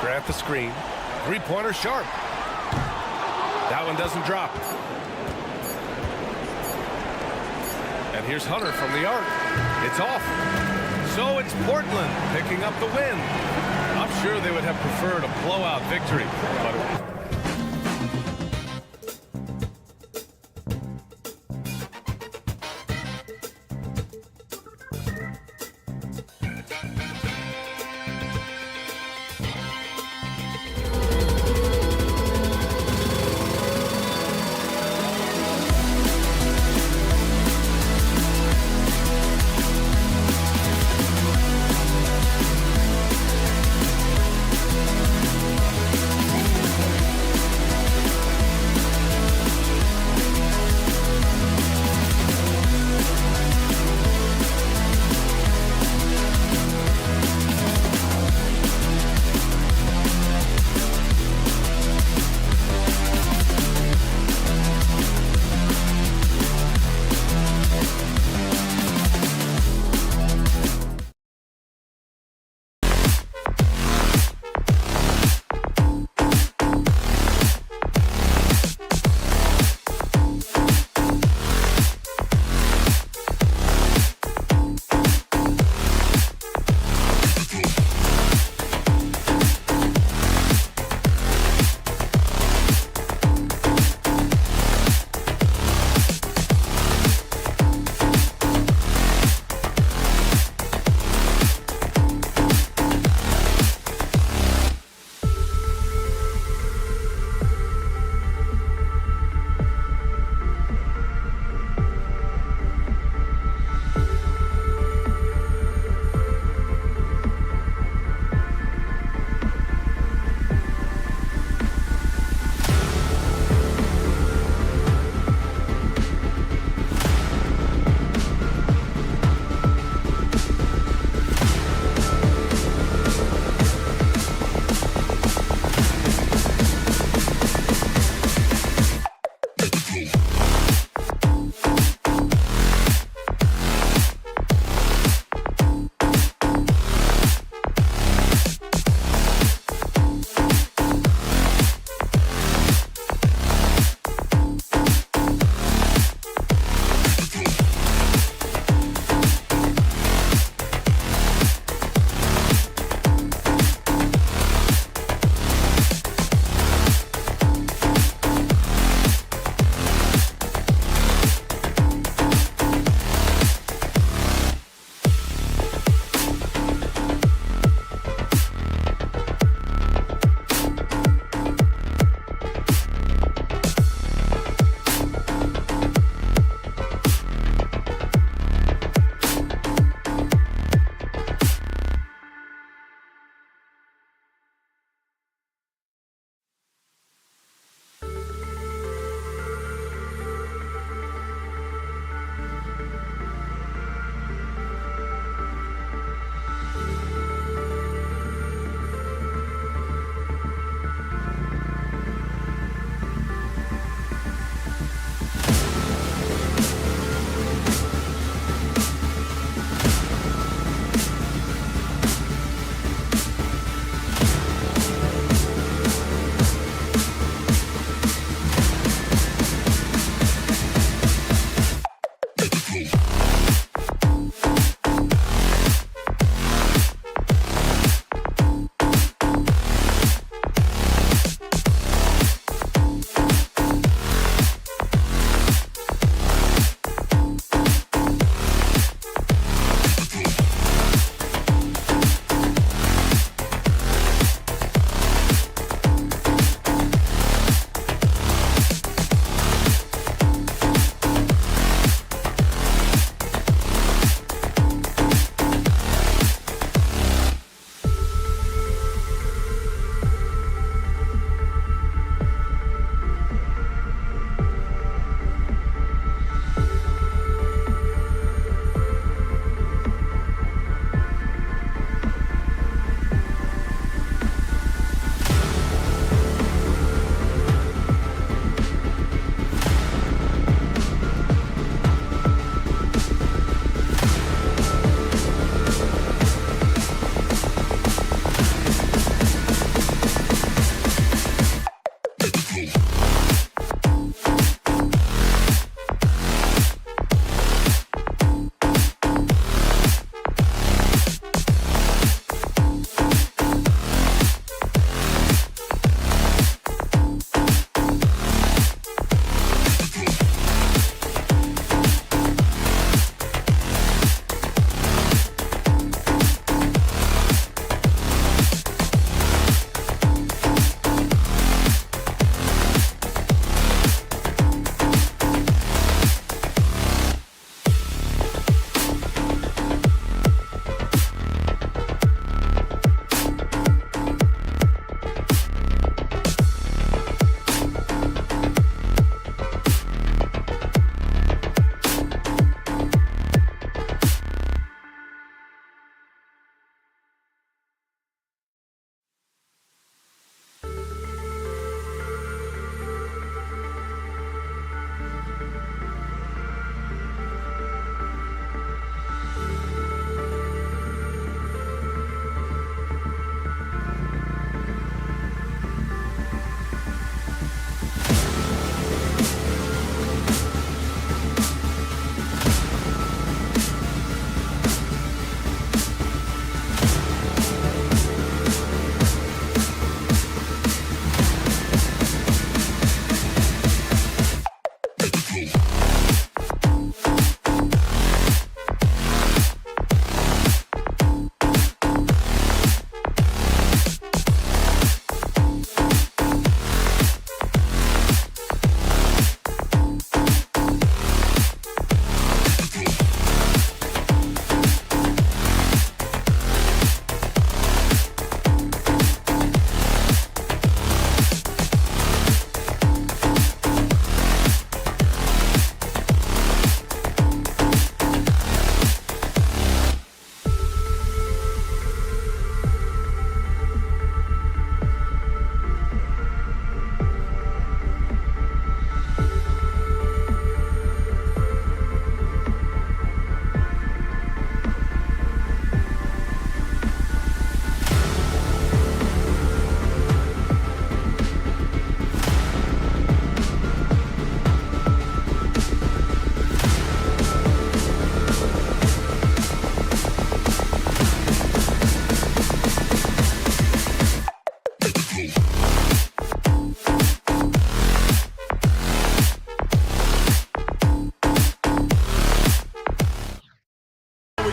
Grant the screen. Three-pointer Sharp. That one doesn't drop. And here's Hunter from the arc. It's off. So it's Portland picking up the win. I'm sure they would have preferred a blowout victory, but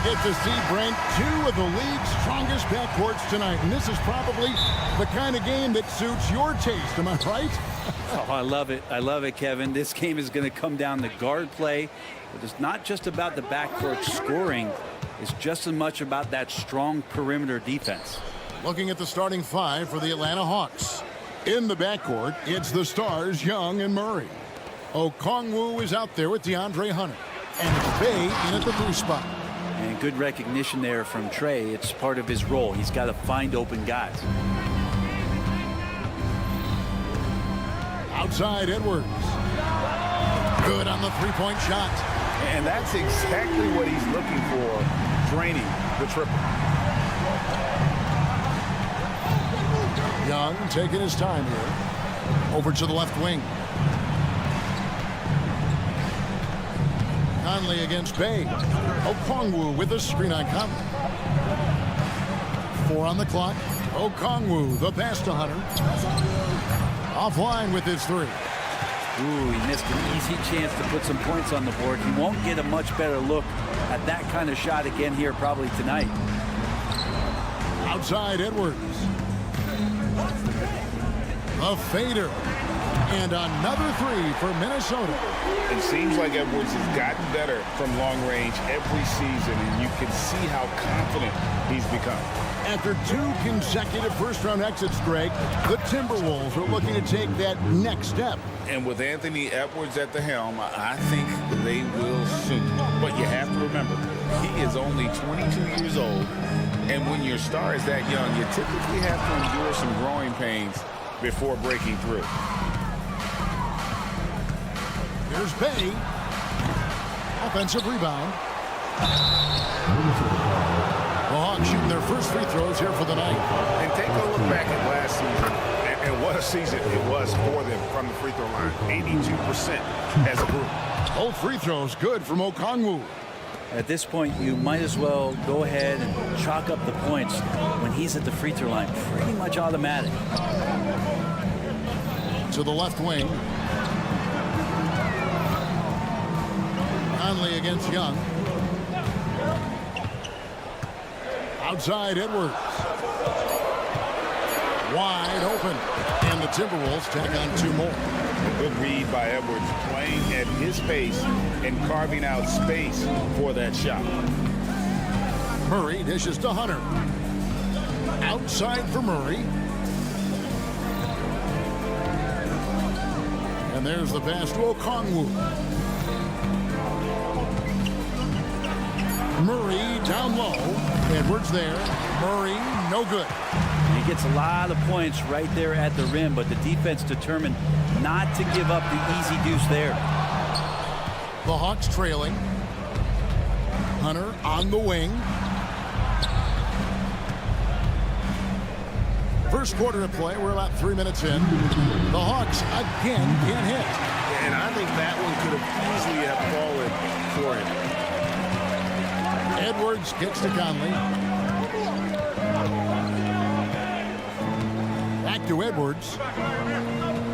get to see, Brent, two of the league's strongest backcourts tonight. And this is probably the kind of game that suits your taste. Am I right? Oh, I love it. I love it, Kevin. This game is going to come down to guard play. But it's not just about the backcourt scoring. It's just as much about that strong perimeter defense. Looking at the starting five for the Atlanta Hawks. In the backcourt, it's the stars, Young and Murray. Okongwu is out there with DeAndre Hunter. And it's Bay in at the 3 spot. And good recognition there from Trey. It's part of his role. He's got to find open guys. Outside Edwards. Good on the 3-point shot. And that's exactly what he's looking for, draining the triple. Young taking his time here. Over to the left wing. Conley against Bay. Okongwu with a screen on Conley. 4 on the clock. Okongwu, the pass to Hunter. Offline with his 3. Ooh, he missed an easy chance to put some points on the board. He won't get a much better look at that kind of shot again here probably tonight. Outside Edwards. A fader. And another 3 for Minnesota. It seems like Edwards has gotten better from long range every season, and you can see how confident he's become. After 2 consecutive first-round exits, Greg, the Timberwolves are looking to take that next step. And with Anthony Edwards at the helm, I think they will soon. But you have to remember, he is only 22 years old, and when your star is that young, you typically have to endure some growing pains before breaking through. Here's Bay. Offensive rebound. The Hawks shooting their first free throws here for the night. And take a look back at last season, and what a season it was for them from the free throw line. 82% as a group. Both free throws good from Okongwu. At this point, you might as well go ahead and chalk up the points when he's at the free throw line. Pretty much automatic. To the left wing. Conley against Young. Outside Edwards. Wide open. And the Timberwolves tack on 2 more. Good read by Edwards, playing at his pace and carving out space for that shot. Murray dishes to Hunter. Outside for Murray. And there's the pass to Okongwu. Murray down low. Edwards there. Murray, no good. He gets a lot of points right there at the rim, but the defense determined not to give up the easy deuce there. The Hawks trailing. Hunter on the wing. First quarter of play. We're about 3 minutes in. The Hawks again can't hit. And I think that one could have easily have fallen for him. Edwards gets to Conley. Back to Edwards.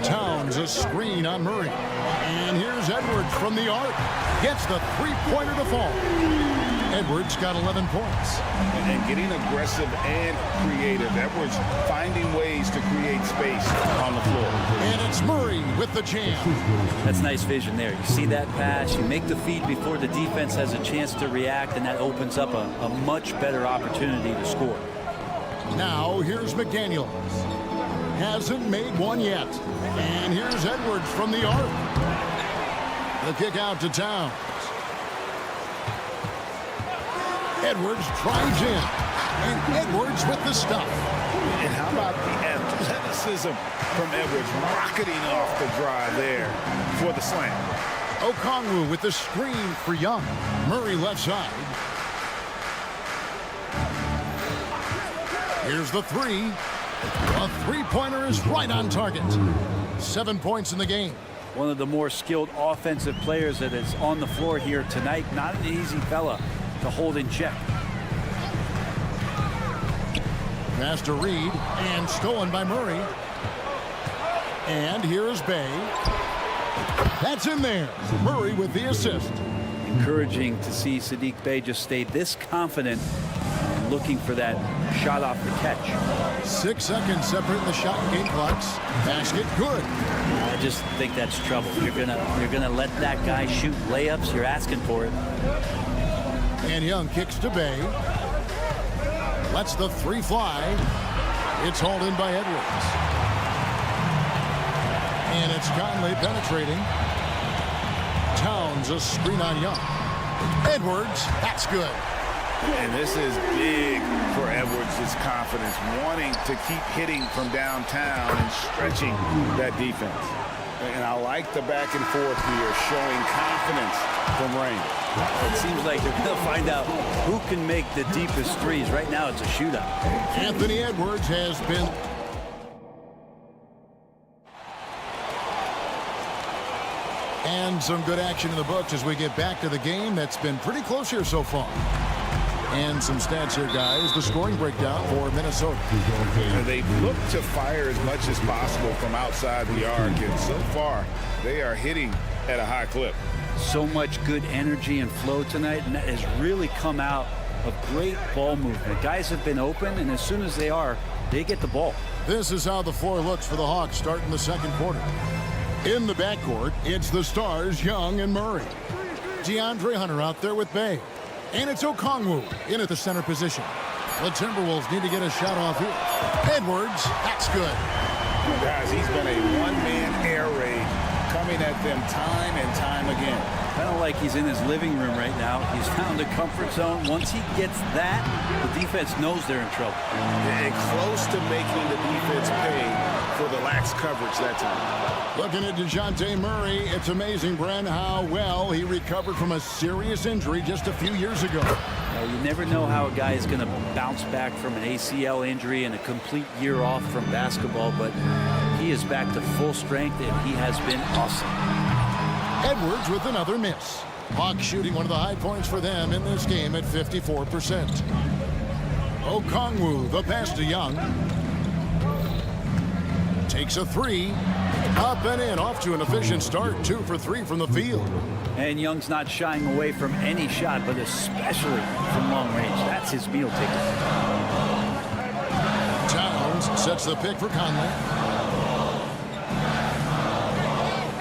Towns a screen on Murray. And here's Edwards from the arc. Gets the 3-pointer to fall. Edwards got 11 points. And getting aggressive and creative. Edwards finding ways to create space on the floor. And it's Murray with the jam. That's nice vision there. You see that pass, you make the feed before the defense has a chance to react, and that opens up a much better opportunity to score. Now here's McDaniels. Hasn't made one yet. And here's Edwards from the arc. The kick out to Towns. Edwards drives in. And Edwards with the stuff. And how about the athleticism from Edwards rocketing off the drive there for the slam. Okongwu with the screen for Young. Murray left side. Here's the 3. A 3-pointer is right on target. 7 points in the game. One of the more skilled offensive players that is on the floor here tonight. Not an easy fella to hold in check. Pass to Reed, and stolen by Murray. And here is Bay. That's in there. Murray with the assist. Encouraging to see Saddiq Bey just stay this confident and looking for that shot off the catch. 6 seconds separating the shot and game clocks. Basket good. I just think that's trouble. You're gonna let that guy shoot layups. You're asking for it. And Young kicks to Bey. Lets the three fly. It's hauled in by Edwards. And it's Conley penetrating. Towns a screen on Young. Edwards, that's good. And this is big for Edwards' confidence, wanting to keep hitting from downtown and stretching that defense. And I like the back and forth here, showing confidence from Rain. It seems like they're going to find out who can make the deepest threes. Right now it's a shootout. Anthony Edwards has been... And some good action in the books as we get back to the game that's been pretty close here so far. And some stats here, guys. The scoring breakdown for Minnesota. They've looked to fire as much as possible from outside the arc, and so far they are hitting at a high clip. So much good energy and flow tonight, and that has really come out of great ball movement. Guys have been open, and as soon as they are, they get the ball. This is how the floor looks for the Hawks starting the second quarter. In the backcourt, it's the stars, Young and Murray. DeAndre Hunter out there with Bey. And it's Okongwu in at the center position. The Timberwolves need to get a shot off here. Edwards, that's good. Guys, he's been a one-man air raid coming at them time and time again. Kind of like he's in his living room right now. He's found a comfort zone. Once he gets that, the defense knows they're in trouble. And close to making the defense pay for the lax coverage that time. Looking at DeJounte Murray, it's amazing, Bren, how well he recovered from a serious injury just a few years ago. You never know how a guy is going to bounce back from an ACL injury and a complete year off from basketball, but he is back to full strength, and he has been awesome. Edwards with another miss. Hawks shooting one of the high points for them in this game at 54%. Okongwu, the pass to Young. Takes a three. Up and in, off to an efficient start. 2 for 3 from the field. And Young's not shying away from any shot, but especially from long range. That's his meal ticket. Towns sets the pick for Conley.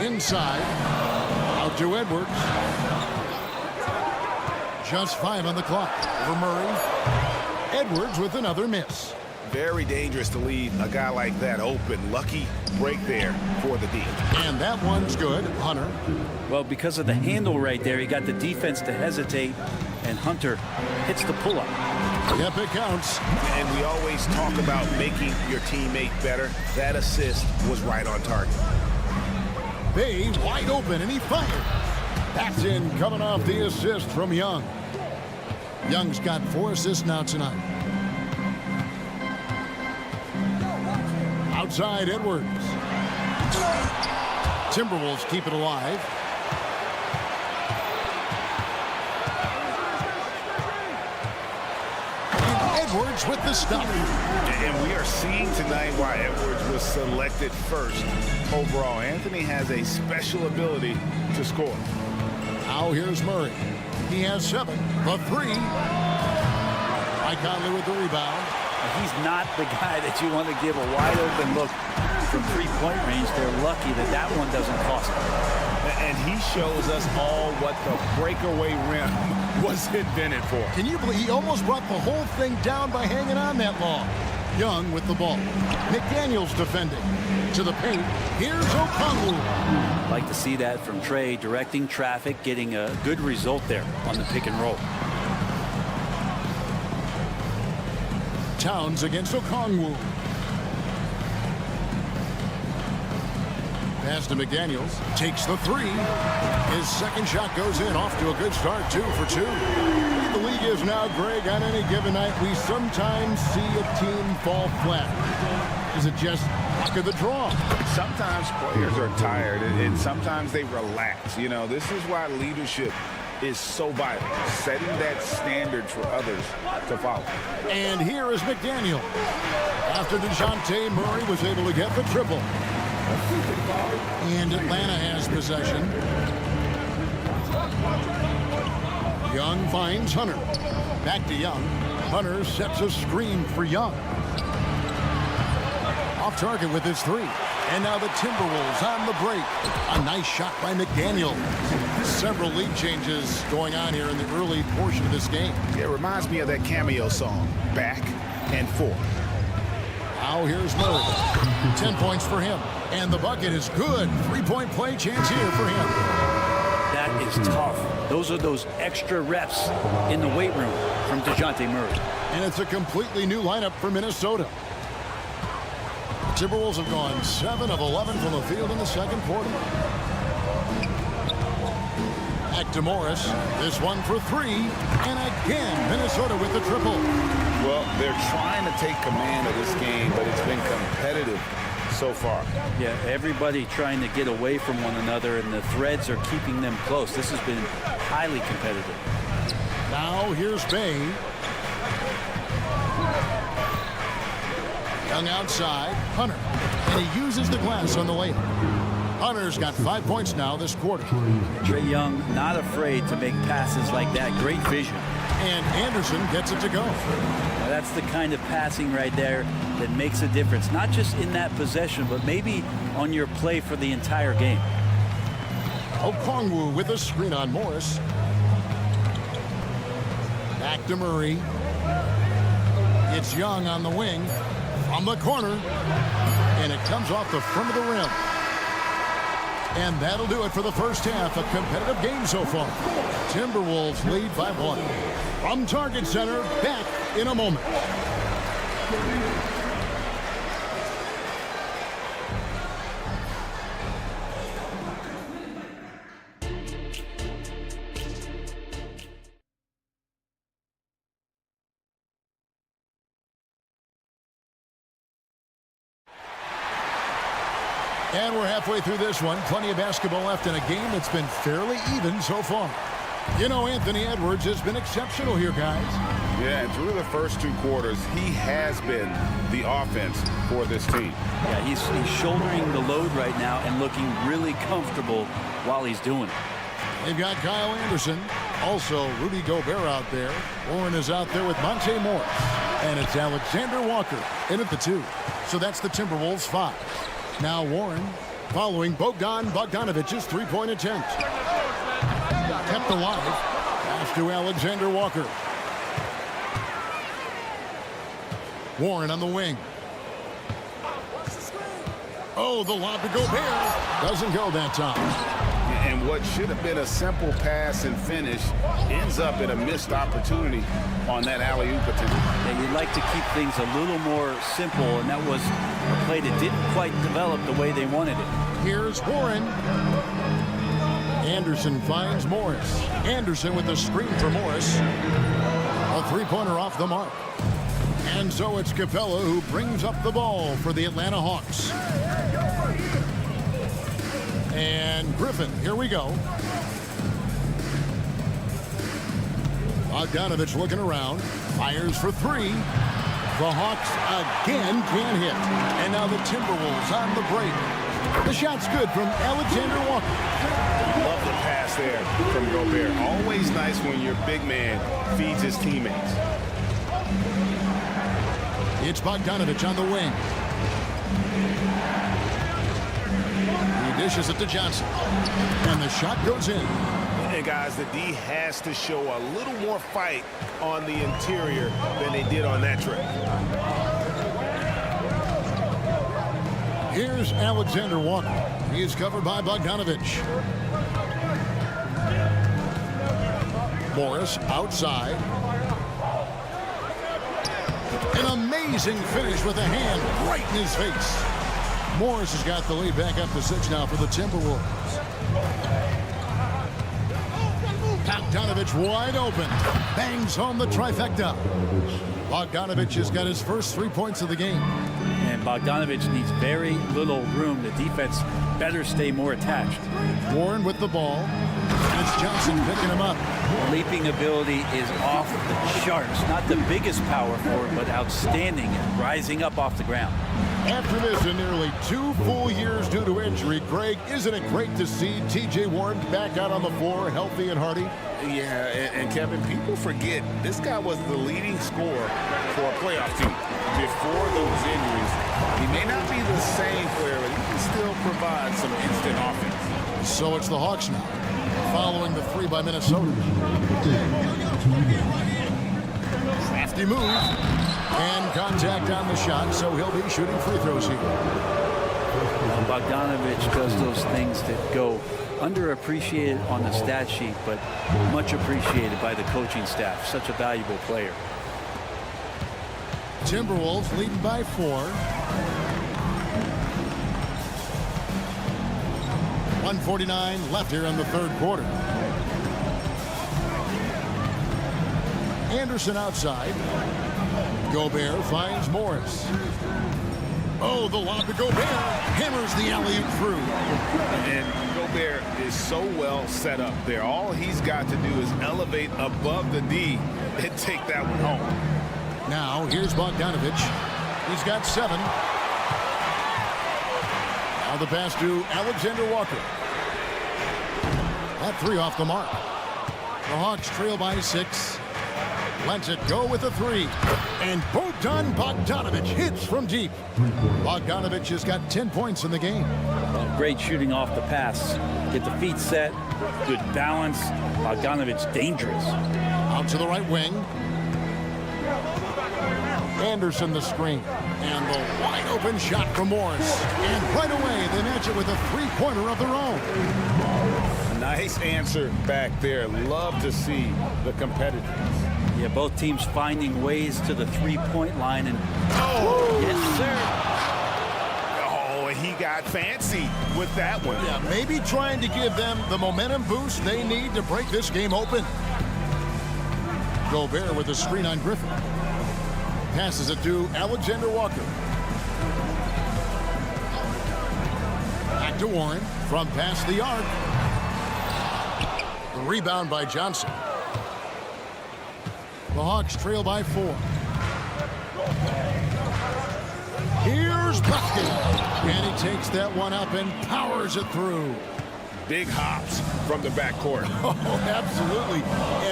Inside. Out to Edwards. Just 5 on the clock. Over Murray. Edwards with another miss. Very dangerous to leave a guy like that open. Lucky break there for the D. And that one's good. Hunter. Well, because of the handle right there, he got the defense to hesitate, and Hunter hits the pull-up. Yep, it counts. And we always talk about making your teammate better. That assist was right on target. Bey wide open, and he fired. That's in, coming off the assist from Young. Young's got 4 assists now tonight. Outside Edwards. Timberwolves keep it alive. And Edwards with the stop. And we are seeing tonight why Edwards was selected first overall. Anthony has a special ability to score. Now here's Murray. He has 7. The 3. Mike Conley with the rebound. He's not the guy that you want to give a wide open look from three-point range. They're lucky that that one doesn't cost them. And he shows us all what the breakaway rim was invented for. Can you believe he almost brought the whole thing down by hanging on that long? Young with the ball. McDaniels defending. To the paint. Here's Okongwu. Like to see that from Trey, directing traffic, getting a good result there on the pick and roll. Towns against Okongwu. Pass to McDaniels. Takes the 3. His second shot goes in. Off to a good start. 2 for 2. The league is now, Greg, on any given night, we sometimes see a team fall flat. Is it just luck of the draw? Sometimes players are tired, and sometimes they relax. You know, this is why leadership is so vital, setting that standard for others to follow. And here is McDaniel. After DeJounte Murray was able to get the triple. And Atlanta has possession. Young finds Hunter. Back to Young. Hunter sets a screen for Young. Off target with his three. And now the Timberwolves on the break. A nice shot by McDaniel. Several lead changes going on here in the early portion of this game. It reminds me of that cameo song, Back and Forth. Now here's Murray. 10 points for him. And the bucket is good. 3-point play chance here for him. That is tough. Those are those extra reps in the weight room from DeJounte Murray. And it's a completely new lineup for Minnesota. Timberwolves have gone 7 of 11 from the field in the second quarter. Back to Morris. This one for three. And again, Minnesota with the triple. Well, they're trying to take command of this game, but it's been competitive so far. Yeah, everybody trying to get away from one another, and the threads are keeping them close. This has been highly competitive. Now here's Bay. Young outside, Hunter, and he uses the glass on the layup. Hunter's got 5 points now this quarter. Trae Young not afraid to make passes like that. Great vision. And Anderson gets it to go. Now that's the kind of passing right there that makes a difference, not just in that possession, but maybe on your play for the entire game. Okongwu with a screen on Morris. Back to Murray. It's Young on the wing. From the corner, and it comes off the front of the rim. And that'll do it for the first half. A competitive game so far. Timberwolves lead by 1. From Target Center, back in a moment. And we're halfway through this one. Plenty of basketball left in a game that's been fairly even so far. You know, Anthony Edwards has been exceptional here, guys. Yeah, and through the first 2 quarters, he has been the offense for this team. Yeah, he's shouldering the load right now and looking really comfortable while he's doing it. They've got Kyle Anderson. Also, Rudy Gobert out there. Warren is out there with Monte Morris. And it's Alexander Walker in at the 2. So that's the Timberwolves 5. Now Warren following Bogdanovic's 3-point attempt. Kept alive. Pass to Alexander Walker. Warren on the wing. Oh, the lob to Gobert. Doesn't go that time. And what should have been a simple pass and finish ends up in a missed opportunity on that alley-oop attempt. Yeah, you'd like to keep things a little more simple, and that was a play that didn't quite develop the way they wanted it. Here's Warren. Anderson finds Morris. Anderson with the screen for Morris. A 3-pointer off the mark. And so it's Capella who brings up the ball for the Atlanta Hawks. And Griffin, here we go. Bogdanovich looking around. Fires for 3. The Hawks again can't hit. And now the Timberwolves on the break. The shot's good from Alexander Walker. Love the pass there from Gobert. Always nice when your big man feeds his teammates. It's Bogdanovich on the wing. He dishes it to Johnson. And the shot goes in. And guys, the D has to show a little more fight on the interior than they did on that trip. Here's Alexander Walker. He is covered by Bogdanovich. Morris outside. An amazing finish with a hand right in his face. Morris has got the lead back up to 6 now for the Timberwolves. Bogdanovich wide open. Bangs home the trifecta. Bogdanovich has got his first 3 points of the game. And Bogdanovich needs very little room. The defense better stay more attached. Warren with the ball. And it's Johnson picking him up. Leaping ability is off the charts. Not the biggest power forward, but outstanding, rising up off the ground. After missing nearly 2 full years due to injury, Greg, isn't it great to see T.J. Warren back out on the floor, healthy and hearty? Yeah, and Kevin, people forget this guy was the leading scorer for a playoff team before those injuries. He may not be the same player, but he can still provide some instant offense. So it's the Hawks now, following the 3 by Minnesota. Crafty move, and contact on the shot, so he'll be shooting free throws here. Bogdanovich does those things that go underappreciated on the stat sheet, but much appreciated by the coaching staff. Such a valuable player. Timberwolves leading by 4. 1:49 left here in the third quarter. Anderson outside. Gobert finds Morris. Oh, the lob to Gobert. Hammers the alley-oop through. And Gobert is so well set up there. All he's got to do is elevate above the D and take that one home. Now, here's Bogdanovich. He's got 7. Now the pass to Alexander Walker. That 3 off the mark. The Hawks trail by 6. Lets it go with a 3. And Bogdanovich hits from deep. Bogdanovich has got 10 points in the game. Great shooting off the pass. Get the feet set. Good balance. Bogdanovich dangerous. Out to the right wing. Anderson the screen. And the wide open shot from Morris. And right away they match it with a 3-pointer of their own. Nice answer back there. Love to see the competitiveness. Yeah, both teams finding ways to the 3-point line. And oh, yes, sir. Oh, he got fancy with that one. Yeah, maybe trying to give them the momentum boost they need to break this game open. Gobert with a screen on Griffin. Passes it to Alexander Walker. Back to Warren from past the arc. The rebound by Johnson. The Hawks trail by 4. Here's Bucket. And he takes that one up and powers it through. Big hops from the backcourt. Oh, absolutely.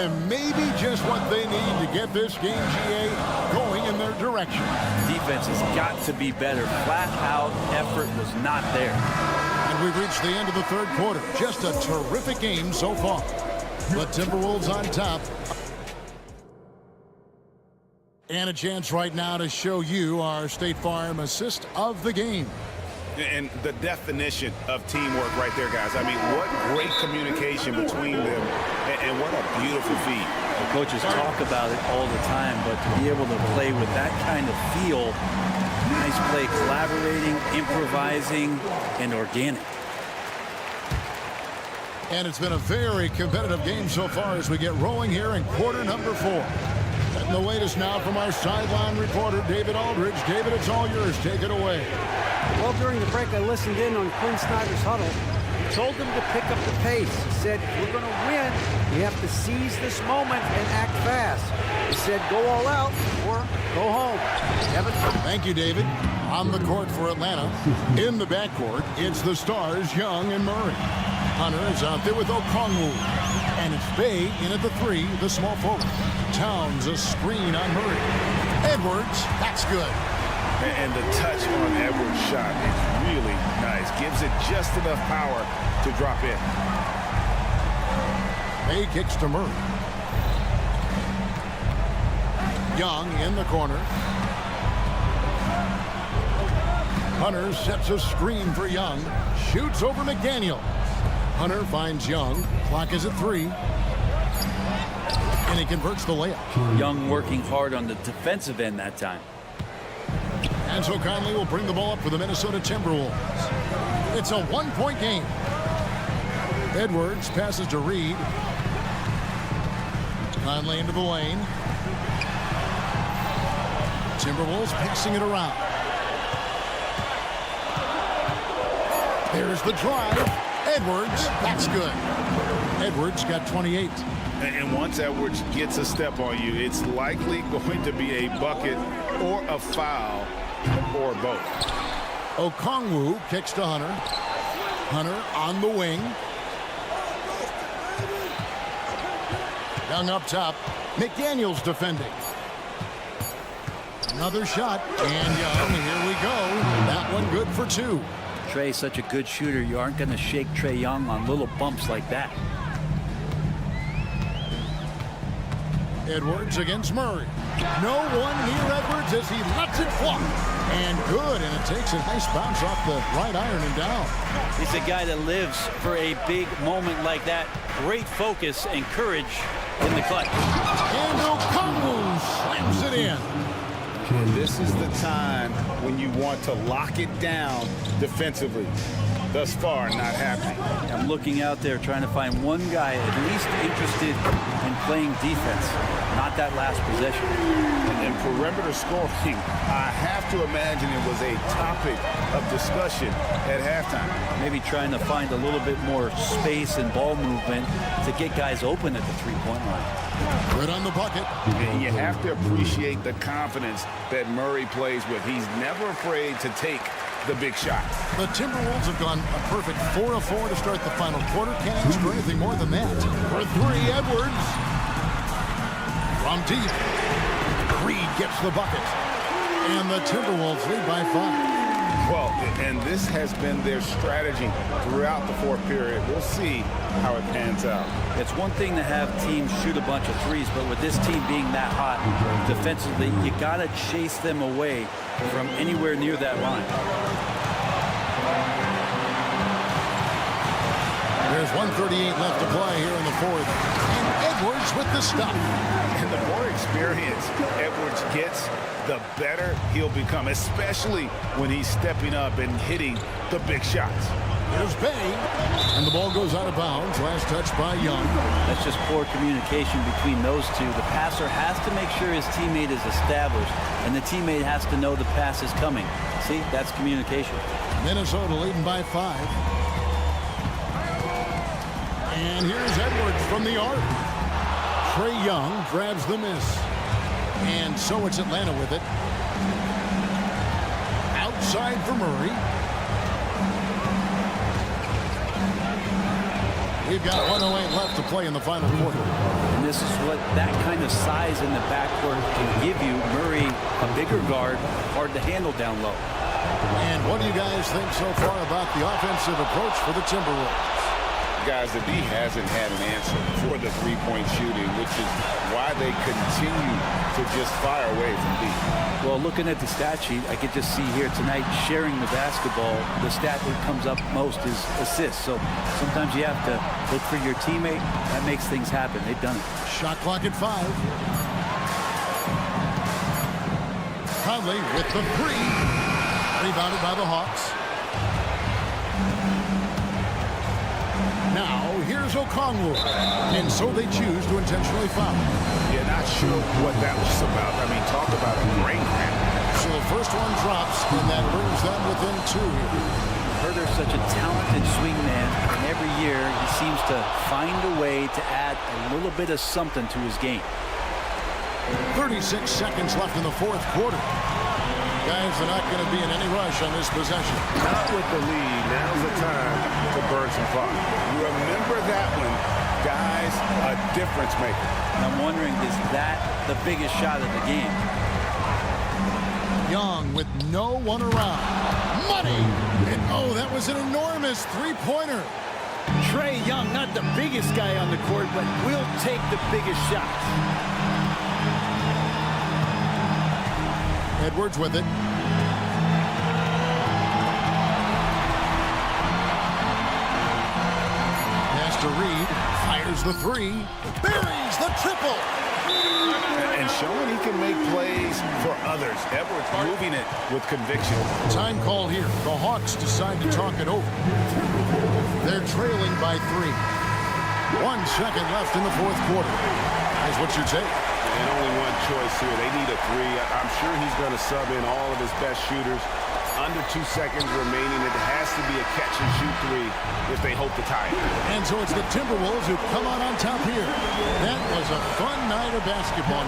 And maybe just what they need to get this game, GA, going in their direction. Defense has got to be better. Flat-out effort was not there. And we've reached the end of the third quarter. Just a terrific game so far. The Timberwolves on top. And a chance right now to show you our State Farm assist of the game. And the definition of teamwork right there, guys. I mean, what great communication between them, and what a beautiful feat. The coaches talk about it all the time, but to be able to play with that kind of feel, nice play, collaborating, improvising, and organic. And it's been a very competitive game so far as we get rolling here in quarter number 4. And the latest now from our sideline reporter, David Aldridge. David, it's all yours. Take it away. Well, during the break, I listened in on Quinn Snyder's huddle. He told them to pick up the pace. He said, if we're going to win, we have to seize this moment and act fast. He said, go all out or go home. Kevin? Thank you, David. On the court for Atlanta. In the backcourt, it's the stars, Young and Murray. Hunter is out there with Okongwu. And it's Bay in at the 3, the small forward. Towns a screen on Murray. Edwards, that's good. And the touch on Edwards' shot is really nice. Gives it just enough power to drop in. Bay kicks to Murray. Young in the corner. Hunter sets a screen for Young. Shoots over McDaniel. Hunter finds Young. Clock is at 3. And he converts the layup. Young working hard on the defensive end that time. And so Conley will bring the ball up for the Minnesota Timberwolves. It's a 1-point game. Edwards passes to Reed. Conley into the lane. Timberwolves passing it around. There's the drive. Edwards, that's good. Edwards got 28. And once Edwards gets a step on you, it's likely going to be a bucket or a foul or both. Okongwu kicks to Hunter. Hunter on the wing. Young up top. McDaniels defending. Another shot. And Young, here we go. That one good for 2. Trey's such a good shooter. You aren't going to shake Trae Young on little bumps like that. Edwards against Murray. No one near Edwards as he lets it fly. And good, and it takes a nice bounce off the right iron and down. He's a guy that lives for a big moment like that. Great focus and courage in the clutch. And Okongwu slams it in. This is the time when you want to lock it down defensively. Thus far, not happening. I'm looking out there trying to find one guy at least interested in playing defense, not that last possession. And perimeter scoring, I have to imagine it was a topic of discussion at halftime. Maybe trying to find a little bit more space and ball movement to get guys open at the three-point line. Good on the bucket. And you have to appreciate the confidence that Murray plays with. He's never afraid to take the big shot. The Timberwolves have gone a perfect 4 of 4 to start the final quarter. Can't ask for anything more than that. For 3, Edwards. From deep. Reed gets the bucket. And the Timberwolves lead by 5. Well, and this has been their strategy throughout the fourth period. We'll see how it pans out. It's one thing to have teams shoot a bunch of threes, but with this team being that hot defensively, you got to chase them away from anywhere near that line. There's 1:38 left to play here in the fourth. And Edwards with the stop. And the more experience Edwards gets, the better he'll become, especially when he's stepping up and hitting the big shots. Here's Bay. And the ball goes out of bounds. Last touch by Young. That's just poor communication between those two. The passer has to make sure his teammate is established, and the teammate has to know the pass is coming. See, that's communication. Minnesota leading by 5. And here's Edwards from the arc. Trae Young grabs the miss. And so it's Atlanta with it. Outside for Murray. We've got 1:08 left to play in the final quarter. And this is what that kind of size in the backcourt can give you. Murray, a bigger guard, hard to handle down low. And what do you guys think so far about the offensive approach for the Timberwolves? Guys, the D hasn't had an answer for the three-point shooting, which is why they continue to just fire away from D. Well, looking at the stat sheet, I could just see here tonight sharing the basketball. The stat that comes up most is assists. So sometimes you have to look for your teammate. That makes things happen. They've done it. Shot clock at 5. Conley with the 3. Rebounded by the Hawks. Now, here's Okongwu. And so they choose to intentionally foul. Yeah, not sure what that was about. I mean, talk about a brain cramp. So the first one drops, and that brings them within 2 here. Herder's such a talented swing man, and every year he seems to find a way to add a little bit of something to his game. 36 seconds left in the fourth quarter. Guys are not going to be in any rush on this possession. Not with the lead. Now's the time to burn some fire. Remember that one, guys, a difference maker. I'm wondering, is that the biggest shot of the game? Young with no one around. Money! And oh, that was an enormous three-pointer. Trae Young, not the biggest guy on the court, but will take the biggest shot. Edwards with it. Pass to Reed. Fires the 3. Buries the triple. And showing he can make plays for others. Edwards moving it with conviction. Time call here. The Hawks decide to talk it over. They're trailing by 3. 1 second left in the fourth quarter. Here's what you take. And only one choice here. They need a 3. I'm sure he's going to sub in all of his best shooters. Under 2 seconds remaining. It has to be a catch-and-shoot 3 if they hope to tie it. And so it's the Timberwolves who come out on top here. That was a fun night of basketball.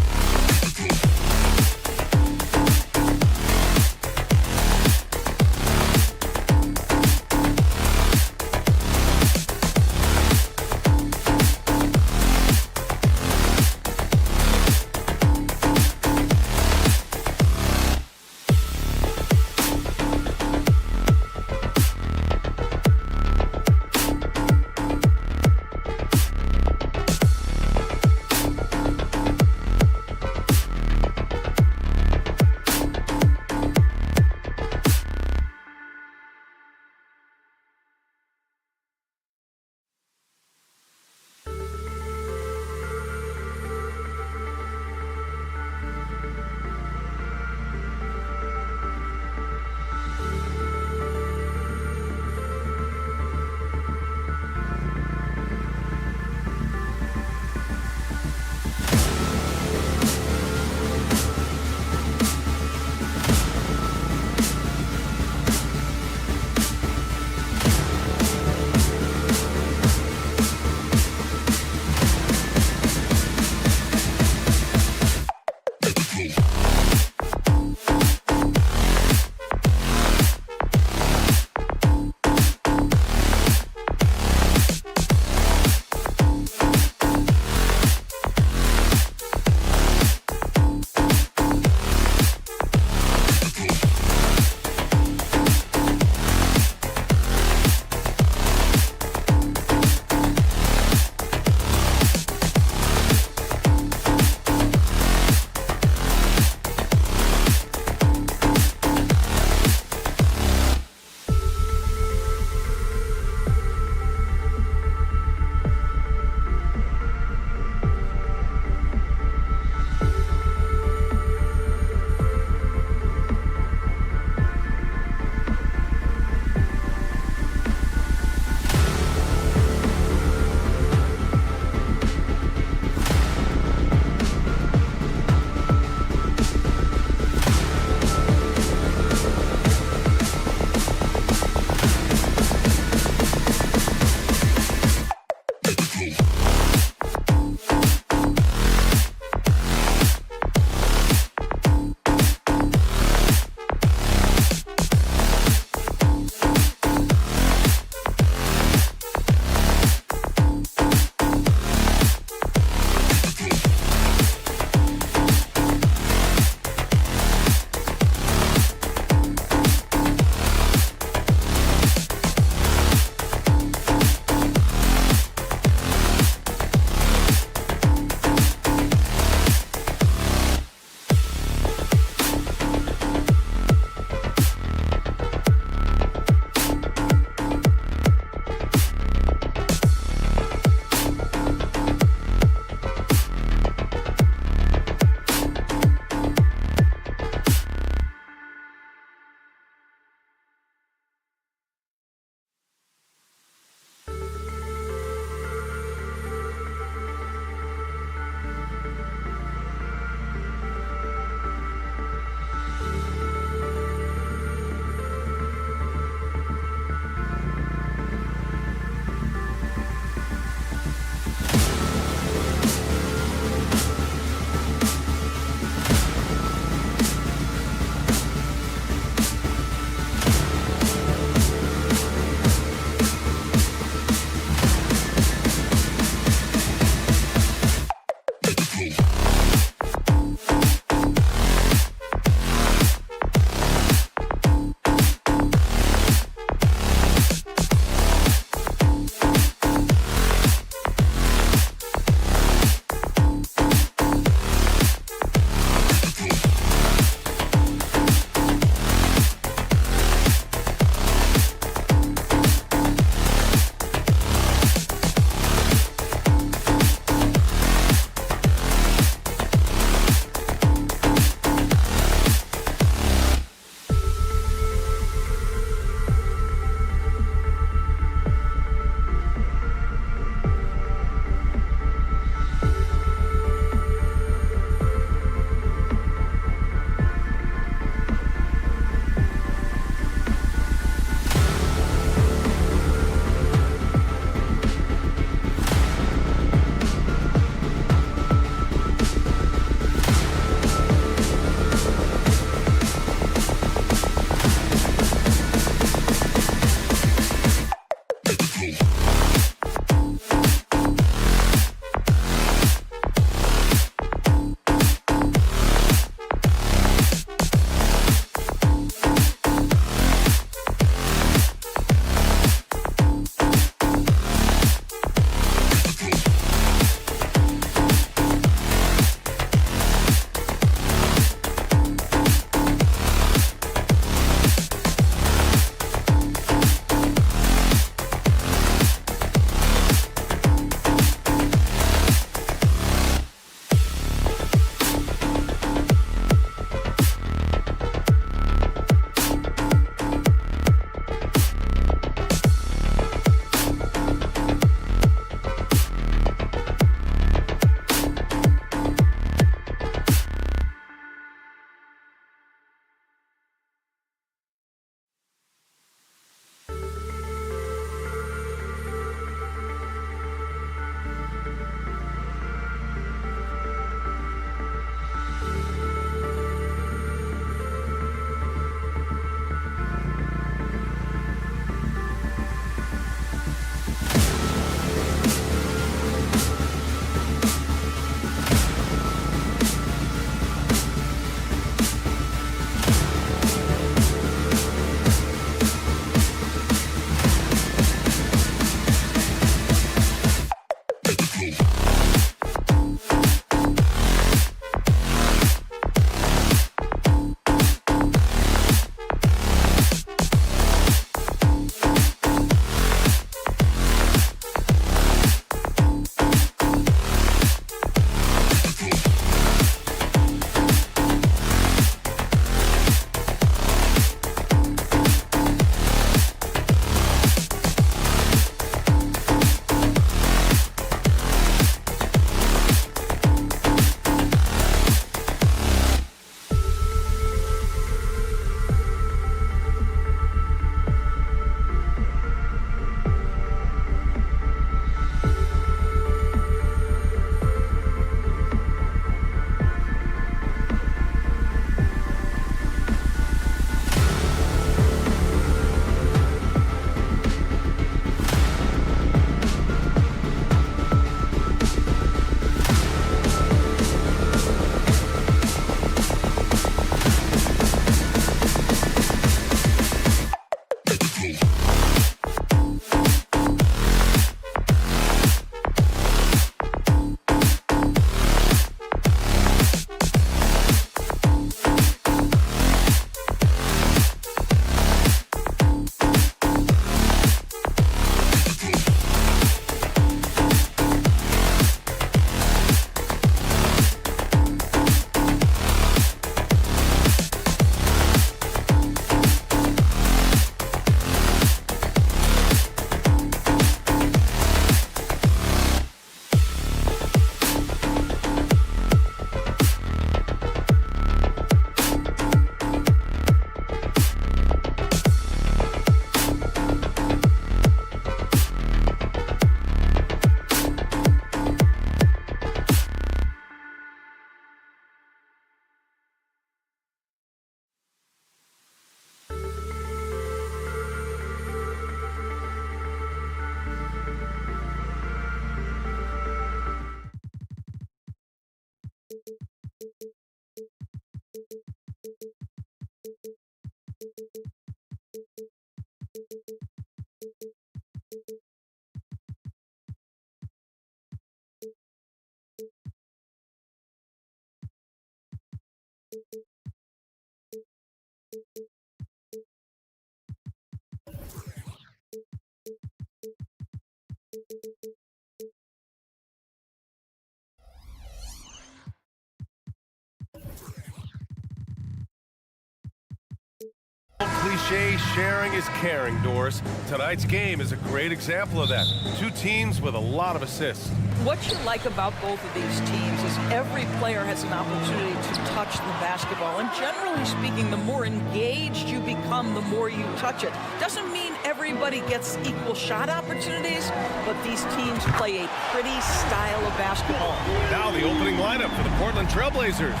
sharing is caring, Doris. Tonight's game is a great example of that. Two teams with a lot of assists. What you like about both of these teams is every player has an opportunity to touch the basketball. And generally speaking, the more engaged you become, the more you touch it. Doesn't mean everybody gets equal shot opportunities, but these teams play a pretty style of basketball. Now the opening lineup for the Portland Trailblazers.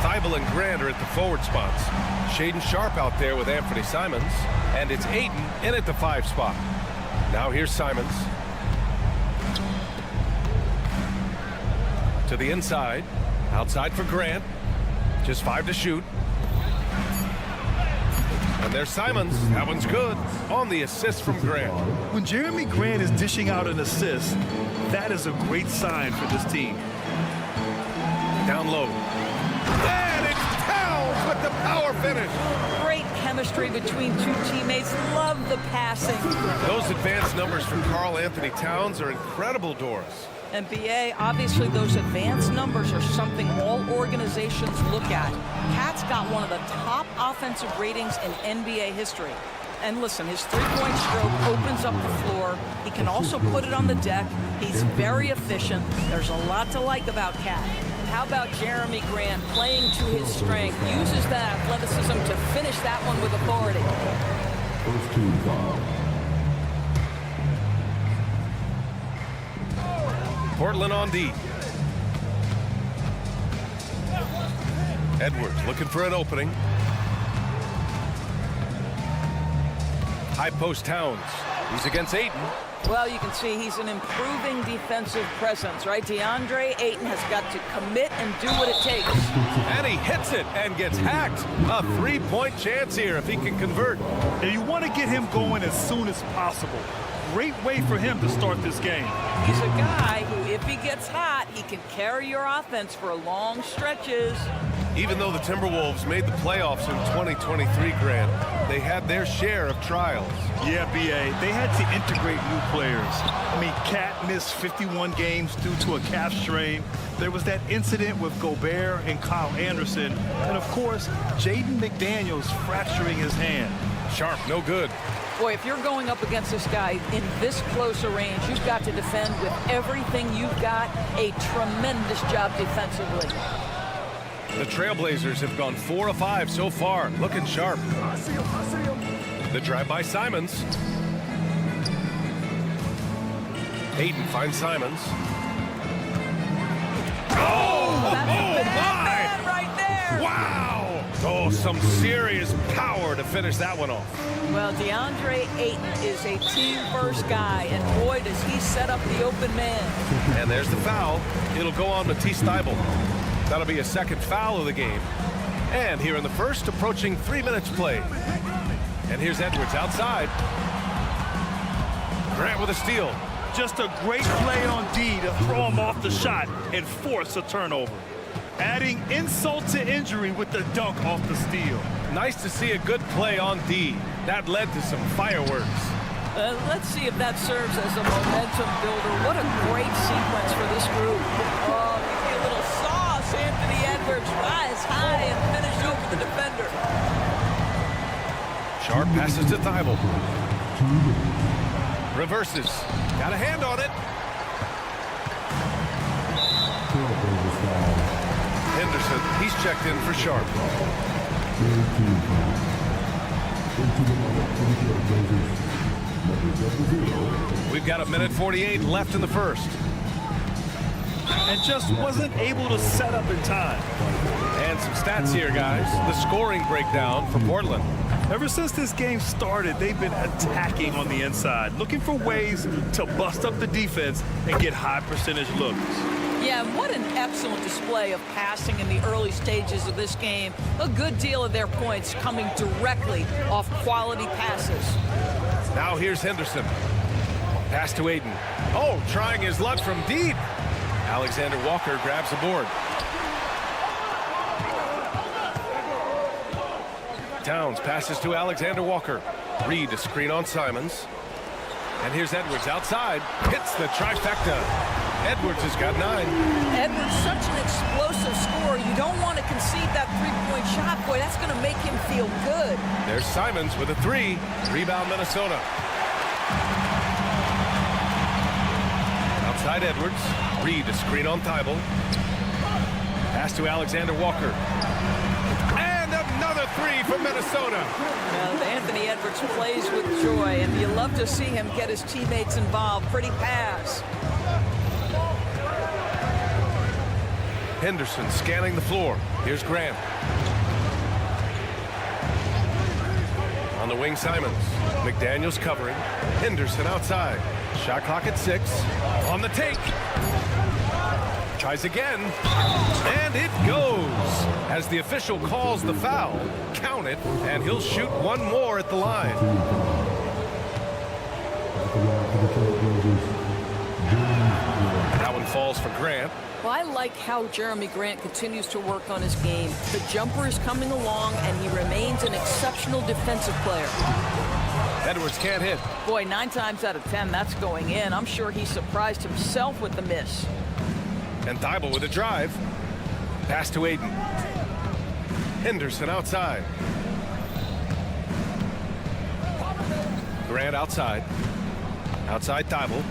Thibault and Grant are at the forward spots. Shaedon Sharpe out there with Anthony Simons. And it's Ayton in at the 5 spot. Now here's Simons. To the inside. Outside for Grant. Just 5 to shoot. And there's Simons. That one's good. On the assist from Grant. When Jeremy Grant is dishing out an assist, that is a great sign for this team. Down low. And it's Towns with the power finish. Great chemistry between two teammates. Love the passing. Those advanced numbers from Karl Anthony Towns are incredible, Doris. And BA, obviously those advanced numbers are something all organizations look at. Cat's got one of the top offensive ratings in NBA history. And listen, his three-point stroke opens up the floor. He can also put it on the deck. He's very efficient. There's a lot to like about Cat. How about Jeremy Grant playing to his strength, uses that athleticism to finish that one with authority. First team foul. Portland on D. Edwards looking for an opening. High post Towns. He's against Ayton. Well, you can see he's an improving defensive presence, right? DeAndre Ayton has got to commit and do what it takes. And he hits it and gets hacked. A three-point chance here if he can convert. And you want to get him going as soon as possible. Great way for him to start this game. He's a guy who, if he gets hot, he can carry your offense for long stretches. Even though the Timberwolves made the playoffs in 2023, Grant, they had their share of trials. Yeah, BA, they had to integrate new players. I mean, Cat missed 51 games due to a calf strain. There was that incident with Gobert and Kyle Anderson. And, of course, Jaden McDaniels fracturing his hand. Sharpe, no good. Boy, if you're going up against this guy in this close a range, you've got to defend with everything you've got. A tremendous job defensively. The Trailblazers have gone 4 of 5 so far, looking sharp. The drive by Simons. Ayton finds Simons. Oh, That's right there. Wow! Oh, some serious power to finish that one off. Well, DeAndre Ayton is a team-first guy, and boy, does he set up the open man. And there's the foul. It'll go on Matisse Thybulle. That'll be a second foul of the game. And here in the first, approaching 3 minutes played. And here's Edwards outside. Grant with a steal. Just a great play on D to throw him off the shot and force a turnover. Adding insult to injury with the dunk off the steal. Nice to see a good play on D. That led to some fireworks. Let's see if that serves as a momentum builder. What a great sequence for this group. Oh, maybe a little sauce. Anthony Edwards rise high and finish over the defender. Sharpe passes to Thybulle. Reverses. Got a hand on it. Henderson, he's checked in for Sharpe. We've got 1:48 left in the first. And just wasn't able to set up in time. And some stats here, guys. The scoring breakdown for Portland. Ever since this game started, they've been attacking on the inside, looking for ways to bust up the defense and get high percentage looks. Yeah, what an excellent display of passing in the early stages of this game. A good deal of their points coming directly off quality passes. Now here's Henderson. Pass to Ayton. Oh, trying his luck from deep. Alexander Walker grabs the board. Towns passes to Alexander Walker. Reed a screen on Simons. And here's Edwards outside. Hits the trifecta. Edwards has got 9. Edwards, such an explosive scorer. You don't want to concede that three-point shot. Boy, that's going to make him feel good. There's Simons with a 3. Rebound Minnesota. Outside Edwards. Reed, a screen on Thibault. Pass to Alexander Walker. And another 3 for Minnesota. Well, Anthony Edwards plays with joy, and you love to see him get his teammates involved. Pretty pass. Henderson scanning the floor. Here's Grant. On the wing, Simons. McDaniels covering. Henderson outside. Shot clock at 6. On the take. Tries again. And it goes. As the official calls the foul, count it, and he'll shoot one more at the line. That one falls for Grant. Well, I like how Jeremy Grant continues to work on his game. The jumper is coming along, and he remains an exceptional defensive player. Edwards can't hit. Boy, 9 times out of 10, that's going in. I'm sure he surprised himself with the miss. And Thibault with a drive. Pass to Aiden. Henderson outside. Grant outside. Outside Thibault.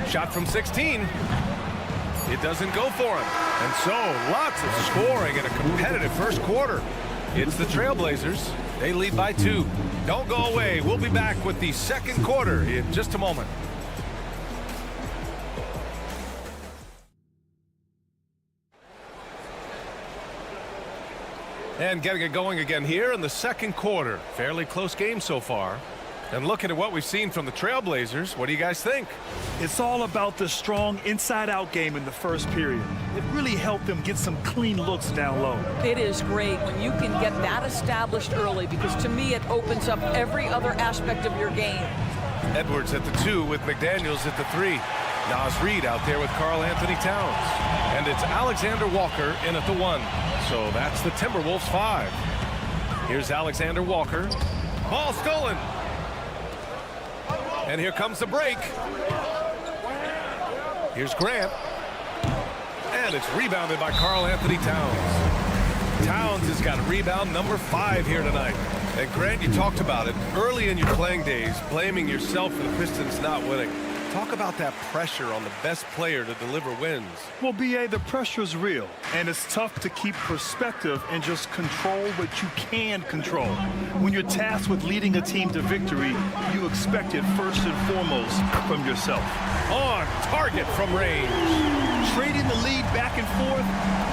Shot from 16. It doesn't go for him. And so lots of scoring in a competitive first quarter. It's the Trailblazers. They lead by 2. Don't go away. We'll be back with the second quarter in just a moment. And getting it going again here in the second quarter. Fairly close game so far. And looking at what we've seen from the Trailblazers, what do you guys think? It's all about the strong inside-out game in the first period. It really helped them get some clean looks down low. It is great when you can get that established early, because to me it opens up every other aspect of your game. Edwards at the 2 with McDaniels at the 3. Nas Reed out there with Karl Anthony Towns. And it's Alexander Walker in at the 1. So that's the Timberwolves 5. Here's Alexander Walker. Ball stolen. And here comes the break. Here's Grant. And it's rebounded by Karl Anthony Towns. Towns has got rebound number 5 here tonight. And Grant, you talked about it early in your playing days, blaming yourself for the Pistons not winning. Talk about that pressure on the best player to deliver wins. Well, B.A., the pressure's real, and it's tough to keep perspective and just control what you can control. When you're tasked with leading a team to victory, you expect it first and foremost from yourself. On target from range. Trading the lead back and forth,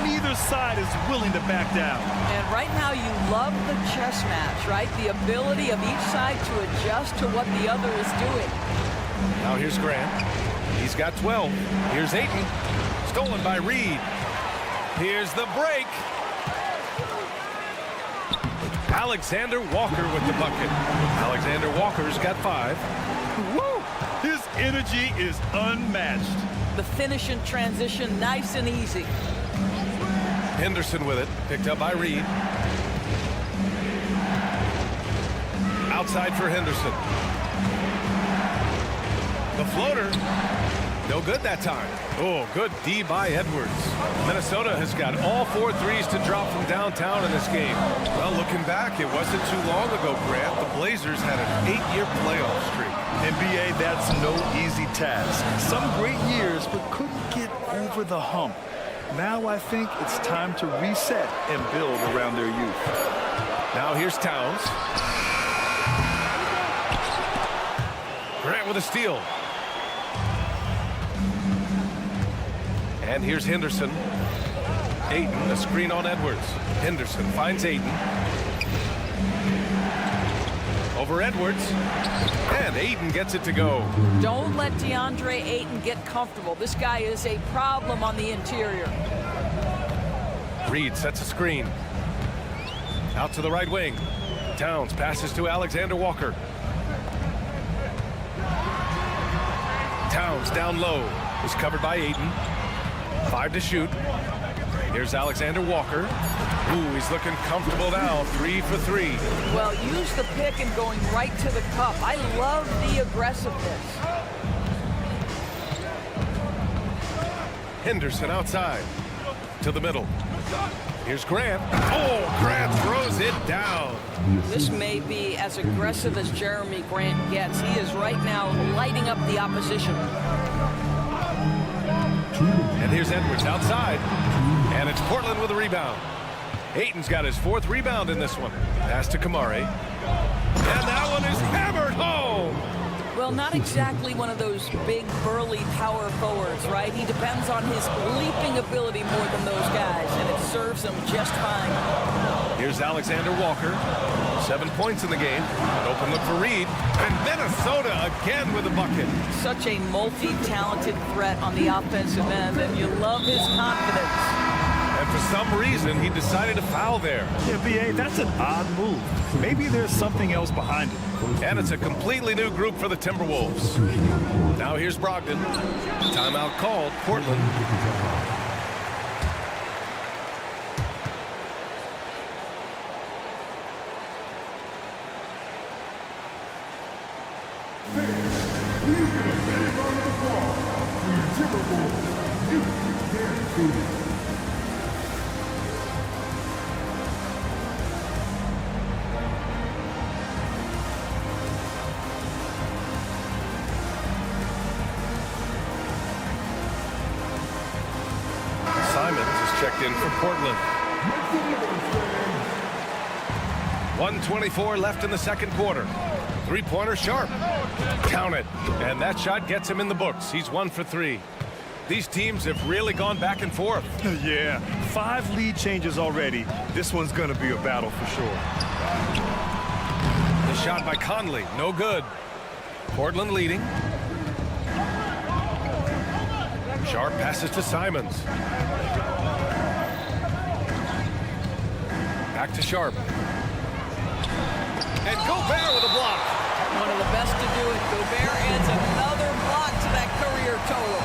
neither side is willing to back down. And right now you love the chess match, right? The ability of each side to adjust to what the other is doing. Now here's Grant. He's got 12. Here's Ayton. Stolen by Reed. Here's the break. Alexander Walker with the bucket. Alexander Walker's got 5. Woo! His energy is unmatched. The finish in transition, nice and easy. Henderson with it. Picked up by Reed. Outside for Henderson. The floater, no good that time. Oh, good D by Edwards. Minnesota has got all 4 threes to drop from downtown in this game. Well, looking back, it wasn't too long ago, Grant. The Blazers had an 8-year playoff streak. NBA, that's no easy task. Some great years, but couldn't get over the hump. Now I think it's time to reset and build around their youth. Now here's Towns. Grant with a steal. And here's Henderson. Ayton, a screen on Edwards. Henderson finds Ayton. Over Edwards. And Ayton gets it to go. Don't let DeAndre Ayton get comfortable. This guy is a problem on the interior. Reed sets a screen. Out to the right wing. Towns passes to Alexander Walker. Towns down low. Is covered by Ayton. 5 to shoot. Here's Alexander Walker. Ooh, he's looking comfortable now. 3 for 3. Well, use the pick and going right to the cup. I love the aggressiveness. Henderson outside to the middle. Here's Grant. Oh, Grant throws it down. This may be as aggressive as Jeremy Grant gets. He is right now lighting up the opposition. And here's Edwards outside. And it's Portland with a rebound. Ayton's got his 4th rebound in this one. Pass to Kamari. And that one is hammered home. Well, not exactly one of those big, burly power forwards, right? He depends on his leaping ability more than those guys, and it serves him just fine. Here's Alexander Walker. 7 points in the game. An open look for Reed. And Minnesota again with a bucket. Such a multi-talented threat on the offensive end, and you love his confidence. And for some reason, he decided to foul there. Yeah, BA, that's an odd move. Maybe there's something else behind it. And it's a completely new group for the Timberwolves. Now here's Brogdon. Timeout called. Portland. Checked in for Portland. 1:24 left in the second quarter. 3-pointer Sharp. Count it. And that shot gets him in the books. He's 1 for 3. These teams have really gone back and forth. Yeah, 5 lead changes already. This one's going to be a battle for sure. The shot by Conley. No good. Portland leading. Sharp passes to Simons. Back to Sharp. And Gobert with a block. One of the best to do it. Gobert adds another block to that career total.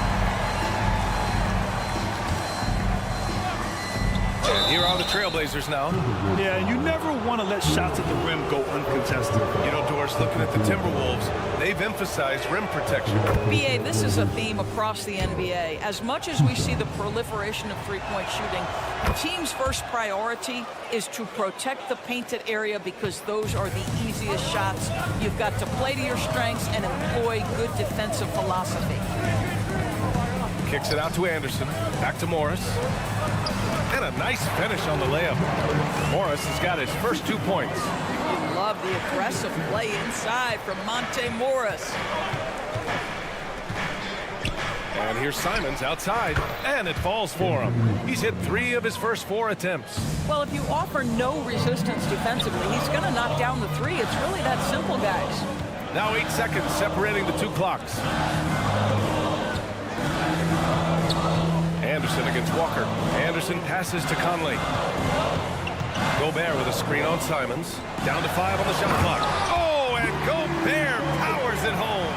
And here are the Trailblazers now. Yeah, you never want to let shots at the rim go uncontested. You know, Doris, looking at the Timberwolves, they've emphasized rim protection. BA, this is a theme across the NBA. As much as we see the proliferation of three-point shooting, the team's first priority is to protect the painted area because those are the easiest shots. You've got to play to your strengths and employ good defensive philosophy. Kicks it out to Anderson. Back to Morris. And a nice finish on the layup. Morris has got his first 2 points. You love the aggressive play inside from Monte Morris. And here's Simons outside, and it falls for him. He's hit 3 of his first 4 attempts. Well, if you offer no resistance defensively, he's going to knock down the 3. It's really that simple, guys. Now 8 seconds separating the 2 clocks. Anderson against Walker. Anderson passes to Conley. Gobert with a screen on Simons. Down to 5 on the shot clock. Oh, and Gobert powers it home.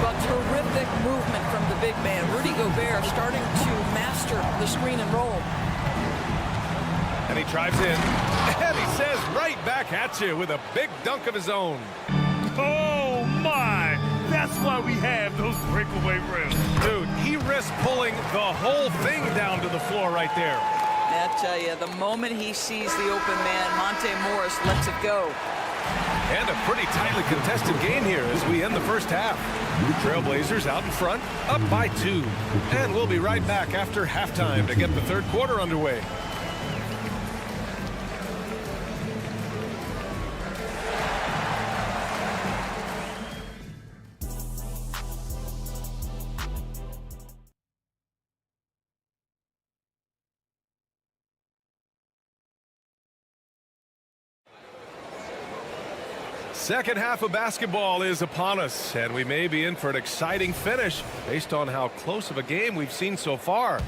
But terrific movement from the big man. Rudy Gobert starting to master the screen and roll. And he drives in. And he says right back at you with a big dunk of his own. Oh, my. That's why we have those breakaway rims. Dude, he risks pulling the whole thing down to the floor right there. I tell you, the moment he sees the open man, Monte Morris lets it go. And a pretty tightly contested game here as we end the first half. Trailblazers out in front, up by 2. And we'll be right back after halftime to get the third quarter underway. Second half of basketball is upon us, and we may be in for an exciting finish based on how close of a game we've seen so far.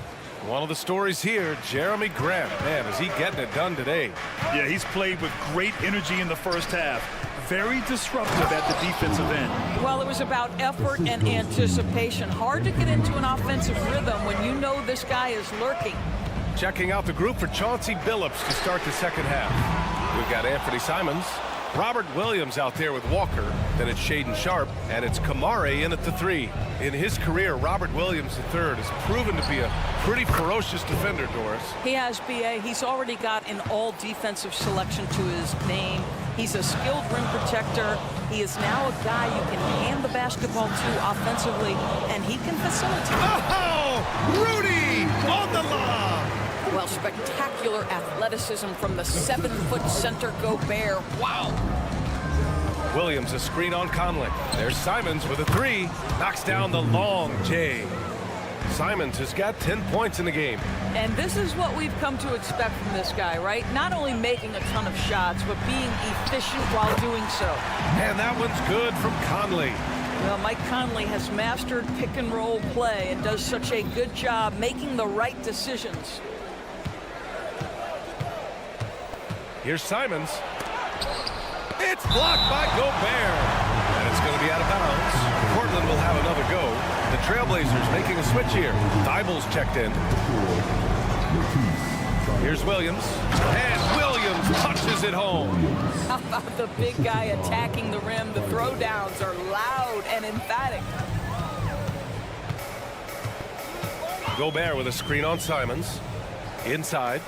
One of the stories here, Jeremy Grant. Man, is he getting it done today. Yeah, he's played with great energy in the first half. Very disruptive at the defensive end. Well, it was about effort and anticipation. Hard to get into an offensive rhythm when you know this guy is lurking. Checking out the group for Chauncey Billups to start the second half. We've got Anthony Simons, Robert Williams out there with Walker. Then it's Shaden Sharp, and it's Kamare in at the 3. In his career, Robert Williams III has proven to be a pretty ferocious defender, Doris. He has, B.A. He's already got an all-defensive selection to his name. He's a skilled rim protector. He is now a guy you can hand the basketball to offensively, and he can facilitate. Oh, Rudy on the lob. Well, spectacular athleticism from the 7-foot center Gobert. Wow. Williams a screen on Conley. There's Simons with a 3. Knocks down the long J. Simons has got 10 points in the game. And this is what we've come to expect from this guy, right? Not only making a ton of shots, but being efficient while doing so. And that one's good from Conley. Well, Mike Conley has mastered pick-and-roll play and does such a good job making the right decisions. Here's Simons. It's blocked by Gobert. And it's going to be out of bounds. Portland will have another go. The Trailblazers making a switch here. Thibault's checked in. Here's Williams. And Williams punches it home. How about the big guy attacking the rim? The throwdowns are loud and emphatic. Gobert with a screen on Simons. Inside.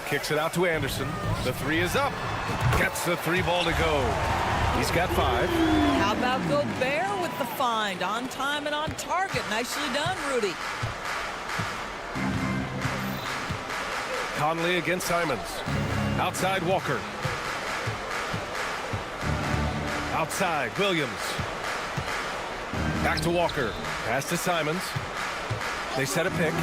Kicks it out to Anderson. The 3 is up. Gets the 3 ball to go. He's got 5. How about Gobert with the find? On time and on target. Nicely done, Rudy. Conley against Simons. Outside Walker. Outside Williams. Back to Walker. Pass to Simons. They set a pick.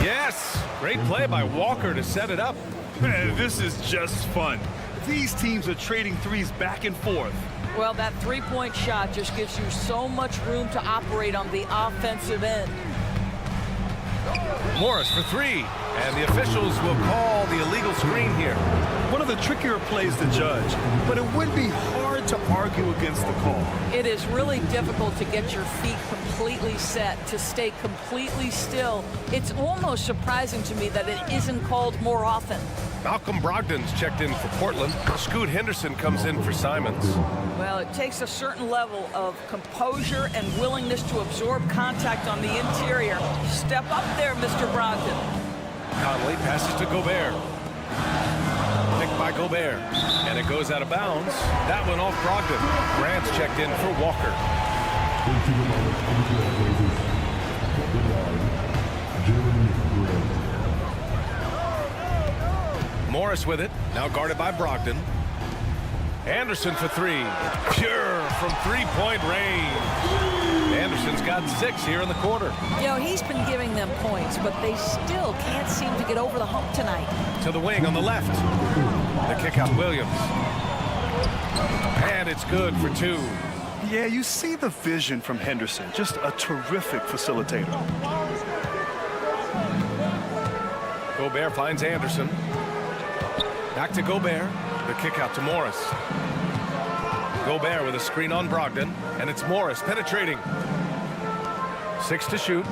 Yes! Great play by Walker to set it up. Man, this is just fun. These teams are trading threes back and forth. Well, that three-point shot just gives you so much room to operate on the offensive end. Morris for 3. And the officials will call the illegal screen here. One of the trickier plays to judge, but it would be hard to argue against the call. It is really difficult to get your feet completely set, to stay completely still. It's almost surprising to me that it isn't called more often. Malcolm Brogdon's checked in for Portland. Scoot Henderson comes in for Simons. Well, it takes a certain level of composure and willingness to absorb contact on the interior. Step up there, Mr. Brogdon. Conley passes to Gobert. Picked by Gobert. And it goes out of bounds. That one off Brogdon. Grant's checked in for Walker. Morris with it. Now guarded by Brogdon. Anderson for 3. Pure from three-point range. Anderson's got 6 here in the quarter. You know, he's been giving them points, but they still can't seem to get over the hump tonight. To the wing on the left. The kick out Williams. And it's good for 2. Yeah, you see the vision from Henderson. Just a terrific facilitator. Gobert finds Anderson. Back to Gobert. The kick out to Morris. Gobert with a screen on Brogdon. And it's Morris penetrating. 6 to shoot.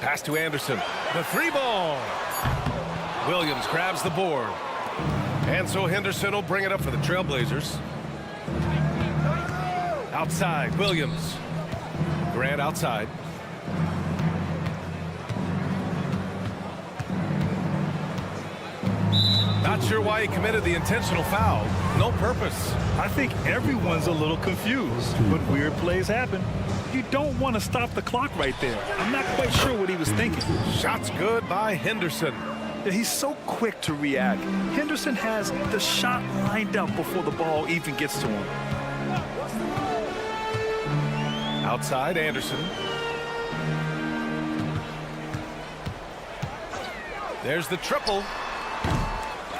Pass to Anderson. The 3 ball. Williams grabs the board. And so Henderson will bring it up for the Trailblazers. Outside, Williams. Grant outside. Not sure why he committed the intentional foul. No purpose. I think everyone's a little confused, but weird plays happen. You don't want to stop the clock right there. I'm not quite sure what he was thinking. Shot's good by Henderson. He's so quick to react. Henderson has the shot lined up before the ball even gets to him. Outside, Anderson. There's the triple.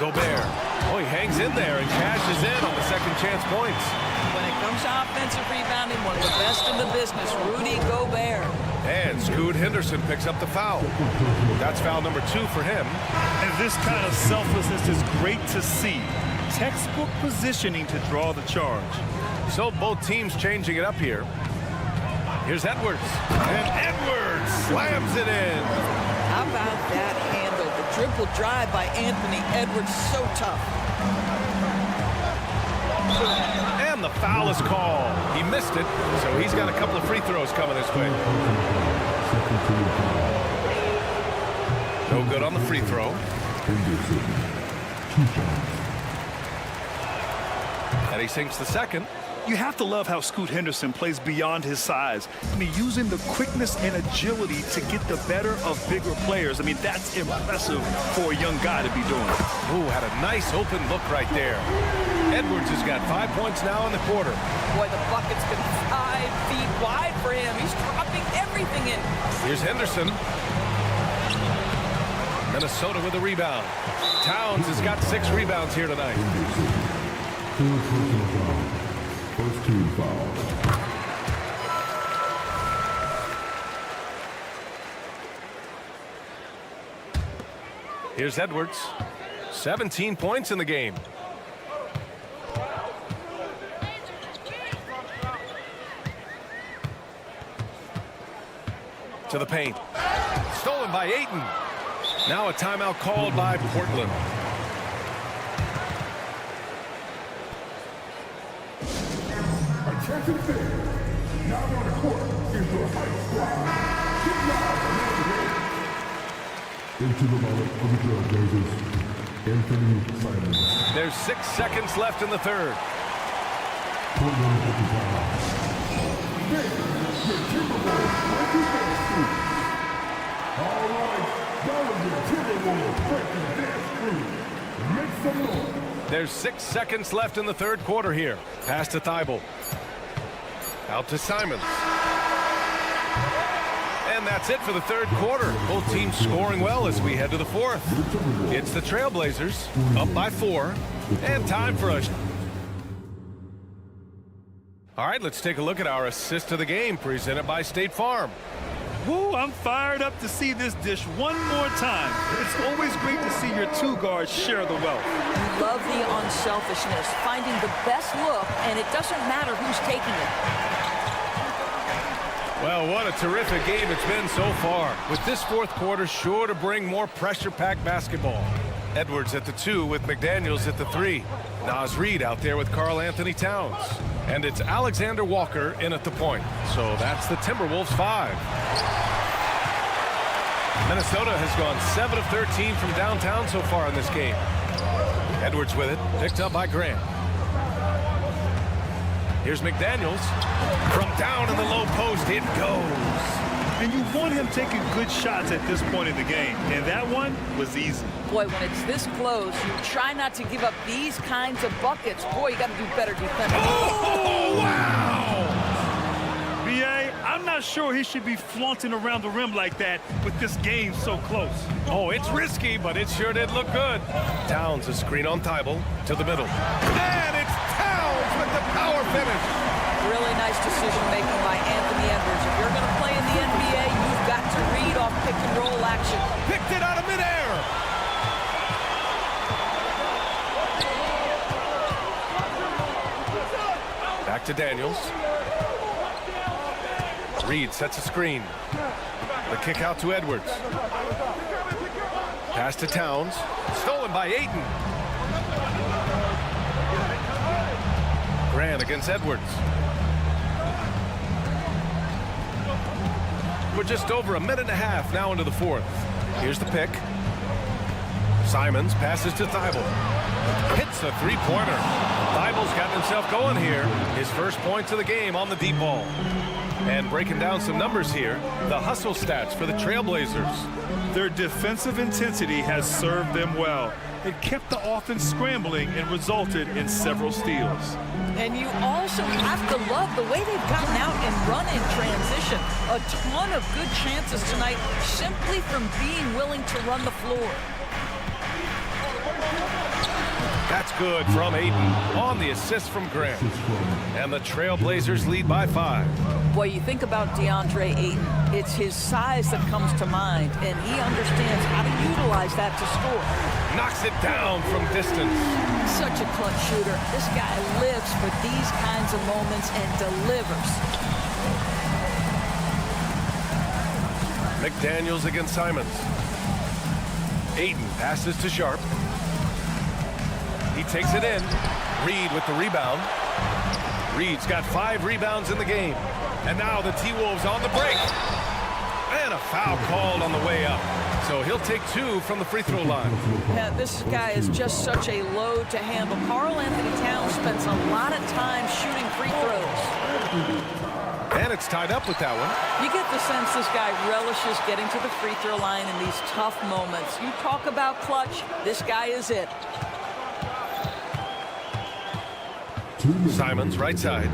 Gobert. Oh, he hangs in there and cashes in on the second chance points. When it comes to offensive rebounding, one of the best in the business, Rudy Gobert. And Scoot Henderson picks up the foul. That's foul number 2 for him. And this kind of selflessness is great to see. Textbook positioning to draw the charge. So both teams changing it up here. Here's Edwards. And Edwards slams it in. How How about that handle? The dribble drive by Anthony Edwards, so tough. And the foul is called. He missed it, so he's got a couple of free throws coming his way. No good on the free throw. And he sinks the second. You have to love how Scoot Henderson plays beyond his size. I mean, using the quickness and agility to get the better of bigger players. I mean, that's impressive for a young guy to be doing. Ooh, had a nice open look right there. Edwards has got 5 points now in the quarter. Boy, the bucket's been 5 feet wide for him. He's dropping everything in. Here's Henderson. Minnesota with a rebound. Towns has got 6 rebounds here tonight. First team foul. Here's Edwards. 17 points in the game. To the paint. Stolen by Ayton. Now a timeout called by Portland. Attention fans. Now on the court is your hype squad. Get loud into the moment for the Trailblazers. Anthony Simons. There's 6 seconds left in the third. Portland with the foul. Your Timberwolves breaking dance through. All right, that was your Timberwolves breaking dance through. Make some noise. There's 6 seconds left in the third quarter here. Pass to Thibault. Out to Simons. And that's it for the third quarter. Both teams scoring well as we head to the fourth. It's the Trailblazers up by 4. And time for a... All right, let's take a look at our assist of the game presented by State Farm. Woo, I'm fired up to see this dish one more time. It's always great to see your two guards share the wealth. You love the unselfishness, finding the best look, and it doesn't matter who's taking it. Well, what a terrific game it's been so far. With this fourth quarter sure to bring more pressure-packed basketball. Edwards at the 2 with McDaniels at the 3. Naz Reid out there with Karl Anthony Towns. And it's Alexander Walker in at the point. So that's the Timberwolves 5. Minnesota has gone 7 of 13 from downtown so far in this game. Edwards with it, picked up by Grant. Here's McDaniels. From down in the low post, it goes. And you want him taking good shots at this point in the game. And that one was easy. Boy, when it's this close, you try not to give up these kinds of buckets. Boy, you got to do better defensively. Oh, wow! B.A., I'm not sure he should be flaunting around the rim like that with this game so close. Oh, it's risky, but it sure did look good. Towns a screen on Thibault to the middle. And it's Towns with the power finish. Really nice decision-making by Anthony Edwards. If you're going to play in the NBA, you've got to read off pick-and-roll action. Picked it out of midair. Back to Daniels. Reid sets a screen. The kick out to Edwards. Pass to Towns. Stolen by Ayton. Grant against Edwards. We're just over a minute and a half now into the fourth. Here's the pick. Simons passes to Thibault. Hits a three-pointer. Thibault's gotten himself going here. His first points of the game on the deep ball. And breaking down some numbers here, the hustle stats for the Trailblazers. Their defensive intensity has served them well. It kept the offense scrambling and resulted in several steals. And you also have to love the way they've gotten out and run in transition. A ton of good chances tonight simply from being willing to run the floor. That's good from Ayton on the assist from Grant. And the Trailblazers lead by 5. Boy, you think about DeAndre Ayton. It's his size that comes to mind, and he understands how to utilize that to score. Knocks it down from distance. Such a clutch shooter. This guy lives for these kinds of moments and delivers. McDaniels against Simons. Ayton passes to Sharp. He takes it in. Reed with the rebound. Reed's got 5 rebounds in the game. And now the T-Wolves on the break. And a foul called on the way up. So he'll take 2 from the free throw line. Yeah, this guy is just such a load to handle. Karl Anthony Towns spends a lot of time shooting free throws. And it's tied up with that one. You get the sense this guy relishes getting to the free throw line in these tough moments. You talk about clutch, this guy is it. Simons, right side.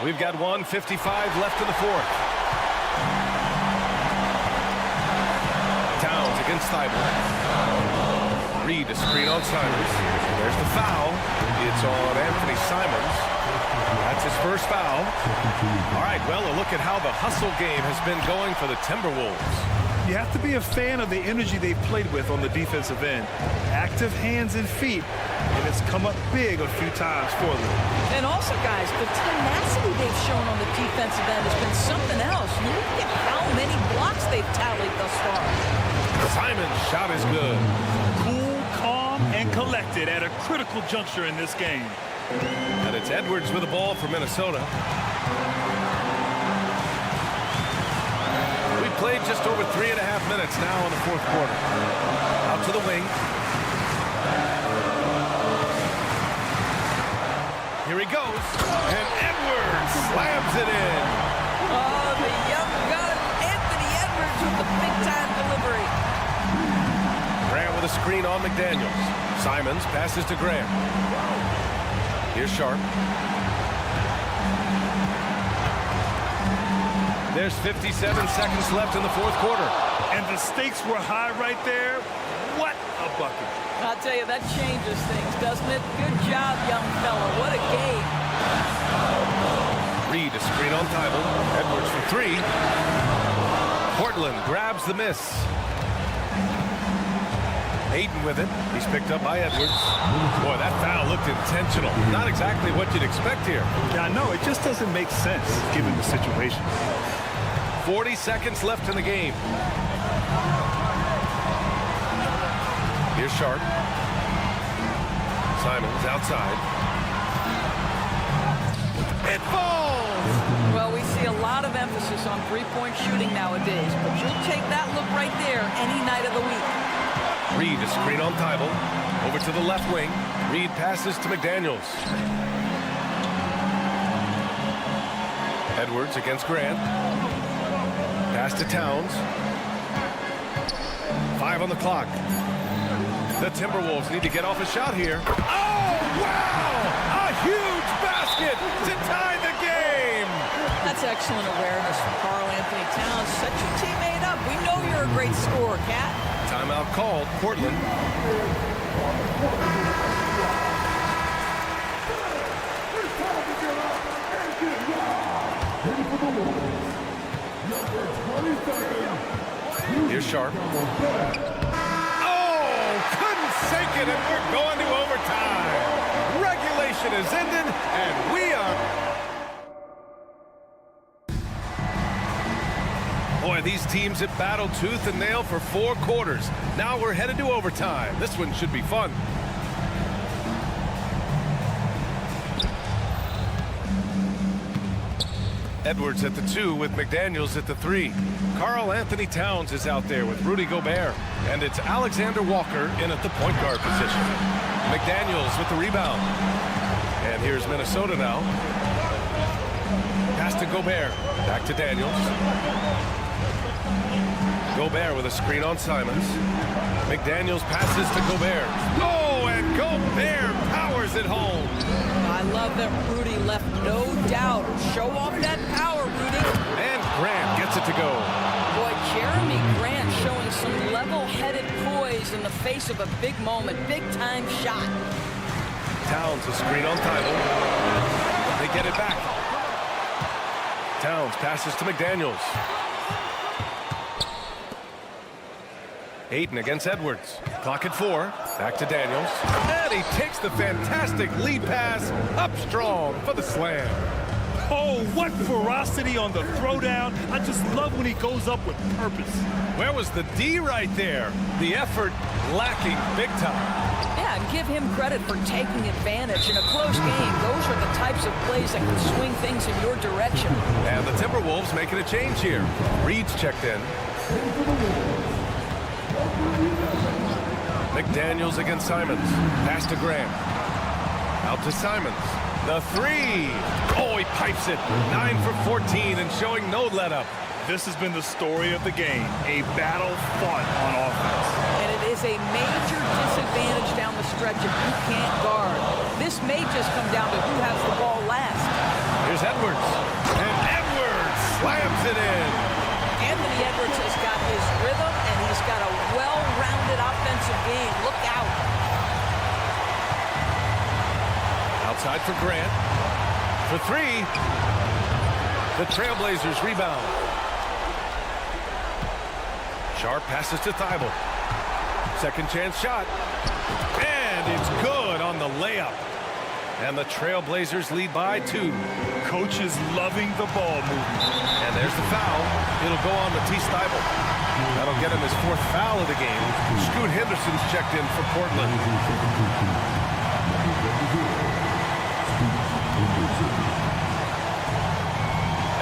We've got 1:55 left in the fourth. Towns against Thibault. Reed a screen on Simons. There's the foul. It's on Anthony Simons. That's his first foul. All right, well, a look at how the hustle game has been going for the Timberwolves. You have to be a fan of the energy they've played with on the defensive end. Active hands and feet, and it's come up big a few times for them. And also, guys, the tenacity they've shown on the defensive end has been something else. You look at how many blocks they've tallied thus far. Simon's shot is good. Cool, calm, and collected at a critical juncture in this game. And it's Edwards with the ball for Minnesota. We played just over 3.5 minutes now in the fourth quarter. Out to the wing. Here he goes. And Edwards slams it in. Oh, the young gun, Anthony Edwards with the big-time delivery. Grant with a screen on McDaniels. Simons passes to Grant. Here's Sharp. There's 57 seconds left in the fourth quarter. And the stakes were high right there. What a bucket. I'll tell you, that changes things, doesn't it? Good job, young fella. What a game. Reed a screen on Thibault. Edwards for 3. Portland grabs the miss. Ayton with it. He's picked up by Edwards. Boy, that foul looked intentional. Not exactly what you'd expect here. Yeah, I know. It just doesn't make sense given the situation. 40 seconds left in the game. Here's Sharp. Simons outside. It falls! Well, we see a lot of emphasis on three-point shooting nowadays, but you'll take that look right there any night of the week. Reed a screen on Thibault. Over to the left wing. Reed passes to McDaniels. Edwards against Grant. Pass to Towns. 5 on the clock. The Timberwolves need to get off a shot here. Oh, wow! A huge basket to tie the game! That's excellent awareness from Karl Anthony Towns. Set your teammate up. We know you're a great scorer, Cat. Timeout called, Portland. Here's Sharp. Oh, couldn't sink it, and we're going to overtime. Regulation is ended, and we are... Boy, these teams have battled tooth and nail for 4 quarters. Now we're headed to overtime. This one should be fun. Edwards at the 2 with McDaniels at the 3. Karl Anthony Towns is out there with Rudy Gobert. And it's Alexander Walker in at the point guard position. McDaniels with the rebound. And here's Minnesota now. Pass to Gobert. Back to Daniels. Gobert with a screen on Simons. McDaniels passes to Gobert. Oh, and Gobert powers it home. I love that Rudy left no doubt. Show off that power, Rudy. And Grant gets it to go. Boy, Jeremy Grant showing some level-headed poise in the face of a big moment. Big-time shot. Towns a screen on Thibault. They get it back. Towns passes to McDaniels. Ayton against Edwards. Clock at 4. Back to Daniels. And he takes the fantastic lead pass up strong for the slam. Oh, what ferocity on the throwdown. I just love when he goes up with purpose. Where was the D right there? The effort lacking big time. Yeah, and give him credit for taking advantage in a close game. Those are the types of plays that can swing things in your direction. And the Timberwolves making a change here. Reed's checked in. McDaniels against Simons. Pass to Graham. Out to Simons. The three. Oh, he pipes it. 9 for 14 and showing no let-up. This has been the story of the game. A battle fought on offense. And it is a major disadvantage down the stretch if you can't guard. This may just come down to who has the ball last. Here's Edwards. And Edwards slams it in. Anthony Edwards has got his rhythm, and he's got a well-rounded offensive game. Look out. Outside for Grant. For three. The Trailblazers rebound. Sharp passes to Thibault. Second chance shot. And it's good on the layup. And the Trailblazers lead by 2. Coach is loving the ball movement. And there's the foul. It'll go on Matisse Thybulle. That'll get him his 4th foul of the game. Scoot Henderson's checked in for Portland.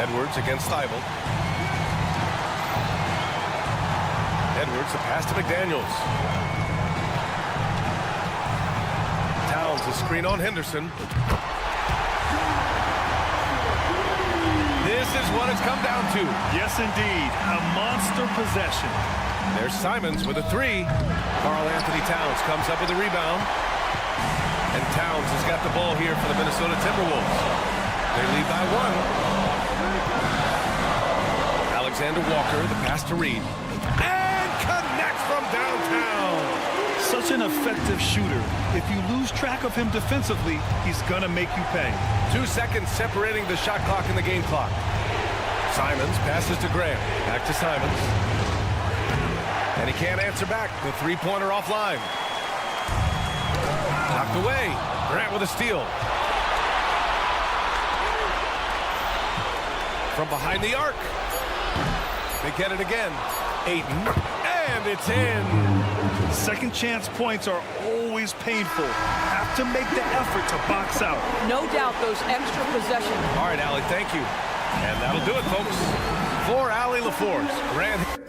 Edwards against Thybulle. Edwards, a pass to McDaniels. Towns, a screen on Henderson. This is what it's come down to. Yes, indeed. A monster possession. There's Simons with a 3. Karl Anthony Towns comes up with a rebound. And Towns has got the ball here for the Minnesota Timberwolves. They lead by 1. Alexander Walker, the pass to Reed. And connects from downtown. Such an effective shooter. If you lose track of him defensively, he's gonna make you pay. 2 seconds separating the shot clock and the game clock. Simons passes to Graham. Back to Simons. And he can't answer back. The three-pointer offline. Knocked away. Grant with a steal. From behind the arc. They get it again. Ayton. And it's in. Second chance points are always painful. Have to make the effort to box out. No doubt those extra possessions. All right, Allie, thank you. And that'll do it, folks. For Allie LaForce, Grant.